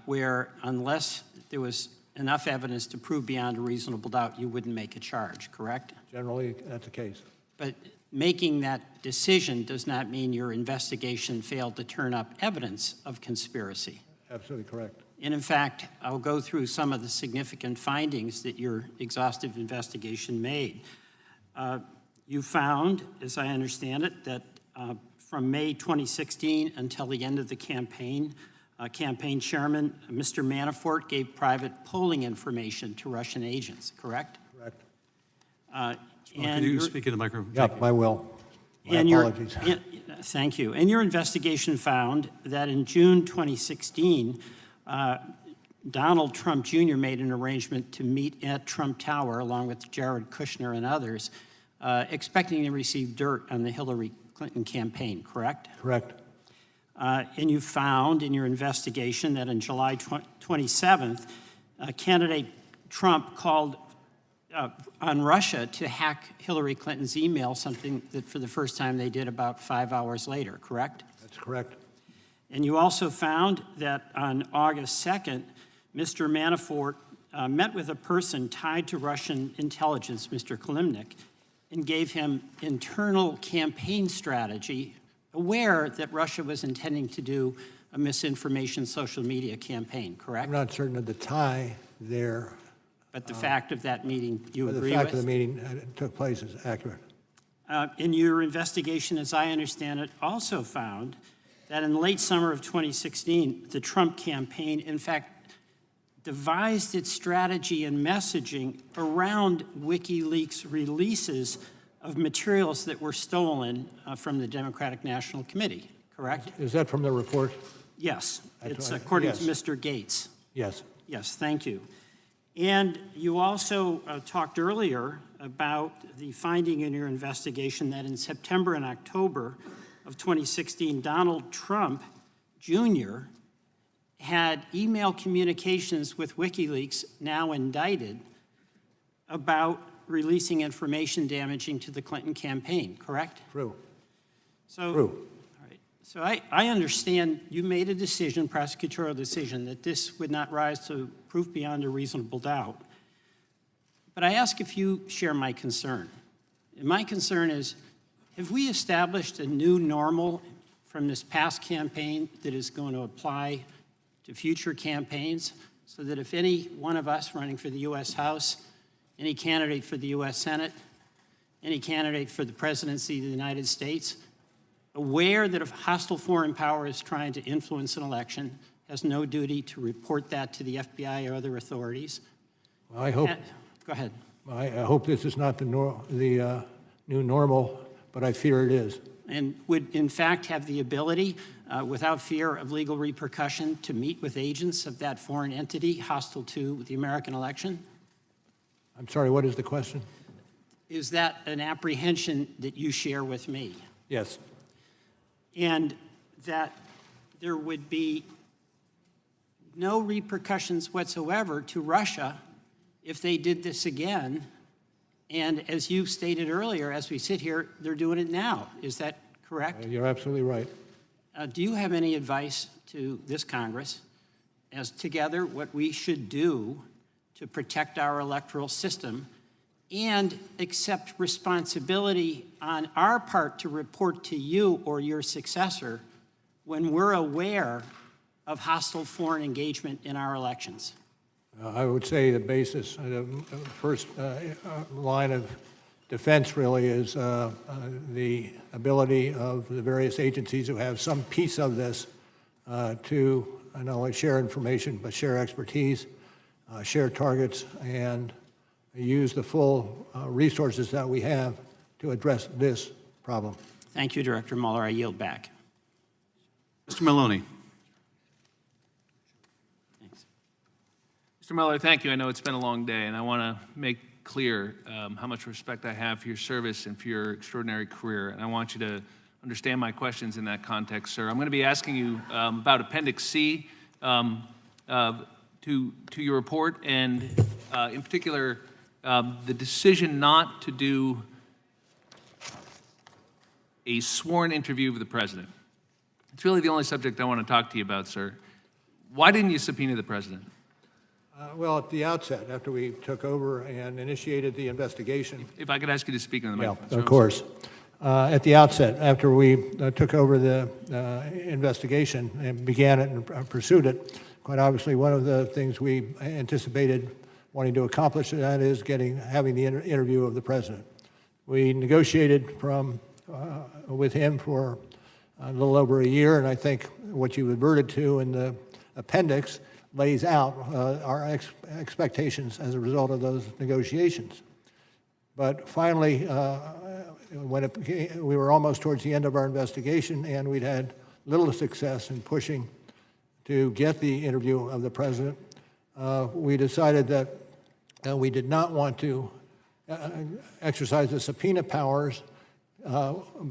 where unless there was enough evidence to prove beyond a reasonable doubt, you wouldn't make a charge, correct? Generally, that's the case. But making that decision does not mean your investigation failed to turn up evidence of conspiracy. Absolutely correct. And in fact, I'll go through some of the significant findings that your exhaustive investigation made. You found, as I understand it, that from May 2016 until the end of the campaign, campaign chairman, Mr. Manafort, gave private polling information to Russian agents, correct? Correct. Could you speak in the microphone? Yep, I will. My apologies. Thank you. And your investigation found that in June 2016, Donald Trump Jr. made an arrangement to meet at Trump Tower along with Jared Kushner and others, expecting to receive dirt on the Hillary Clinton campaign, correct? Correct. And you found in your investigation that on July 27th, candidate Trump called on Russia to hack Hillary Clinton's email, something that for the first time they did about 5 hours later, correct? That's correct. And you also found that on August 2nd, Mr. Manafort met with a person tied to Russian intelligence, Mr. Kalimnik, and gave him internal campaign strategy, aware that Russia was intending to do a misinformation social media campaign, correct? I'm not certain of the tie there. But the fact of that meeting, you agree with? The fact of the meeting took place is accurate. In your investigation, as I understand it, also found that in late summer of 2016, the Trump campaign, in fact, devised its strategy and messaging around WikiLeaks releases of materials that were stolen from the Democratic National Committee, correct? Is that from the report? Yes. It's according to yes. Mr. Gates. Yes. Yes, thank you. And you also talked earlier about the finding in your investigation that in September and October of 2016, Donald Trump Jr. had email communications with WikiLeaks, now indicted, about releasing information damaging to the Clinton campaign, correct? True. So, True. All right. So I understand you made a decision, prosecutorial decision, that this would not rise to proof beyond a reasonable doubt. But I ask if you share my concern. And my concern is, have we established a new normal from this past campaign that is going to apply to future campaigns so that if any one of us running for the U.S. House, any candidate for the U.S. Senate, any candidate for the presidency of the United States, aware that a hostile foreign power is trying to influence an election, has no duty to report that to the FBI or other authorities? I hope. Go ahead. I hope this is not the new normal, but I fear it is. And would, in fact, have the ability, without fear of legal repercussion, to meet with agents of that foreign entity hostile to the American election? I'm sorry, what is the question? Is that an apprehension that you share with me? Yes. And that there would be no repercussions whatsoever to Russia if they did this again. And as you stated earlier, as we sit here, they're doing it now. Is that correct? You're absolutely right. Do you have any advice to this Congress as together what we should do to protect our electoral system and accept responsibility on our part to report to you or your successor when we're aware of hostile foreign engagement in our elections? I would say the basis, the first line of defense really is the ability of the various agencies who have some piece of this to not only share information, but share expertise, share targets, and use the full resources that we have to address this problem. Thank you, Director Mueller. I yield back. Mr. Maloney. Mr. Mueller, thank you. I know it's been a long day, and I want to make clear how much respect I have for your service and for your extraordinary career, and I want you to understand my questions in that context, sir. I'm going to be asking you about Appendix C to your report, and in particular, the decision not to do a sworn interview of the president. It's really the only subject I want to talk to you about, sir. Why didn't you subpoena the president? Well, at the outset, after we took over and initiated the investigation. If I could ask you to speak on the microphone. Yeah, of course. At the outset, after we took over the investigation and began it and pursued it, quite obviously one of the things we anticipated wanting to accomplish, and that is having the interview of the president. We negotiated with him for a little over a year, and I think what you adverted to in the appendix lays out our expectations as a result of those negotiations. But finally, when we were almost towards the end of our investigation and we'd had little success in pushing to get the interview of the president, we decided that we did not want to exercise the subpoena powers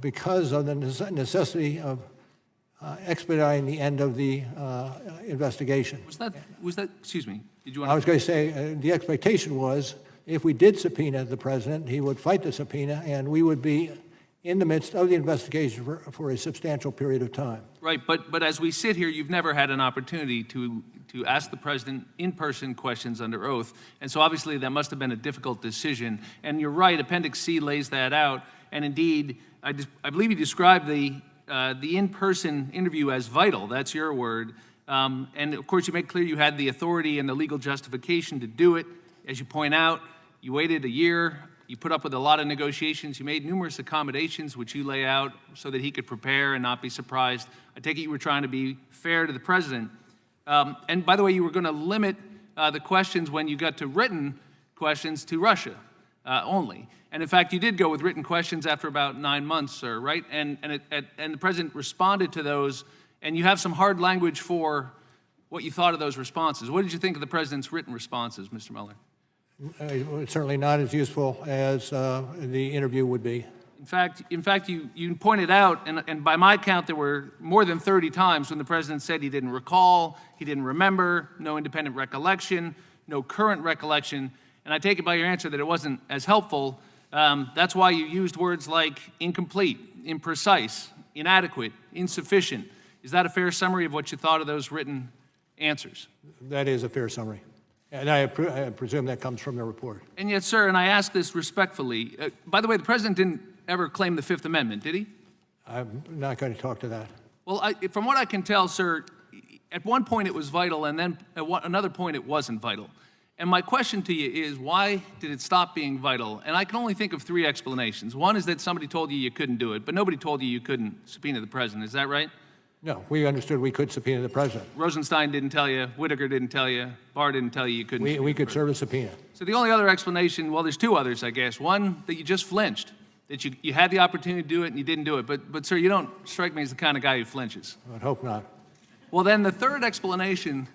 because of the necessity of expediting the end of the investigation. Was that, excuse me, did you want I was going to say, the expectation was if we did subpoena the president, he would fight the subpoena and we would be in the midst of the investigation for a substantial period of time. Right, but as we sit here, you've never had an opportunity to ask the president in-person questions under oath, and so obviously that must have been a difficult decision. And you're right, Appendix C lays that out, and indeed, I believe you described the in-person interview as vital. That's your word. And of course, you make clear you had the authority and the legal justification to do it. As you point out, you waited a year. You put up with a lot of negotiations. You made numerous accommodations, which you lay out so that he could prepare and not be surprised. I take it you were trying to be fair to the president. And by the way, you were going to limit the questions when you got to written questions to Russia only. And in fact, you did go with written questions after about 9 months, sir, right? And the president responded to those, and you have some hard language for what you thought of those responses. What did you think of the president's written responses, Mr. Mueller? Certainly not as useful as the interview would be. In fact, you pointed out, and by my count, there were more than 30 times when the president said he didn't recall, he didn't remember, no independent recollection, no current recollection, and I take it by your answer that it wasn't as helpful. That's why you used words like incomplete, imprecise, inadequate, insufficient. Is that a fair summary of what you thought of those written answers? That is a fair summary. And I presume that comes from the report. And yet, sir, and I ask this respectfully, by the way, the president didn't ever claim the Fifth Amendment, did he? I'm not going to talk to that. Well, from what I can tell, sir, at one point it was vital, and then at another point it wasn't vital. And my question to you is, why did it stop being vital? And I can only think of 3 explanations. One is that somebody told you couldn't do it, but nobody told you couldn't subpoena the president. Is that right? No, we understood we could subpoena the president. Rosenstein didn't tell you, Whitaker didn't tell you, Barr didn't tell you couldn't. We could serve a subpoena. So the only other explanation, well, there's 2 others, I guess. One, that you just flinched, that you had the opportunity to do it and you didn't do it. But sir, you don't strike me as the kind of guy who flinches. I'd hope not. Well, then the third explanation,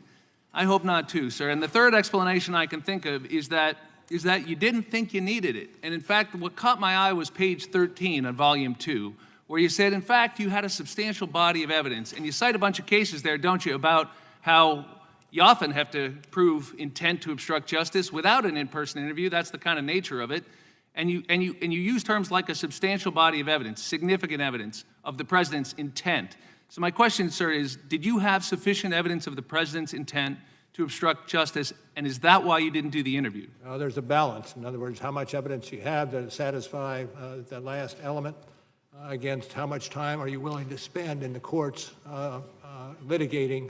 I hope not too, sir. And the third explanation I can think of is that you didn't think you needed it. And in fact, what caught my eye was page 13 on volume 2, where you said, in fact, you had a substantial body of evidence. And you cite a bunch of cases there, don't you, about how you often have to prove intent to obstruct justice without an in-person interview. That's the kind of nature of it. And you use terms like a substantial body of evidence, significant evidence of the president's intent. So my question, sir, is, did you have sufficient evidence of the president's intent to obstruct justice, and is that why you didn't do the interview? There's a balance. In other words, how much evidence you have to satisfy that last element against how much time are you willing to spend in the courts litigating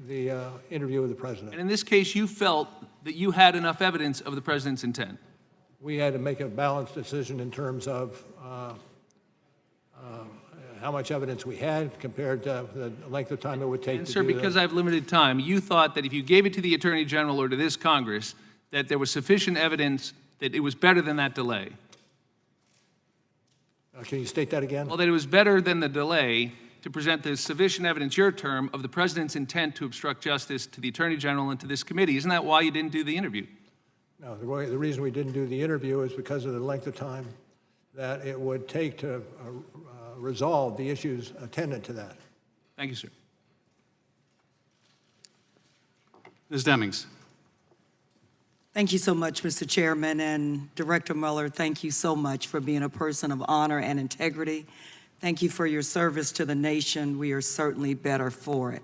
the interview with the president. And in this case, you felt that you had enough evidence of the president's intent. We had to make a balanced decision in terms of how much evidence we had compared to the length of time it would take And to sir, do because that. I have limited time, you thought that if you gave it to the Attorney General or to this Congress, that there was sufficient evidence that it was better than that delay. Can you state that again? Well, that it was better than the delay to present the sufficient evidence, your term, of the president's intent to obstruct justice to the Attorney General and to this committee. Isn't that why you didn't do the interview? No, the reason we didn't do the interview is because of the length of time that it would take to resolve the issues attendant to that. Thank you, sir. Ms. Demings. Thank you so much, Mr. Chairman, and Director Mueller, thank you so much for being a person of honor and integrity. Thank you for your service to the nation. We are certainly better for it.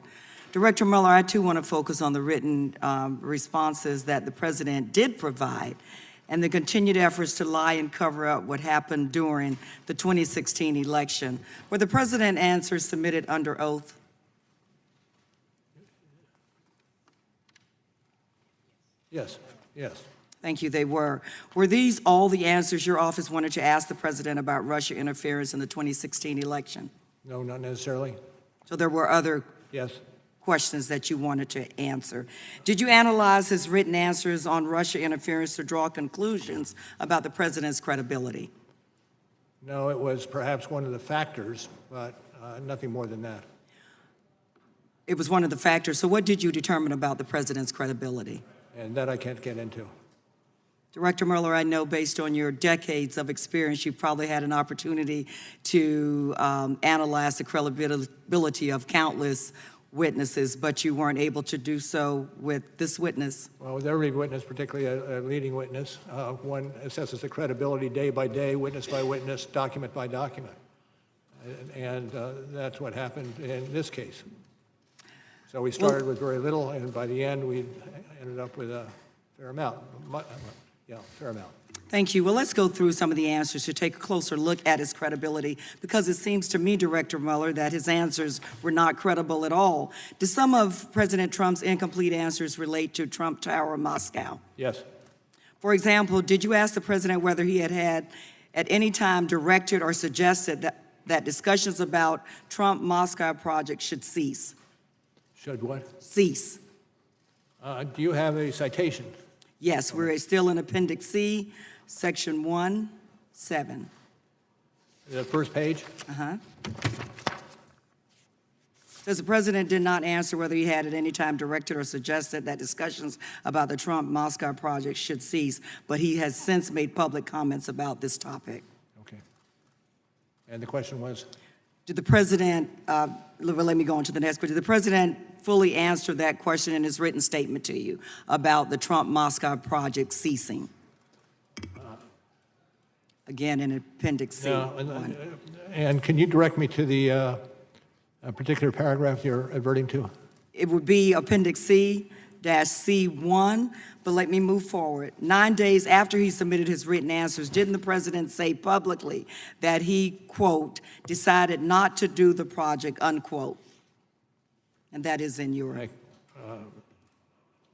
Director Mueller, I too want to focus on the written responses that the President did provide and the continued efforts to lie and cover up what happened during the 2016 election. Were the President's answers submitted under oath? Yes, yes. Thank you, they were. Were these all the answers your office wanted to ask the President about Russia interference in the 2016 election? No, not necessarily. So there were other Yes. questions that you wanted to answer. Did you analyze his written answers on Russia interference to draw conclusions about the President's credibility? No, it was perhaps one of the factors, but nothing more than that. It was one of the factors. So what did you determine about the President's credibility? And that I can't get into. Director Mueller, I know based on your decades of experience, you probably had an opportunity to analyze the credibility of countless witnesses, but you weren't able to do so with this witness. Well, with every witness, particularly a leading witness, one assesses the credibility day by day, witness by witness, document by document. And that's what happened in this case. So we started with very little, and by the end, we ended up with a fair amount. Yeah, fair amount. Thank you. Well, let's go through some of the answers to take a closer look at his credibility, because it seems to me, Director Mueller, that his answers were not credible at all. Do some of President Trump's incomplete answers relate to Trump Tower Moscow? Yes. For example, did you ask the President whether he had at any time directed or suggested that discussions about Trump Moscow project should cease? Should what? Cease. Do you have a citation? Yes, we're still in Appendix C, Section 1-7. The first page? Uh-huh. Says the President did not answer whether he had at any time directed or suggested that discussions about the Trump Moscow project should cease, but he has since made public comments about this topic. Okay. And the question was? Did the President, let me go on to the next question. Did the President fully answer that question in his written statement to you about the Trump Moscow project ceasing? Again, in Appendix C. And can you direct me to the a particular paragraph you're adverting to? It would be Appendix C-C1, but let me move forward. 9 days after he submitted his written answers, didn't the President say publicly that he, quote, decided not to do the project, unquote? And that is in your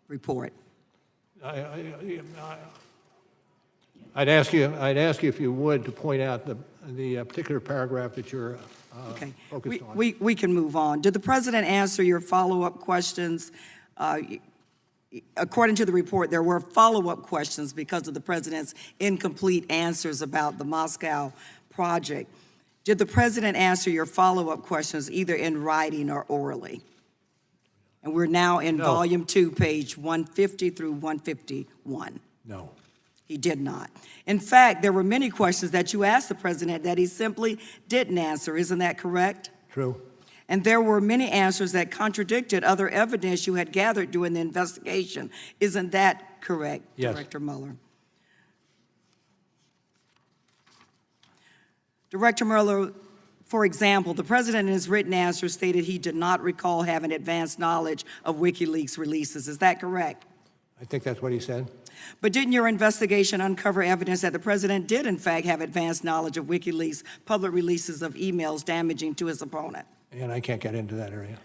report. I'd ask you if you would to point out the particular paragraph that you're Okay. focused on. We can move on. Did the President answer your follow-up questions? According to the report, there were follow-up questions because of the President's incomplete answers about the Moscow project. Did the President answer your follow-up questions either in writing or orally? And we're now in Volume 2, page 150 through 151. No. He did not. In fact, there were many questions that you asked the President that he simply didn't answer. Isn't that correct? True. And there were many answers that contradicted other evidence you had gathered during the investigation. Isn't that correct, Yes. Director Mueller? Director Mueller, for example, the President in his written answer stated he did not recall having advanced knowledge of WikiLeaks releases. Is that correct? I think that's what he said. But didn't your investigation uncover evidence that the President did, in fact, have advanced knowledge of WikiLeaks public releases of emails damaging to his opponent? And I can't get into that area.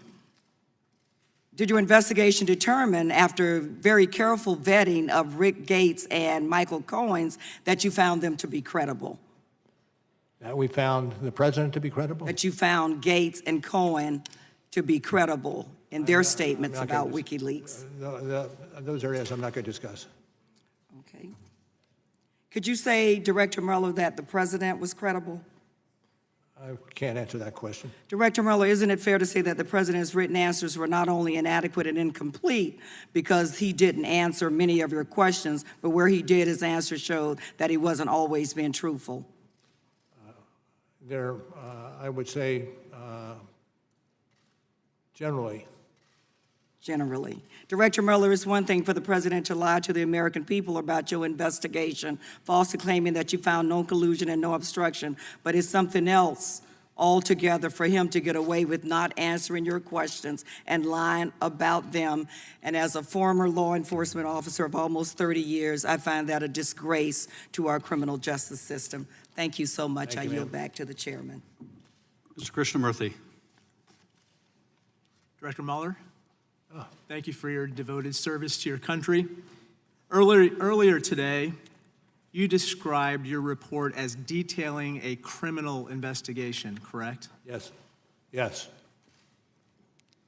Did your investigation determine, after very careful vetting of Rick Gates and Michael Cohen's, that you found them to be credible? That we found the president to be credible? That you found Gates and Cohen to be credible in their statements I'm not about gonna WikiLeaks? Those areas I'm not going to discuss. Okay. Could you say, Director Mueller, that the president was credible? I can't answer that question. Director Mueller, isn't it fair to say that the president's written answers were not only inadequate and incomplete because he didn't answer many of your questions, but where he did, his answers showed that he wasn't always being truthful? I would say, generally. Generally. Director Mueller, it's one thing for the president to lie to the American people about your investigation, falsely claiming that you found no collusion and no obstruction, but it's something else altogether for him to get away with not answering your questions and lying about them. And as a former law enforcement officer of almost 30 years, I find that a disgrace to our criminal justice system. Thank you so much. Thank you, I yield ma'am. back to the chairman. Mr. Krishnamurthy. Director Mueller, thank you for your devoted service to your country. Earlier today, you described your report as detailing a criminal investigation, correct? Yes. Yes.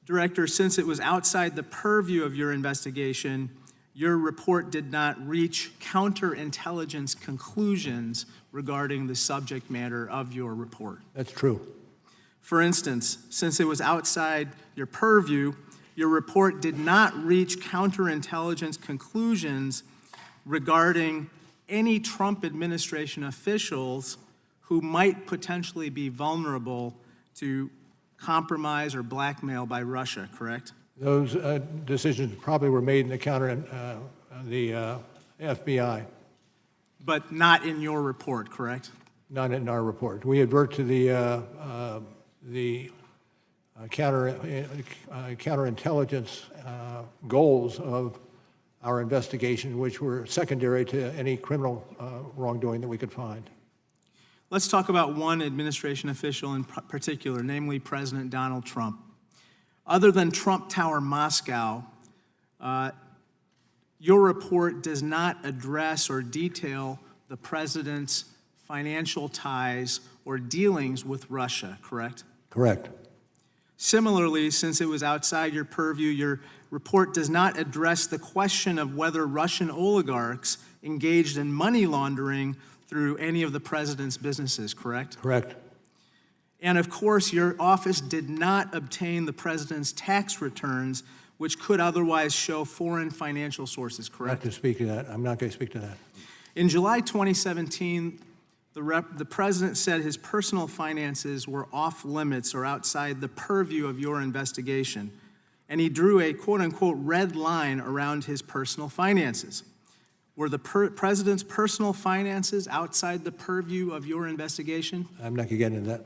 Director, since it was outside the purview of your investigation, your report did not reach counterintelligence conclusions regarding the subject matter of your report. That's true. For instance, since it was outside your purview, your report did not reach counterintelligence conclusions regarding any Trump administration officials who might potentially be vulnerable to compromise or blackmail by Russia, correct? Those decisions probably were made in the FBI. But not in your report, correct? Not in our report. We advert to the counterintelligence goals of our investigation, which were secondary to any criminal wrongdoing that we could find. Let's talk about one administration official in particular, namely President Donald Trump. Other than Trump Tower Moscow, your report does not address or detail the president's financial ties or dealings with Russia, correct? Correct. Similarly, since it was outside your purview, your report does not address the question of whether Russian oligarchs engaged in money laundering through any of the president's businesses, correct? Correct. And of course, your office did not obtain the president's tax returns, which could otherwise show foreign financial sources, correct? Not to speak to that. I'm not going to speak to that. In July 2017, the president said his personal finances were off limits or outside the purview of your investigation, and he drew a quote-unquote red line around his personal finances. Were the president's personal finances outside the purview of your investigation? I'm not going to get into that.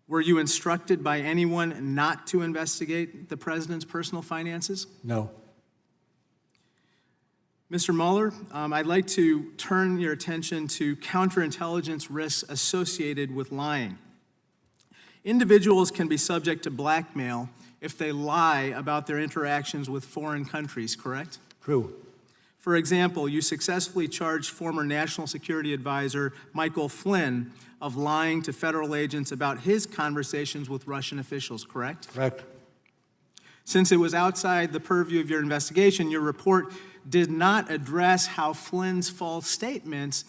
Were you instructed by anyone not to investigate the president's personal finances? No. Mr. Mueller, I'd like to turn your attention to counterintelligence risks associated with lying. Individuals can be subject to blackmail if they lie about their interactions with foreign countries, correct? True. For example, you successfully charged former National Security Advisor Michael Flynn of lying to federal agents about his conversations with Russian officials, correct? Correct. Since it was outside the purview of your investigation, your report did not address how Flynn's false statements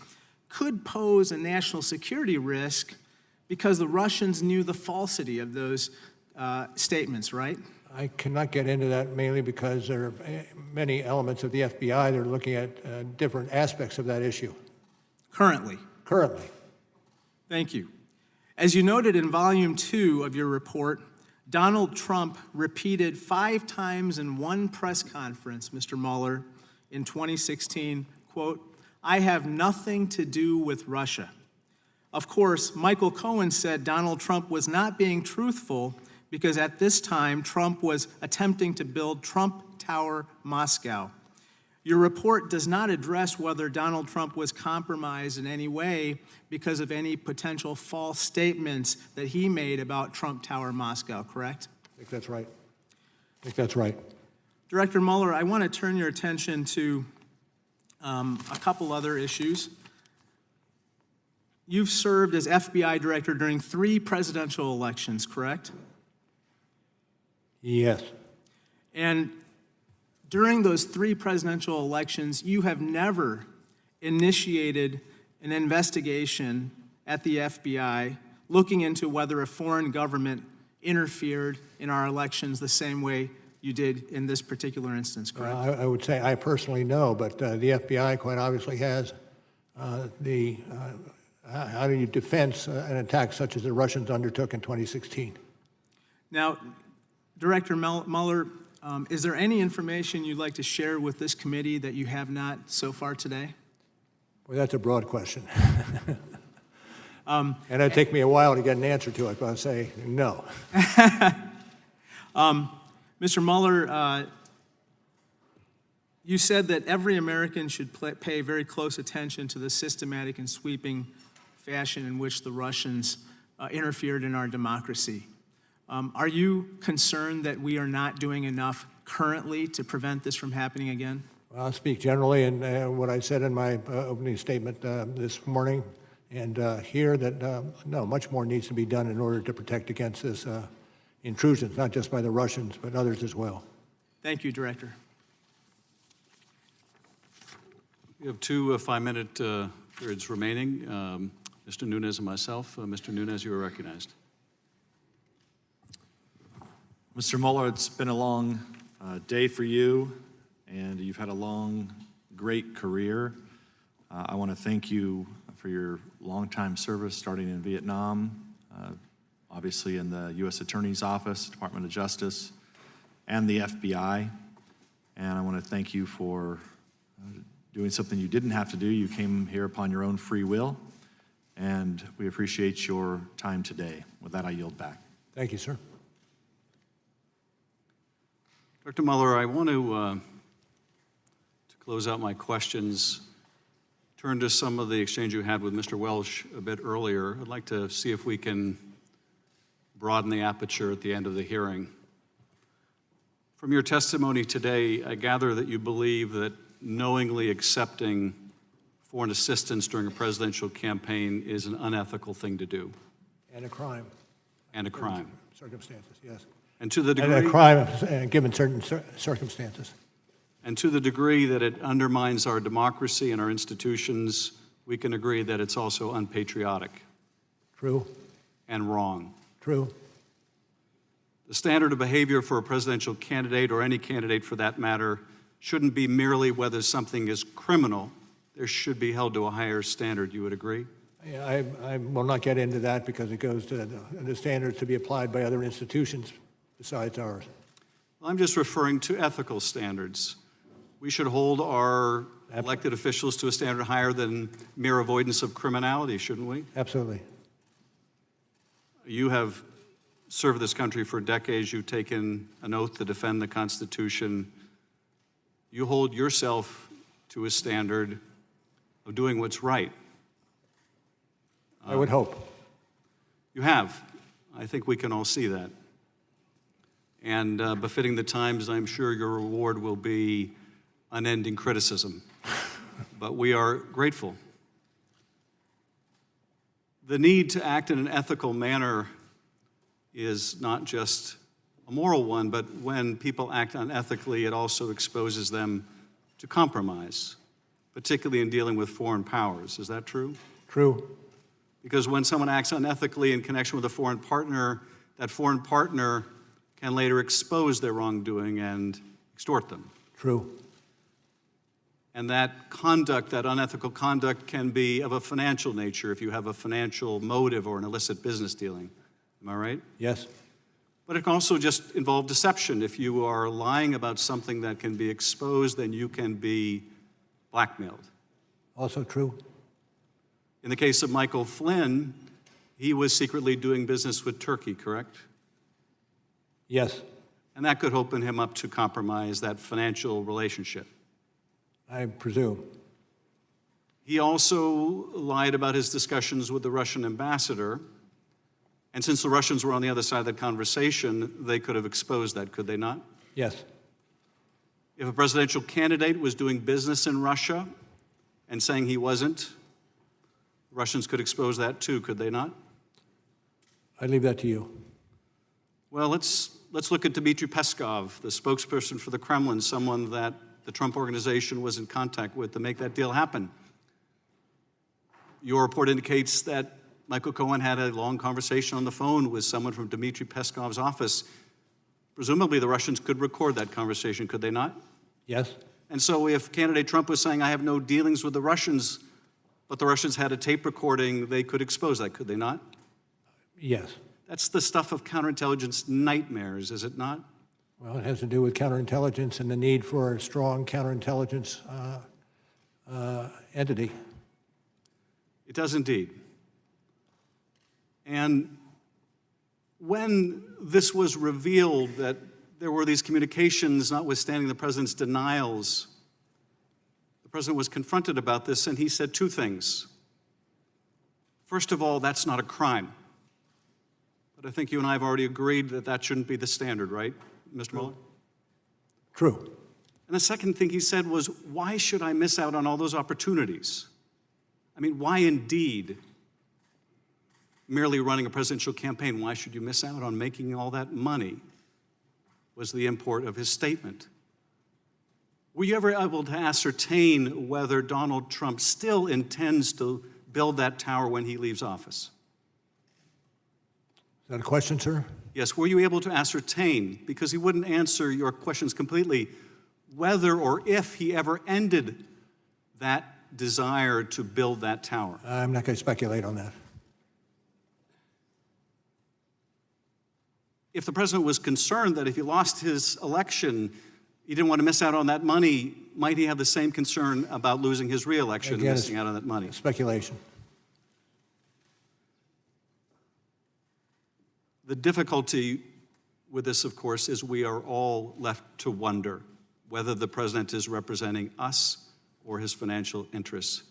could pose a national security risk because the Russians knew the falsity of those statements, right? I cannot get into that mainly because there are many elements of the FBI that are looking at different aspects of that issue. Currently? Currently. Thank you. As you noted in Volume 2 of your report, Donald Trump repeated 5 times in one press conference, Mr. Mueller, in 2016, quote, "I have nothing to do with Russia." Of course, Michael Cohen said Donald Trump was not being truthful because at this time, Trump was attempting to build Trump Tower Moscow. Your report does not address whether Donald Trump was compromised in any way because of any potential false statements that he made about Trump Tower Moscow, correct? I think that's right. think that's right. Director Mueller, I want to turn your attention to a couple other issues. You've served as FBI director during 3 presidential elections, correct? Yes. And during those 3 presidential elections, you have never initiated an investigation at the FBI looking into whether a foreign government interfered in our elections the same way you did in this particular instance, correct? I would say I personally know, but the FBI quite obviously has how do you defend an attack such as the Russians undertook in 2016? Now, Director Mueller, is there any information you'd like to share with this committee that you have not so far today? Well, that's a broad question. And it'd take me a while to get an answer to it, but I'll say no. Mr. Mueller, you said that every American should pay very close attention to the systematic and sweeping fashion in which the Russians interfered in our democracy. Are you concerned that we are not doing enough currently to prevent this from happening again? Well, I'll speak generally, and what I said in my opening statement this morning, and here that no, much more needs to be done in order to protect against this intrusions, not just by the Russians, but others as well. Thank you, Director. We have 2 5-minute periods remaining. Mr. Nunes and myself. Mr. Nunes, you are recognized. Mr. Mueller, it's been a long day for you, and you've had a long, great career. I want to thank you for your longtime service, starting in Vietnam, obviously in the U.S. Attorney's Office, Department of Justice, and the FBI. And I want to thank you for doing something you didn't have to do. You came here upon your own free will, and we appreciate your time today. With that, I yield back. Thank you, sir. Dr. Mueller, I want to close out my questions, turn to some of the exchange you had with Mr. Welsh a bit earlier. I'd like to see if we can broaden the aperture at the end of the hearing. From your testimony today, I gather that you believe that knowingly accepting foreign assistance during a presidential campaign is an unethical thing to do. And a crime. And a crime. Circumstances, yes. And to the degree... And a crime given certain circumstances. And to the degree that it undermines our democracy and our institutions, we can agree that it's also unpatriotic. True. And wrong. True. The standard of behavior for a presidential candidate, or any candidate for that matter, shouldn't be merely whether something is criminal. There should be held to a higher standard. You would agree? Yeah, I will not get into that because it goes to the standards to be applied by other institutions besides ours. Well, I'm just referring to ethical standards. We should hold our elected officials to a standard higher than mere avoidance of criminality, shouldn't we? Absolutely. You have served this country for decades. You've taken an oath to defend the Constitution. You hold yourself to a standard of doing what's right. I would hope. You have. I think we can all see that. And befitting the times, I'm sure your reward will be unending criticism. But we are grateful. The need to act in an ethical manner is not just a moral one, but when people act unethically, it also exposes them to compromise, particularly in dealing with foreign powers. Is that true? True. Because when someone acts unethically in connection with a foreign partner, that foreign partner can later expose their wrongdoing and extort them. True. And that conduct, that unethical conduct, can be of a financial nature if you have a financial motive or an illicit business dealing. Am I right? Yes. But it can also just involve deception. If you are lying about something that can be exposed, then you can be blackmailed. Also true. In the case of Michael Flynn, he was secretly doing business with Turkey, correct? Yes. And that could open him up to compromise that financial relationship. I presume. He also lied about his discussions with the Russian ambassador. And since the Russians were on the other side of that conversation, they could have exposed that, could they not? Yes. If a presidential candidate was doing business in Russia and saying he wasn't, Russians could expose that too, could they not? I leave that to you. Well, let's look at Dmitry Peskov, the spokesperson for the Kremlin, someone that the Trump organization was in contact with to make that deal happen. Your report indicates that Michael Cohen had a long conversation on the phone with someone from Dmitry Peskov's office. Presumably the Russians could record that conversation, could they not? Yes. And so if candidate Trump was saying, I have no dealings with the Russians, but the Russians had a tape recording, they could expose that, could they not? Yes. That's the stuff of counterintelligence nightmares, is it not? Well, it has to do with counterintelligence and the need for a strong counterintelligence entity. It does indeed. And when this was revealed that there were these communications, notwithstanding the president's denials, the president was confronted about this, and he said two things. First of all, that's not a crime. But I think you and I have already agreed that that shouldn't be the standard, right, Mr. Mueller? True. And the second thing he said was, why should I miss out on all those opportunities? I mean, why indeed? Merely running a presidential campaign, why should you miss out on making all that money? Was the import of his statement. Were you ever able to ascertain whether Donald Trump still intends to build that tower when he leaves office? Is that a question, sir? Yes, were you able to ascertain, because he wouldn't answer your questions completely, whether or if he ever ended that desire to build that tower? I'm not going to speculate on that. If the president was concerned that if he lost his election, he didn't want to miss out on that money, might he have the same concern about losing his re-election and missing out on that money? Speculation. The difficulty with this, of course, is we are all left to wonder whether the president is representing us or his financial interests.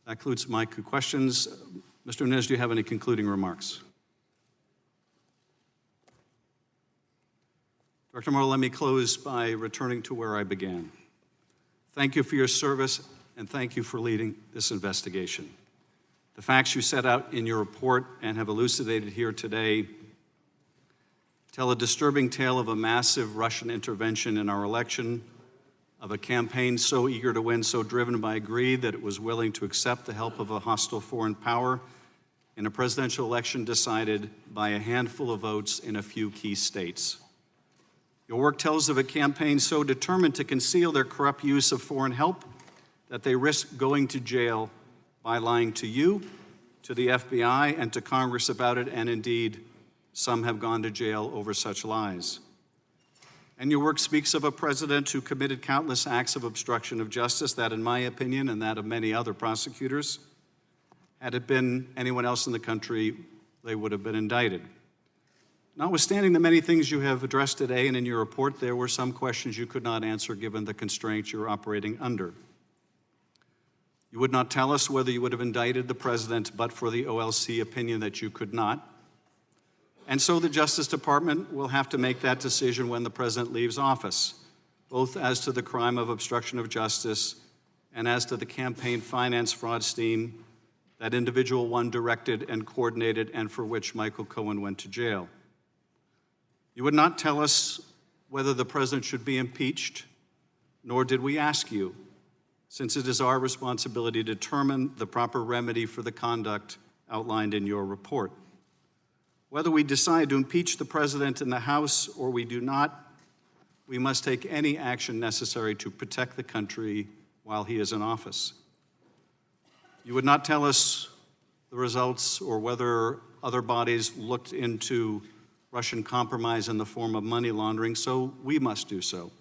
That concludes my questions. Mr. Nunes, do you have any concluding remarks? Director Mueller, let me close by returning to where I began. Thank you for your service, and thank you for leading this investigation. The facts you set out in your report and have elucidated here today tell a disturbing tale of a massive Russian intervention in our election, of a campaign so eager to win, so driven by greed that it was willing to accept the help of a hostile foreign power in a presidential election decided by a handful of votes in a few key states. Your work tells of a campaign so determined to conceal their corrupt use of foreign help that they risk going to jail by lying to you, to the FBI, and to Congress about it, and indeed, some have gone to jail over such lies. And your work speaks of a president who committed countless acts of obstruction of justice that, in my opinion, and that of many other prosecutors, had it been anyone else in the country, they would have been indicted. Notwithstanding the many things you have addressed today and in your report, there were some questions you could not answer given the constraints you're operating under. You would not tell us whether you would have indicted the president but for the OLC opinion that you could not. And so the Justice Department will have to make that decision when the president leaves office, both as to the crime of obstruction of justice and as to the campaign finance fraud scheme that individual one directed and coordinated and for which Michael Cohen went to jail. You would not tell us whether the president should be impeached, nor did we ask you, since it is our responsibility to determine the proper remedy for the conduct outlined in your report. Whether we decide to impeach the president in the House or we do not, we must take any action necessary to protect the country while he is in office. You would not tell us the results or whether other bodies looked into Russian compromise in the form of money laundering, so we must do so.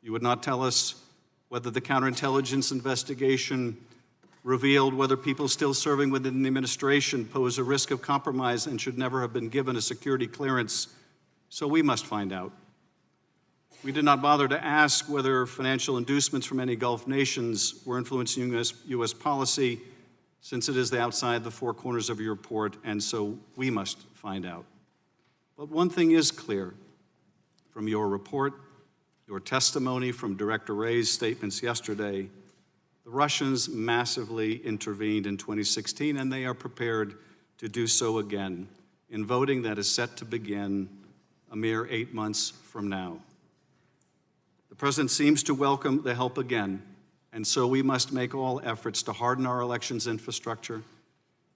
You would not tell us whether the counterintelligence investigation revealed whether people still serving within the administration pose a risk of compromise and should never have been given a security clearance, so we must find out. We did not bother to ask whether financial inducements from any Gulf nations were influencing U.S. policy, since it is outside the four corners of your report, and so we must find out. But one thing is clear. from your report, your testimony, from Director Wray's statements yesterday, the Russians massively intervened in 2016, and they are prepared to do so again in voting that is set to begin a mere 8 months from now. The President seems to welcome the help again, and so we must make all efforts to harden our elections infrastructure,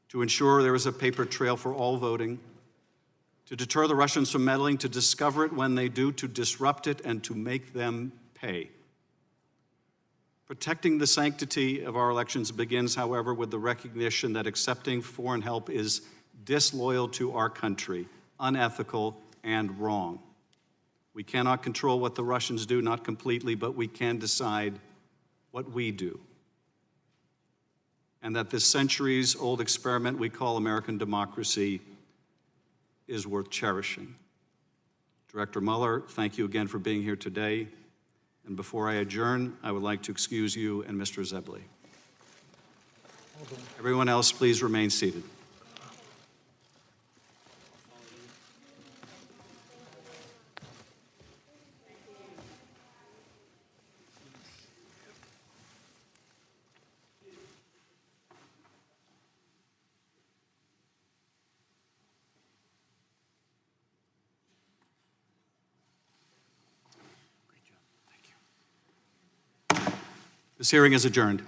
to ensure there is a paper trail for all voting, to deter the Russians from meddling, to discover it when they do, to disrupt it, and to make them pay. Protecting the sanctity of our elections begins, however, with the recognition that accepting foreign help is disloyal to our country, unethical, and wrong. We cannot control what the Russians do, not completely, but we can decide what we do. And that this centuries-old experiment we call American democracy is worth cherishing. Director Mueller, thank you again for being here today. And before I adjourn, I would like to excuse you and Mr. Zebley. Everyone else, please remain seated. This hearing is adjourned.